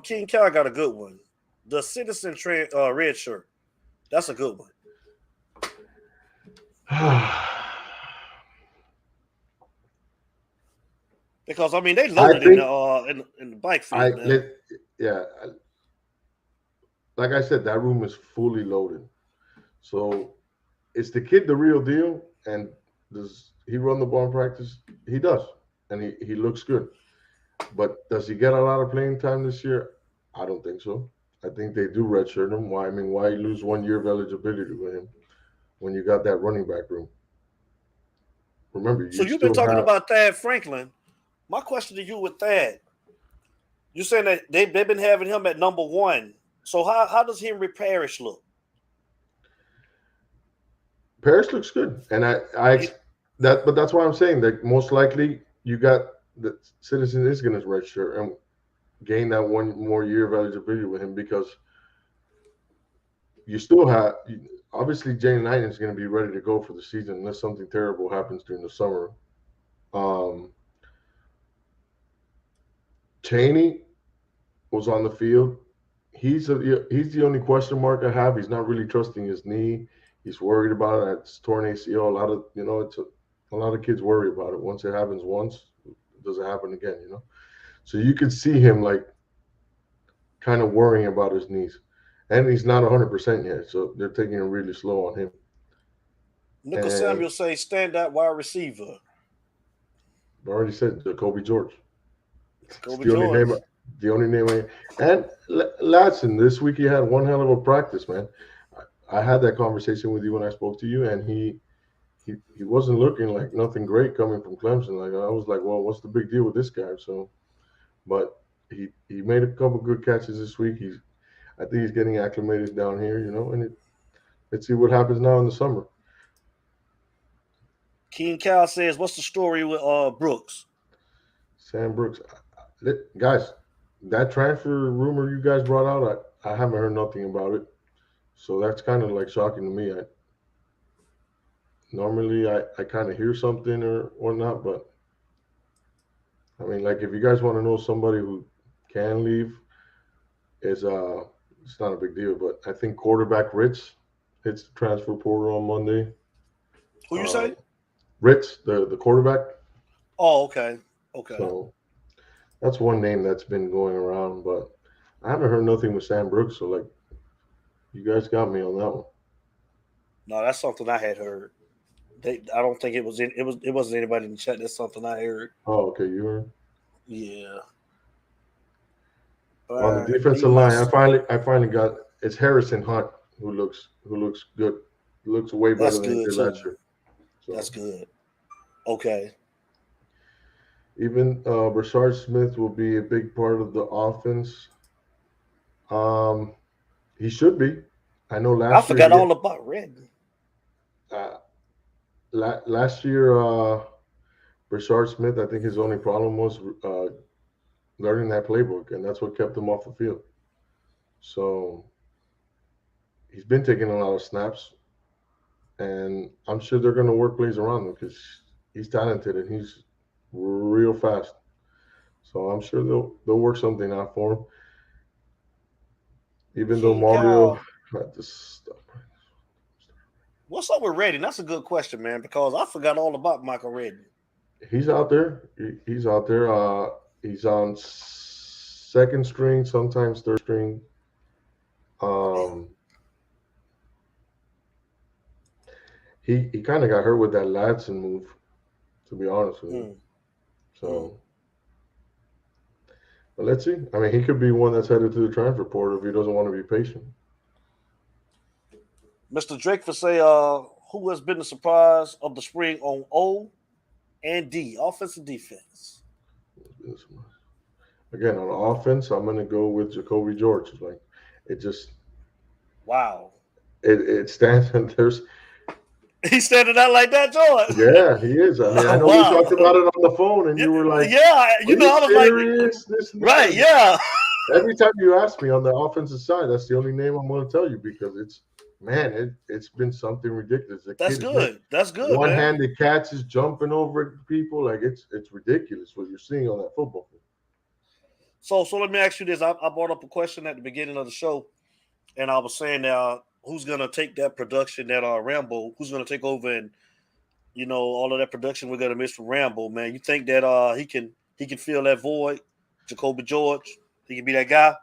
King Cal got a good one. The Citizen red shirt. That's a good one. Because I mean, they loaded in the bike field. Like I said, that room is fully loaded. So is the kid the real deal? And does he run the ball in practice? He does, and he looks good. But does he get a lot of playing time this year? I don't think so. I think they do redshirt him. Why lose 1 year of eligibility with him when you got that running back room? Remember, you've been talking about Thad Franklin. My question to you with Thad, you're saying that they've been having him at number 1. So how does Henry Parrish look? Parrish looks good, and but that's why I'm saying that most likely you got the Citizen is going to redshirt and gain that 1 more year of eligibility with him, because you still have obviously Jane Knight is going to be ready to go for the season unless something terrible happens during the summer. Chaney was on the field. He's the only question mark I have. He's not really trusting his knee. He's worried about it. It's torn ACL. A lot of kids worry about it. Once it happens once, it doesn't happen again, So you could see him like kind of worrying about his knees. and he's not 100% yet, so they're taking it really slow on him. Nickel Samuel say standout wide receiver. I already said Jacoby George. Jacoby George. The only name. And Ladson, this week he had one hell of a practice, man. I had that conversation with you when I spoke to you, and he wasn't looking like nothing great coming from Clemson. Like I was like, well, what's the big deal with this guy? So, but he made a couple good catches this week. I think he's getting acclimated down here, and let's see what happens now in the summer. King Cal says, what's the story with Brooks? Sam Brooks. Guys, that transfer rumor you guys brought out, I haven't heard nothing about it. So that's kind of like shocking to me. Normally I kind of hear something or whatnot, but I mean, like if you guys want to know somebody who can leave, it's not a big deal. But I think quarterback Ritz hits the transfer portal on Monday. Who you say? Ritz, the quarterback. Oh, okay. So that's one name that's been going around, but I haven't heard nothing with Sam Brooks. So like, you guys got me on that one. No, that's something I had heard. I don't think it wasn't anybody in the chat. That's something I heard. Oh, okay, you heard. Yeah. On the defensive line, I finally got it's Harrison Hunt who looks good. Looks way better than he did last year. So. That's good. Okay. Even Brashard Smith will be a big part of the offense. He should be. I know last year. I forgot all about Redden. Last year, Brashard Smith, I think his only problem was learning that playbook, and that's what kept him off the field. So he's been taking a lot of snaps, and I'm sure they're going to work plays around him because he's talented and he's real fast. So I'm sure they'll work something out for him. Even though Mario had this stuff. What's up with Redden? That's a good question, man, because I forgot all about Michael Redden. He's out there. He's out there. He's on second string, sometimes third string. He kind of got hurt with that Ladson move, to be honest with you. So, but let's see. I mean, he could be one that's headed to the transfer portal if he doesn't want to be patient. Mr. Drake for say, who has been the surprise of the spring on O and D, offense and defense? Again, on offense, I'm going to go with Jacoby George. Like, it just wow. It stands and there's. He's standing out like that, George. Yeah, he is. I mean, I know we talked about it on the phone, and you were like, "Yeah, I was serious? Right? Yeah." Every time you ask me on the offensive side, that's the only name I'm going to tell you because it's been something ridiculous. That's good. That's good. One-handed catches, jumping over people, like it's ridiculous what you're seeing on that football field. So let me ask you this: I brought up a question at the beginning of the show, and I was saying who's going to take that production that Rambo? Who's going to take over and all of that production we're going to miss from Rambo? Man, you think that he can fill that void? Jacoby George, he can be that guy.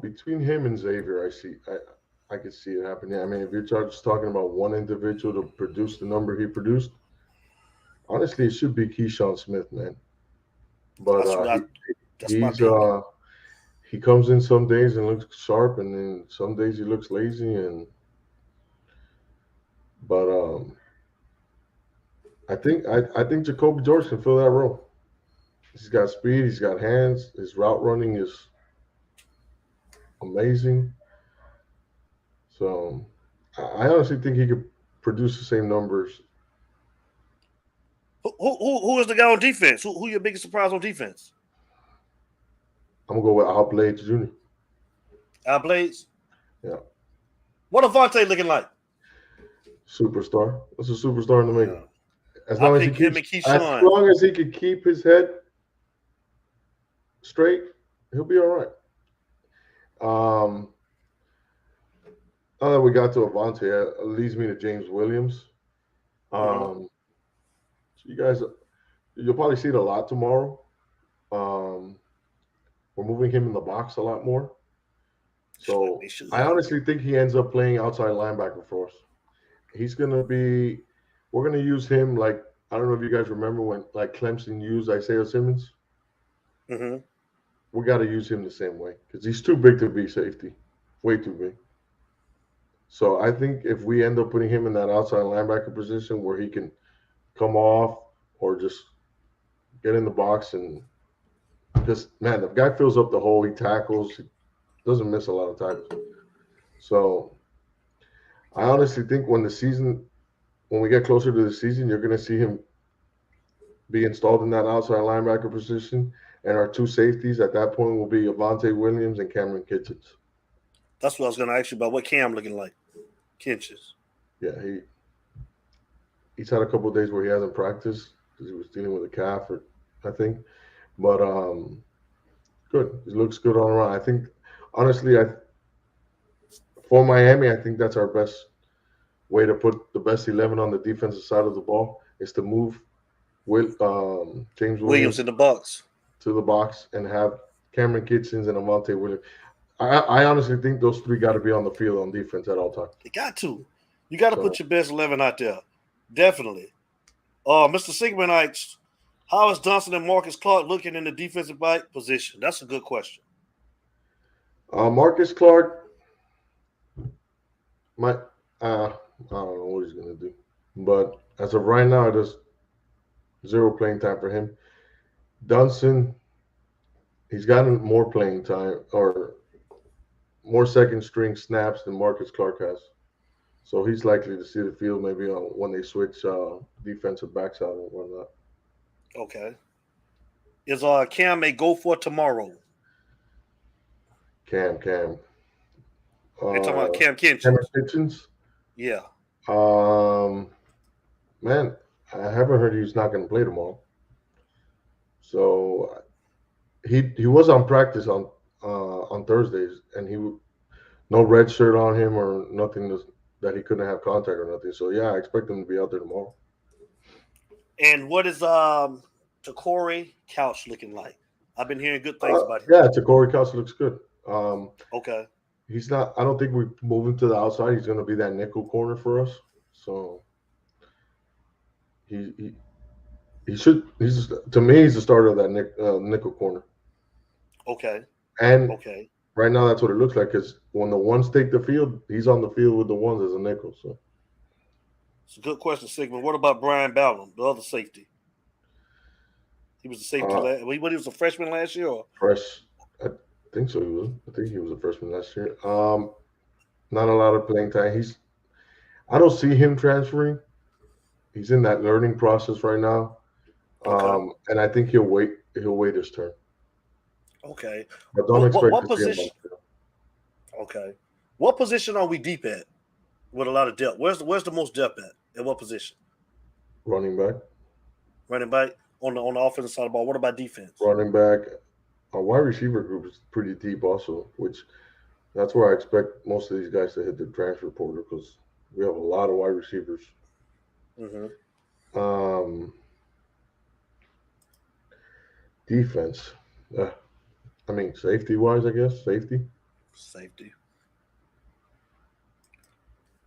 Between him and Xavier, I could see it happening. I mean, if you're just talking about one individual to produce the number he produced, honestly, it should be Keyshawn Smith, man. But he comes in some days and looks sharp, and then some days he looks lazy. But I think Jacoby George can fill that role. He's got speed. He's got hands. His route running is amazing. So I honestly think he could produce the same numbers. Who is the guy on defense? Who your biggest surprise on defense? I'm gonna go with Al Blades Jr. Al Blades? Yeah. What Avante looking like? Superstar. That's a superstar in the making. As long as he can keep his head straight, he'll be all right. Now that we got to Avante, it leads me to James Williams. So you guys, you'll probably see it a lot tomorrow. We're moving him in the box a lot more. So I honestly think he ends up playing outside linebacker for us. He's going to be – we're going to use him like – I don't know if you guys remember when like Clemson used Isaiah Simmons. Mm-hmm. We got to use him the same way because he's too big to be safety. Way too big. So I think if we end up putting him in that outside linebacker position where he can come off or just get in the box and just, man, the guy fills up the hole. He tackles. He doesn't miss a lot of tackles. So I honestly think when we get closer to the season, you're going to see him be installed in that outside linebacker position. And our two safeties at that point will be Avante Williams and Cameron Kitchens. That's what I was going to ask you about. What Cam looking like? Kitchens. Yeah, he's had a couple of days where he hasn't practiced because he was dealing with a calf, I think. But good. He looks good all around. I think, honestly, for Miami, I think that's our best way to put the best 11 on the defensive side of the ball is to move James Williams in the box to the box and have Cameron Kitchens and Avante Williams. I honestly think those three got to be on the field on defense at all times. You got to. You got to put your best 11 out there. Definitely. Mr. Sigmund asks, how is Johnson and Marcus Clark looking in the defensive back position? That's a good question. Marcus Clark, I don't know what he's going to do. But as of right now, there's 0 playing time for him. Johnson, he's gotten more playing time or more second string snaps than Marcus Clark has. So he's likely to see the field maybe when they switch defensive backs out and whatnot. Okay. Is Cam a go for tomorrow? Cam. You're talking about Cam Kitchens? Cameron Kitchens? Yeah. Man, I haven't heard he's not going to play tomorrow. So he was on practice on Thursdays, and no red shirt on him or nothing that he couldn't have contact or nothing. So yeah, I expect him to be out there tomorrow. And what is Takori Couch looking like? I've been hearing good things about him. Yeah, Takori Couch looks good. Okay. He's not. I don't think we move him to the outside. He's going to be that nickel corner for us. So he should. He's to me. He's the starter of that nickel corner. Okay. And right now, that's what it looks like. Because when the ones take the field, he's on the field with the ones as a nickel. So it's a good question, Sigmund. What about Brian Ballum, the other safety? He was a safety. He was a freshman last year. Or? Fresh. I think so. I think he was a freshman last year. Not a lot of playing time. I don't see him transferring. He's in that learning process right now. And I think he'll wait his turn. Okay. But don't expect what to position? see him. Okay. What position are we deep at with a lot of depth? Where's the most depth at what position? Running back. Running back on the offensive side of the ball. What about defense? Running back. Our wide receiver group is pretty deep also, which that's where I expect most of these guys to hit the transfer portal because we have a lot of wide receivers. Mm-hmm. Defense. Safety-wise, I guess. Safety.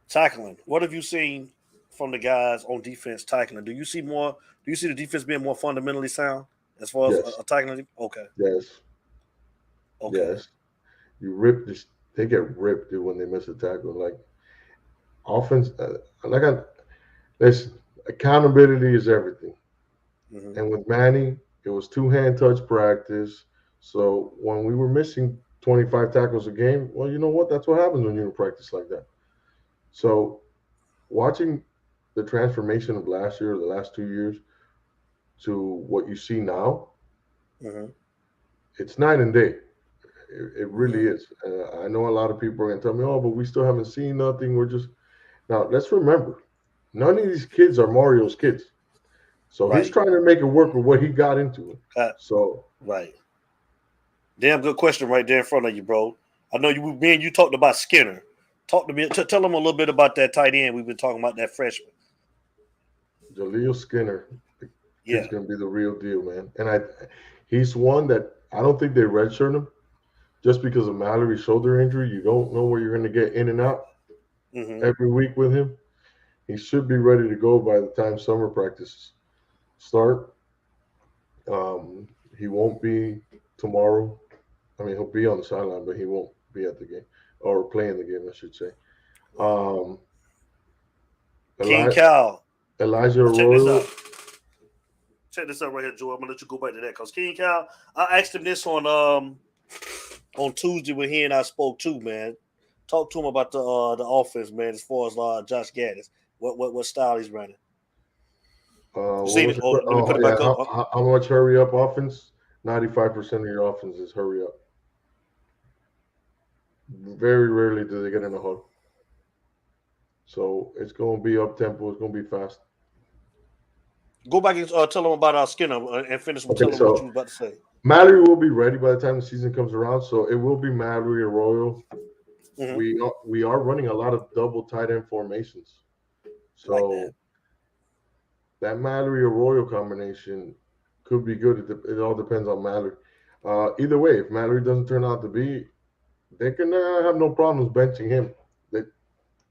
Tackling. What have you seen from the guys on defense tackling? Do you see the defense being more fundamentally sound as far as tackling? Okay. Yes. Okay. Yes. They get ripped, dude, when they miss a tackle. Like offense, listen, accountability is everything. Mm-hmm. And with Manny, it was 2-hand touch practice. So when we were missing 25 tackles a game, well, you know what? That's what happens when you're in practice like that. So watching the transformation of last year or the last 2 years to what you see now, it's night and day. It really is. I know a lot of people are going to tell me, oh, but we still haven't seen nothing. Now, let's remember, none of these kids are Mario's kids. So he's trying to make it work with what he got into. Right. Damn good question right there in front of you, bro. I know you talked about Skinner. Talk to me. Tell him a little bit about that tight end we've been talking about, that freshman. Jaleel Skinner. He's going to be the real deal, man. And he's one that I don't think they redshirt him. just because of Mallory's shoulder injury, you don't know where you're going to get in and out every week with him. He should be ready to go by the time summer practices start. He won't be tomorrow. I mean, he'll be on the sideline, but he won't be at the game or playing the game, I should say. King Cal. Elijah Arroyo. Check this out right here, Joe. I'm gonna let you go back to that because King Cal. I asked him this on Tuesday when he and I spoke too, man. Talk to him about the offense, man. As far as Josh Gaddis, what style he's running. How much hurry up offense? 95% of your offense is hurry up. Very rarely do they get in a huddle. So it's going to be up tempo. It's going to be fast. Go back and tell them about Skinner and finish with telling them what you were about to say. Mallory will be ready by the time the season comes around. So it will be Mallory Arroyo. We are running a lot of double tight end formations. So like that Mallory Arroyo combination could be good. It all depends on Mallory. Either way, if Mallory doesn't turn out to be, they can have no problems benching him.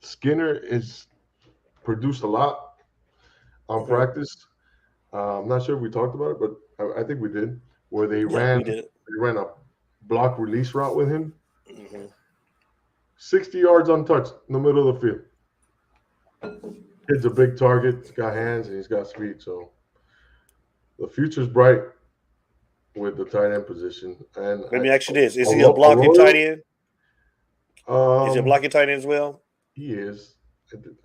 Skinner is produced a lot on practice. I'm not sure if we talked about it, but I think we did. Where they ran a block release route with him. 60 yards untouched in the middle of the field. Kid's a big target. He's got hands and he's got speed. So the future's bright with the tight end position. And let me ask you this: is he a blocking tight end? Is he a blocking tight end as well? He is.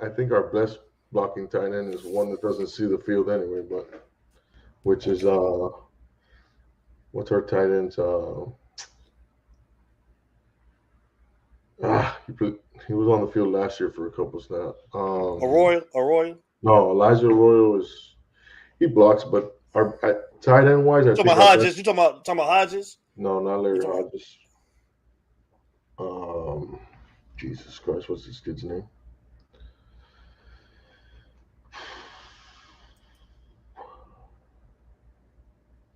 I think our best blocking tight end is one that doesn't see the field anyway, but which is what's our tight end's he was on the field last year for a couple snaps. Arroyo? No, Elijah Arroyo he blocks, but our tight end wise, you talking about Hodges? You talking about Hodges? No, not Larry Hodges. Jesus Christ, what's this kid's name?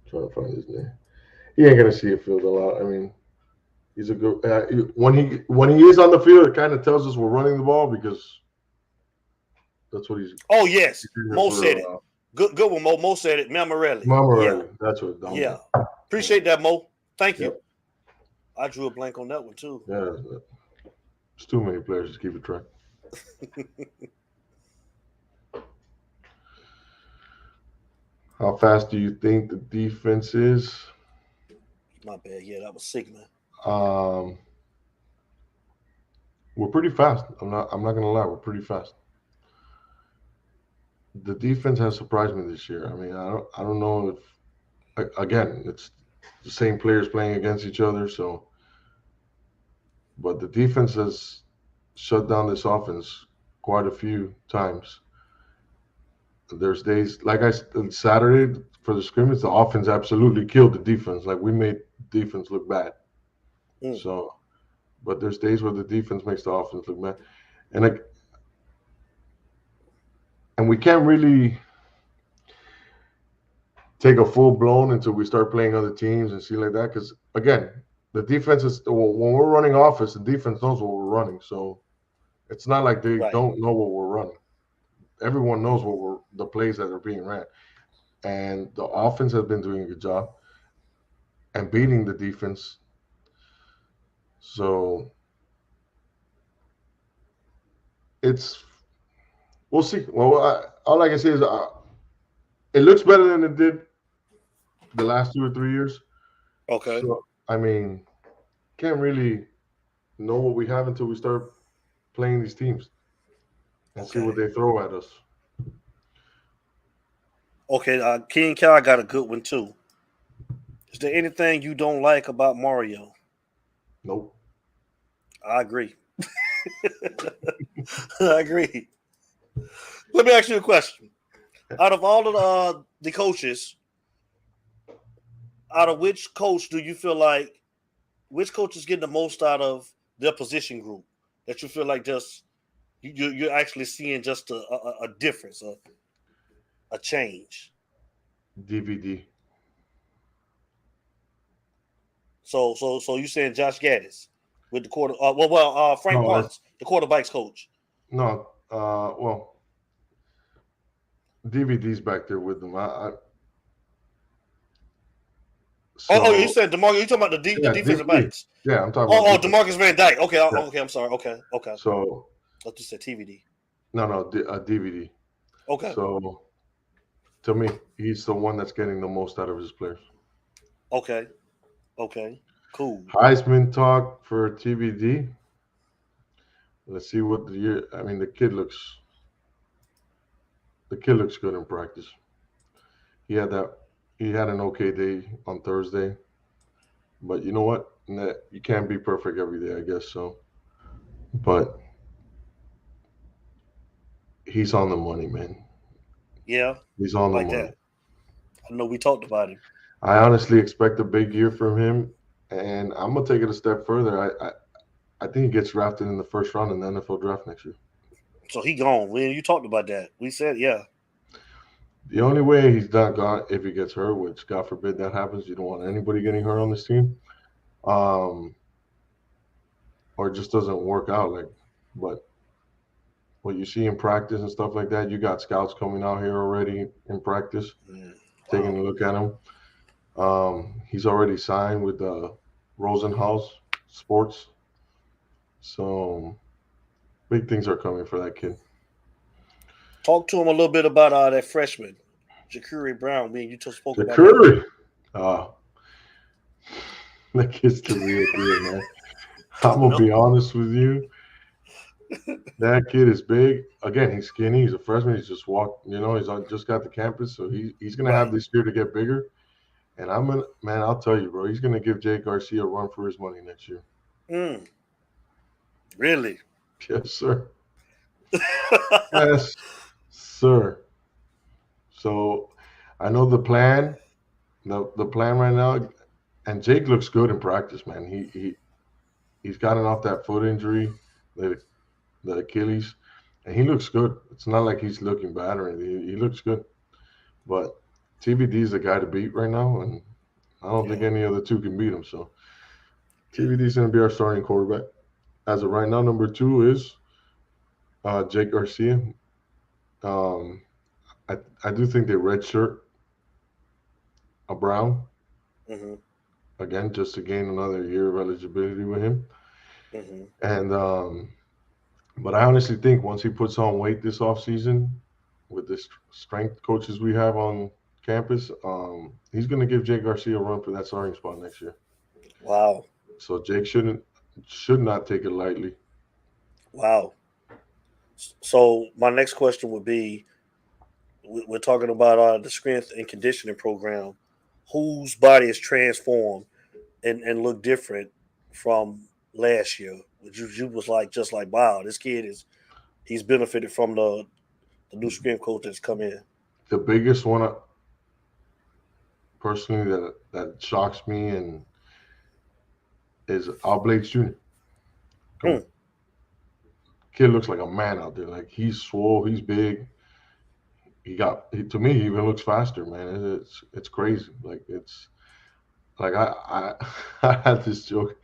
Trying to find his name. He ain't gonna see a field a lot. I mean, he's a good when he is on the field. It kind of tells us we're running the ball because that's what he's. Oh yes, Mo said it. Good one, Mo. Mo said it. Mamorelli. Yeah. That's what. Yeah, appreciate that, Mo. Thank you. Yep. I drew a blank on that one too. Yeah, there's too many players to keep it track. How fast do you think the defense is? My bad. Yeah, that was Sigma. We're pretty fast. I'm not gonna lie. We're pretty fast. The defense has surprised me this year. I mean, I don't know if again it's the same players playing against each other. So, but the defense has shut down this offense quite a few times. There's days like Saturday for the scrimmage, the offense absolutely killed the defense. Like we made defense look bad. So, but there's days where the defense makes the offense look bad, and we can't really take a full blown until we start playing other teams and see like that. Because again, the defense is when we're running offense, the defense knows what we're running. So it's not like they don't know what we're running. Everyone knows the plays that are being ran, and the offense has been doing a good job and beating the defense. So we'll see. Well, all I can say is it looks better than it did the last 2 or 3 years. Okay. So I mean, can't really know what we have until we start playing these teams. And see what they throw at us. Okay, King Cal got a good one too. Is there anything you don't like about Mario? Nope. I agree. I agree. Let me ask you a question. Out of all of the coaches, out of which coach do you feel like which coach is getting the most out of their position group? That you feel like just you're actually seeing just a difference, a change. DVD. So you saying Josh Gaddis with the quarter? Frank Muntz, the quarterback's coach. No, well, DVD's back there with them. You said DeMarcus. You talking about the defensive backs? Yeah, I'm talking about. DeMarcus Van Dyke. Okay, okay. I'm sorry. Okay. So I just said TVD. No, DVD. Okay. So to me, he's the one that's getting the most out of his players. Okay. Cool. Heisman talk for TVD. Let's see what the year. I mean, the kid looks good in practice. He had an okay day on Thursday, but you know what? You can't be perfect every day, I guess so. But he's on the money, man. Yeah, he's on the money. That. I know we talked about him. I honestly expect a big year from him, and I'm gonna take it a step further. I think he gets drafted in the first round in the NFL draft next year. So he gone. You talked about that. We said, yeah. The only way he's not gone if he gets hurt, which God forbid that happens. You don't want anybody getting hurt on this team, or it just doesn't work out. But what you see in practice and stuff like that, you got scouts coming out here already in practice, taking a look at him. He's already signed with Rosenhaus Sports, so big things are coming for that kid. Talk to him a little bit about that freshman, Ja'Curry Brown. You just spoke about that. That kid's the real deal, man. I'm gonna be honest with you. That kid is big. Again, he's skinny. He's a freshman. He's just walked. He's just got to campus, so he's gonna have this year to get bigger. And I'll tell you, bro, he's gonna give Jake Garcia a run for his money next year. Really? Yes, sir. Yes, sir. So I know the plan. The plan right now, and Jake looks good in practice, man. He's gotten off that foot injury, the Achilles, and he looks good. It's not like he's looking bad or anything. He looks good. But TVD is the guy to beat right now, and I don't think any other two can beat him. So TVD is going to be our starting quarterback. As of right now, number 2 is Jake Garcia. I do think they redshirt a Brown. Mm-hmm. Again, just to gain another year of eligibility with him. Mm-hmm. And but I honestly think once he puts on weight this offseason with the strength coaches we have on campus, he's going to give Jake Garcia a run for that starting spot next year. Wow. So Jake should not take it lightly. Wow. So my next question would be, we're talking about the strength and conditioning program. Whose body is transformed and look different from last year? You was just like, wow, this kid he's benefited from the new strength coach that's come in. The biggest one personally that shocks me and is Al Blades Jr. Kid looks like a man out there. Like he's swole, he's big. To me, he even looks faster, man. It's crazy. I had this joke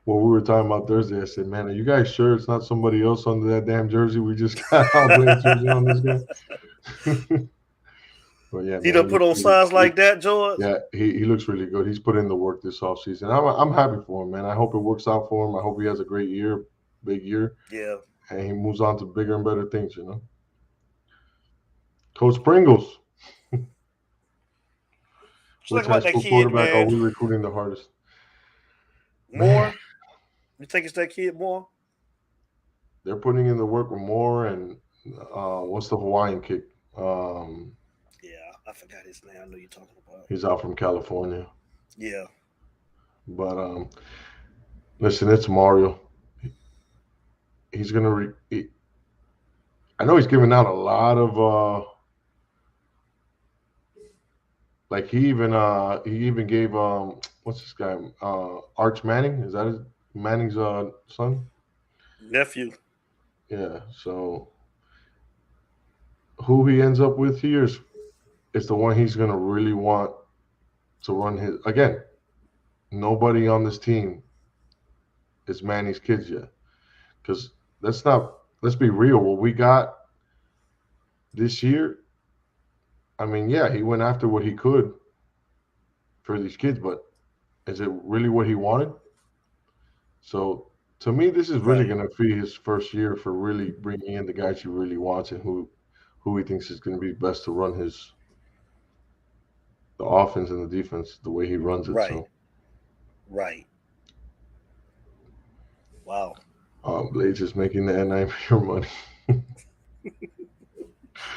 when we were talking about Thursday. I said, man, are you guys sure it's not somebody else under that damn jersey we just got jersey on this guy? But yeah, he done put on size like that, George. Yeah, he looks really good. He's put in the work this offseason. I'm happy for him, man. I hope it works out for him. I hope he has a great year, big year. Yeah. And he moves on to bigger and better things, Coach Pringles. Which high school quarterback are we recruiting the hardest? Moore? You think it's that kid, Moore? They're putting in the work with Moore and what's the Hawaiian kid? Yeah, I forgot his name. I know you're talking about. He's out from California. Yeah. But listen, it's Mario. He's gonna. I know he's giving out a lot of. He even gave what's this guy? Arch Manning. Is that Manning's son? Nephew. Yeah. So who he ends up with here is the one he's gonna really want to run his again. nobody on this team is Manny's kids yet. Because let's be real. What we got this year, I mean, yeah, he went after what he could for these kids, but is it really what he wanted? So to me, this is really going to be his first year for really bringing in the guys he really wants and who he thinks is going to be best to run the offense and the defense the way he runs it. Right. So. Right. Wow. Blades is making the NIL money.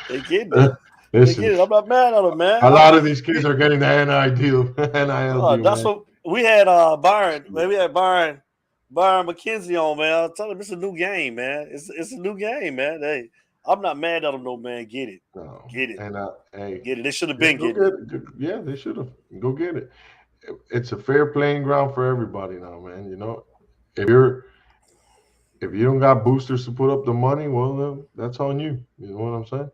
They get it. Listen, they get it. I'm not mad at them, man. A lot of these kids are getting the NIL deal. That's what we had. Byron. Man, we had Byron McKenzie on, man. I tell him it's a new game, man. It's a new game, man. Hey, I'm not mad at them, though, man. Get it. No. Get it. And hey, get it. They should have been getting it. Yeah, they should have. Go get it. It's a fair playing ground for everybody now, man. You know, if you don't got boosters to put up the money, well, that's on you. You know what I'm saying?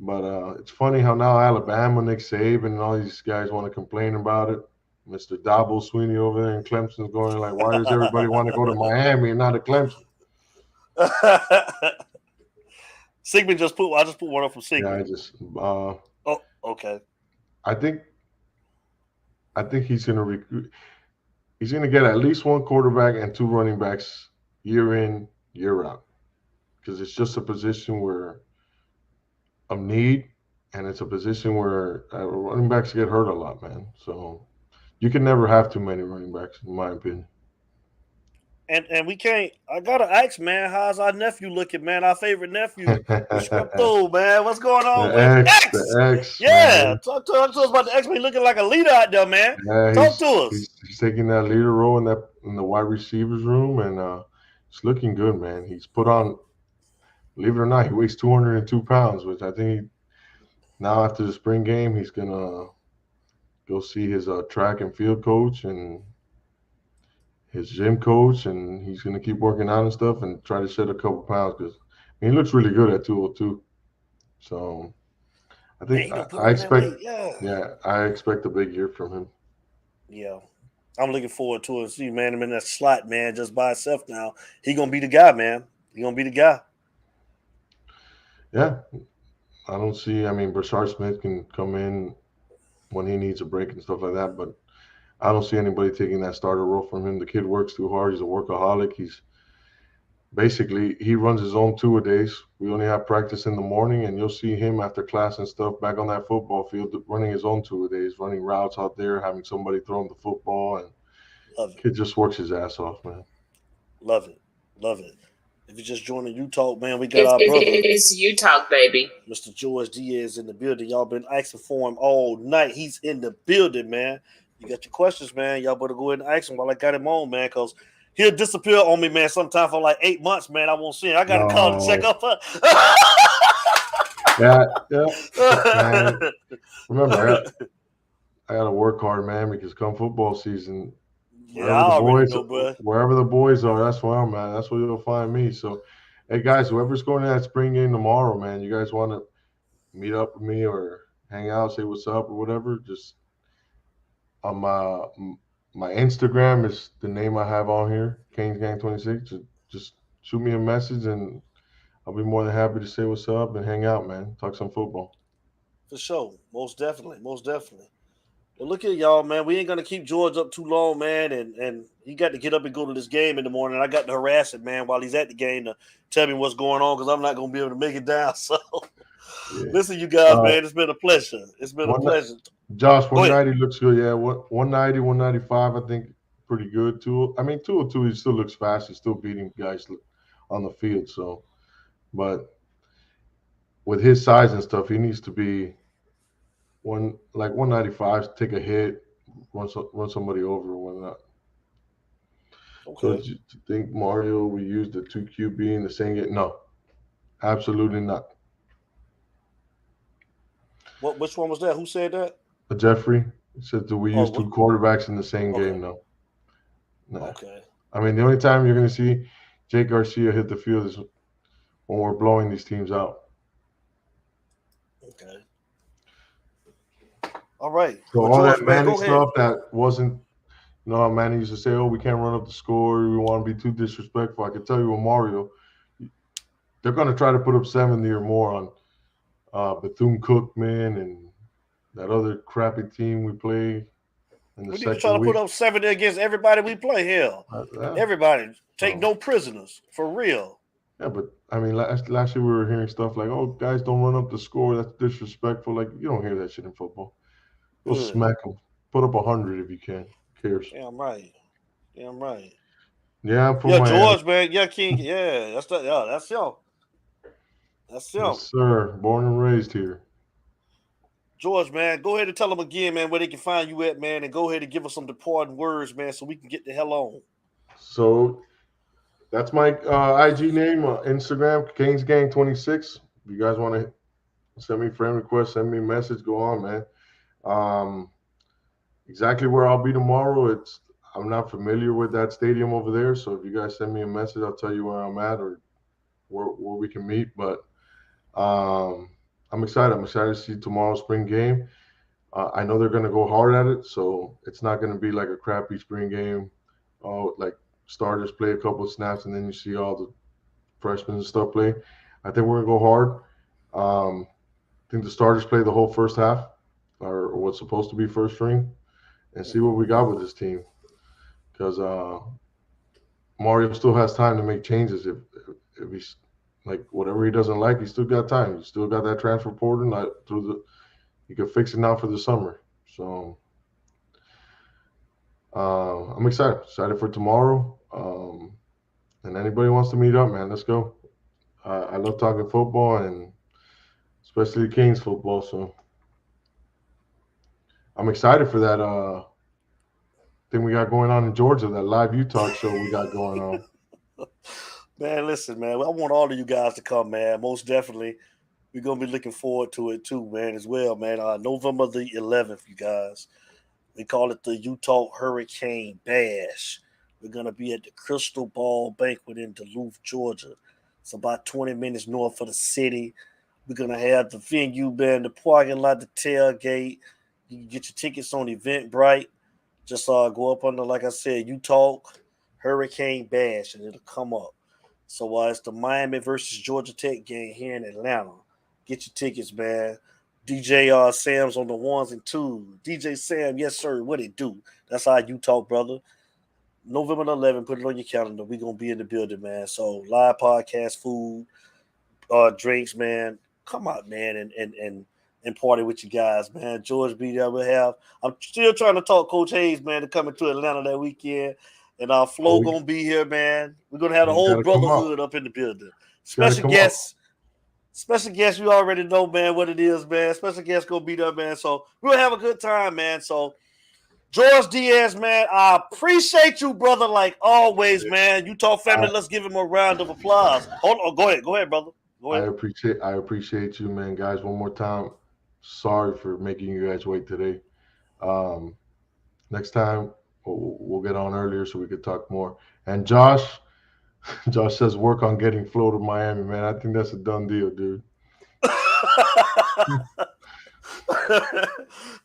But it's funny how now Alabama, Nick Saban, and all these guys want to complain about it. Mr. Dabo Sweeney over there in Clemson's going like, why does everybody want to go to Miami and not to Clemson? Sigmund I just put one up from Sigmund. Yeah, I just. Oh, okay. I think he's going to recruit. He's going to get at least one quarterback and two running backs year in, year out, because it's just a position where of need, and it's a position where running backs get hurt a lot, man. So you can never have too many running backs, in my opinion. And we can't. I gotta ask, man, how's our nephew looking, man? Our favorite nephew, Cristobal, man. What's going on with X? The X, yeah, man. talk to us about the X. Man, looking like a leader out there, man. Yeah, talk to us. He's taking that leader role in the wide receivers room, and it's looking good, man. He's put on. Believe it or not, he weighs 202 pounds, which I think now after the spring game, he's gonna go see his track and field coach and his gym coach, and he's going to keep working out and stuff and try to shed a couple pounds because he looks really good at 202. So I think I expect, I expect a big year from him. Yeah, I'm looking forward to it. See, man, him in that slot, man, just by himself now. He gonna be the guy, man. He gonna be the guy. Yeah, I don't see. I mean, Brashard Smith can come in when he needs a break and stuff like that, but I don't see anybody taking that starter role from him. The kid works too hard. He's a workaholic. He runs his own two-a-days. We only have practice in the morning, and you'll see him after class and stuff back on that football field running his own two-a-days, running routes out there, having somebody throw him the football, and the kid just works his ass off, man. Love it. Love it. If you just joined the U-Talk, man, we got our brother. It's U-Talk, baby. Mr. George Diaz in the building. Y'all been asking for him all night. He's in the building, man. You got your questions, man. Y'all better go ahead and ask him while I got him on, man, because he'll disappear on me, man, sometime for like 8 months, man. I won't see him. I got to call to check up. Man. Remember, I got to work hard, man, because come football season, wherever the boys are, that's where I'm at. That's where you'll find me. So, hey, guys, whoever's going to that spring game tomorrow, man, you guys want to meet up with me or hang out, say what's up or whatever, just on my Instagram is the name I have on here, Canes Gang 26. Just shoot me a message and I'll be more than happy to say what's up and hang out, man. Talk some football. For sure. Most definitely. Most definitely. Well, look at y'all, man. We ain't going to keep George up too long, man. And he got to get up and go to this game in the morning. I got to harass him, man, while he's at the game to tell me what's going on because I'm not going to be able to make it down. So, listen, you guys, man, it's been a pleasure. It's been a pleasure. Josh, 190 looks good. Yeah, 190, 195, I think pretty good too. I mean, 202, he still looks fast. He's still beating guys on the field. So, but with his size and stuff, he needs to be 195, take a hit, run somebody over or whatnot. Okay. So do you think Mario we used the 2 QB in the same game? No, absolutely not. Which one was that? Who said that? Jeffrey said, do we use 2 quarterbacks in the same game? No. Okay. I mean, the only time you're going to see Jake Garcia hit the field is when we're blowing these teams out. Okay. All right. So all that Manning stuff that wasn't No, man, he used to say, "Oh, we can't run up the score. We want to be too disrespectful." I can tell you with Mario, they're going to try to put up 70 or more on Bethune-Cookman and that other crappy team we play in the we need to second try to week. put up 70 against everybody we play here. Everybody. Take no prisoners. For real. Yeah, but I mean, last year we were hearing stuff like, "Oh, guys, don't run up the score. That's disrespectful." Like, you don't hear that shit in football. Go smack them. Put up 100 if you can. Who cares? Damn right. Yeah, I'm from Miami. George, man. Yeah, King. Yeah, that's y'all. That's y'all. Yes, sir. Born and raised here. George, man, go ahead and tell them again, man, where they can find you at, man, and go ahead and give us some departing words, man, so we can get the hell on. So that's my IG name, Instagram, Canes Gang 26. If you guys want to send me a friend request, send me a message, go on, man. Exactly where I'll be tomorrow, I'm not familiar with that stadium over there, so if you guys send me a message, I'll tell you where I'm at or where we can meet. But I'm excited. I'm excited to see tomorrow's spring game. I know they're going to go hard at it, so it's not going to be like a crappy spring game. Like starters play a couple of snaps and then you see all the freshmen and stuff play. I think we're going to go hard. I think the starters play the whole first half or what's supposed to be first string and see what we got with this team. Because Mario still has time to make changes if he's like whatever he doesn't like, he's still got time. He's still got that transfer portal you can fix it now for the summer. So I'm excited for tomorrow. And anybody wants to meet up, man, let's go. I love talking football and especially Canes football. So I'm excited for that thing we got going on in Georgia, that live U-Talk show we got going on. Man, listen, man, I want all of you guys to come, man. Most definitely. We're going to be looking forward to it too, man, as well, man. November the 11th, you guys. We call it the U-Talk Hurricane Bash. We're going to be at the Cristobal Banquet in Duluth, Georgia. It's about 20 minutes north of the city. We're going to have the venue, man, the parking lot, the tailgate. You can get your tickets on Eventbrite. Just go up under, like I said, U-Talk Hurricane Bash, and it'll come up. So it's the Miami versus Georgia Tech game here in Atlanta. Get your tickets, man. DJ Sam's on the ones and twos. DJ Sam, yes, sir. What it do? That's how you talk, brother. November 11th, put it on your calendar. We're going to be in the building, man. So live podcast, food, drinks, man. Come out, man, and party with you guys, man. George B. there will have. I'm still trying to talk Coach Hayes, man, to come into Atlanta that weekend. And our Flo going to be here, man. We're going to have the whole brotherhood up in the building. Special guests. Special guests, you already know, man, what it is, man. Special guests going to be there, man. So we'll have a good time, man. So George Diaz, man, I appreciate you, brother, like always, man. U-Talk family, let's give him a round of applause. Hold on, go ahead, brother. Go ahead. I appreciate you, man. Guys, one more time, sorry for making you guys wait today. Next time, we'll get on earlier so we could talk more. And Josh says work on getting Flo to Miami, man. I think that's a done deal, dude.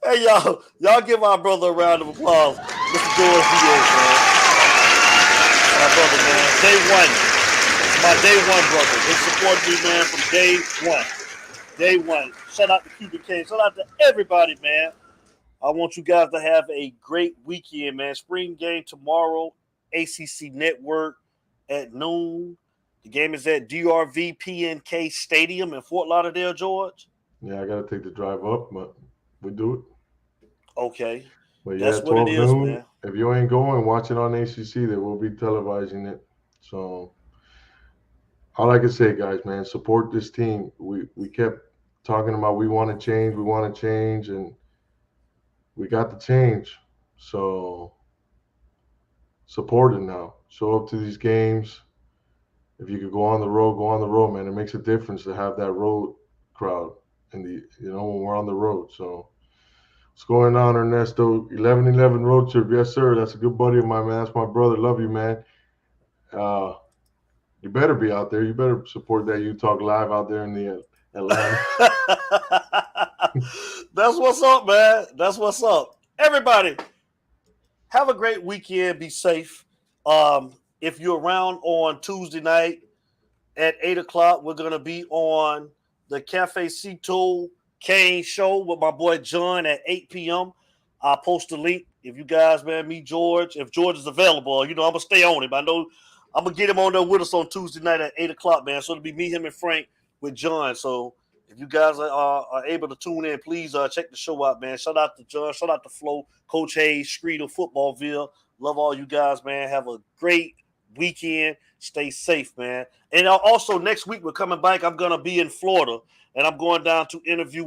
Hey, y'all give our brother a round of applause. Mr. George Diaz, man. My brother, man. Day one. It's my day one brother. They support me, man, from day one. Day one. Shout out to Cuban King. Shout out to everybody, man. I want you guys to have a great weekend, man. Spring game tomorrow, ACC Network at noon. The game is at DRV PNK Stadium in Fort Lauderdale, George. Yeah, I got to take the drive up, but we do it. Okay. But yeah, that's what it is, man. If you ain't going, watch it on ACC. They will be televising it. So all I can say, guys, man, support this team. We kept talking about we want to change, and we got the change. So support it now. Show up to these games. If you could go on the road, man. It makes a difference to have that road crowd when we're on the road. So what's going on, Ernesto? 11-11 road trip. Yes, sir. That's a good buddy of mine, man. That's my brother. Love you, man. You better be out there. You better support that U-Talk live out there in the Atlanta. That's what's up, man. That's what's up. Everybody, have a great weekend. Be safe. If you're around on Tuesday night at 8 o'clock, we're going to be on the Cafe Cito Canes show with my boy John at 8 p.m. I'll post a link. If you guys, man, meet George. If George is available, I'm going to stay on him. I know I'm going to get him on there with us on Tuesday night at 8 o'clock, man. So it'll be me, him, and Frank with John. So if you guys are able to tune in, please check the show out, man. Shout out to John. Shout out to Flo, Coach Hayes, Streeter, Footballville. Love all you guys, man. Have a great weekend. Stay safe, man. And also next week we're coming back. I'm going to be in Florida, and I'm going down to interview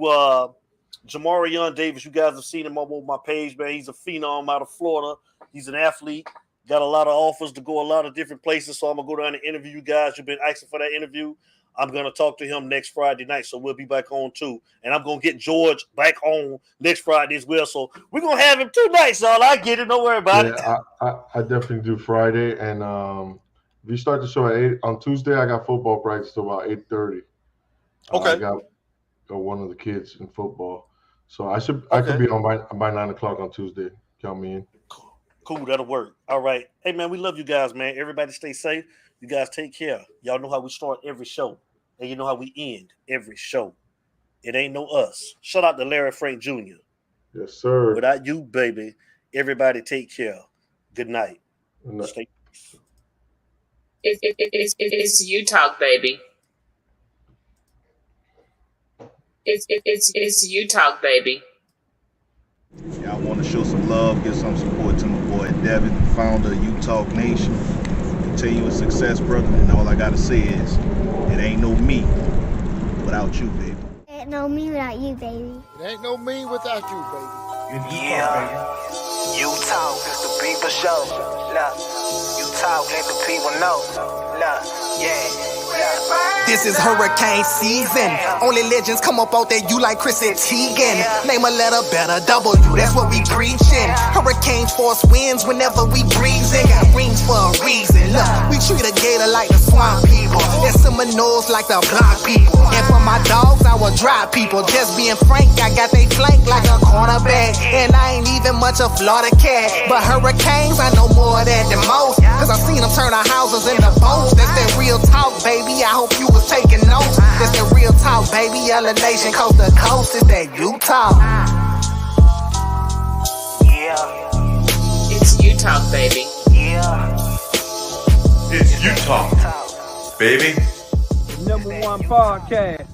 Jamarion Davis. You guys have seen him on my page, man. He's a phenom out of Florida. He's an athlete. Got a lot of offers to go a lot of different places, so I'm going to go down and interview you guys. You've been asking for that interview. I'm going to talk to him next Friday night, so we'll be back on too. And I'm going to get George back on next Friday as well. So we're going to have him 2 nights, y'all. I get it. Don't worry about it. I definitely do Friday. And if you start the show at 8, on Tuesday, I got football practice till about 8:30. Okay. I got one of the kids in football. So I could be on by 9 o'clock on Tuesday. Count me in. Cool, that'll work. All right. Hey, man, we love you guys, man. Everybody stay safe. You guys take care. Y'all know how we start every show, and you know how we end every show. It ain't no us. Shout out to Larry Frank Jr. Yes, sir. Without you, baby, everybody take care. Good night. Good night. Stay. It's you talk, baby. It's you talk, baby. Yeah, I want to show some love, give some support to my boy Devin, founder of You Talk Nation. Continuous success, brother. And all I gotta say is, it ain't no me without you, baby. It ain't no me without you, baby. It ain't no me without you, baby. Yeah. You talk, it's the people show. Look, you talk, let the people know. Look, yeah. This is hurricane season. Only legends come up out there, you like Chris and Teigen. Name a letter better, W, that's what we preaching. Hurricane force winds whenever we breezing. Got rings for a reason. Look, we treat a gator like the swamp people, and Seminoles like the block people. And for my dogs, I will drop people. Just being frank, I got they flank like a cornerback. And I ain't even much a Florida cat, but hurricanes, I know more of that than most. Cause I seen them turn our houses into boats. That's that real talk, baby. I hope you was taking notes. That's the real talk, baby. Yellow Nation, coast to coast. It's that you talk. Yeah. It's you talk, baby. Yeah. It's you talk, baby. #1 podcast.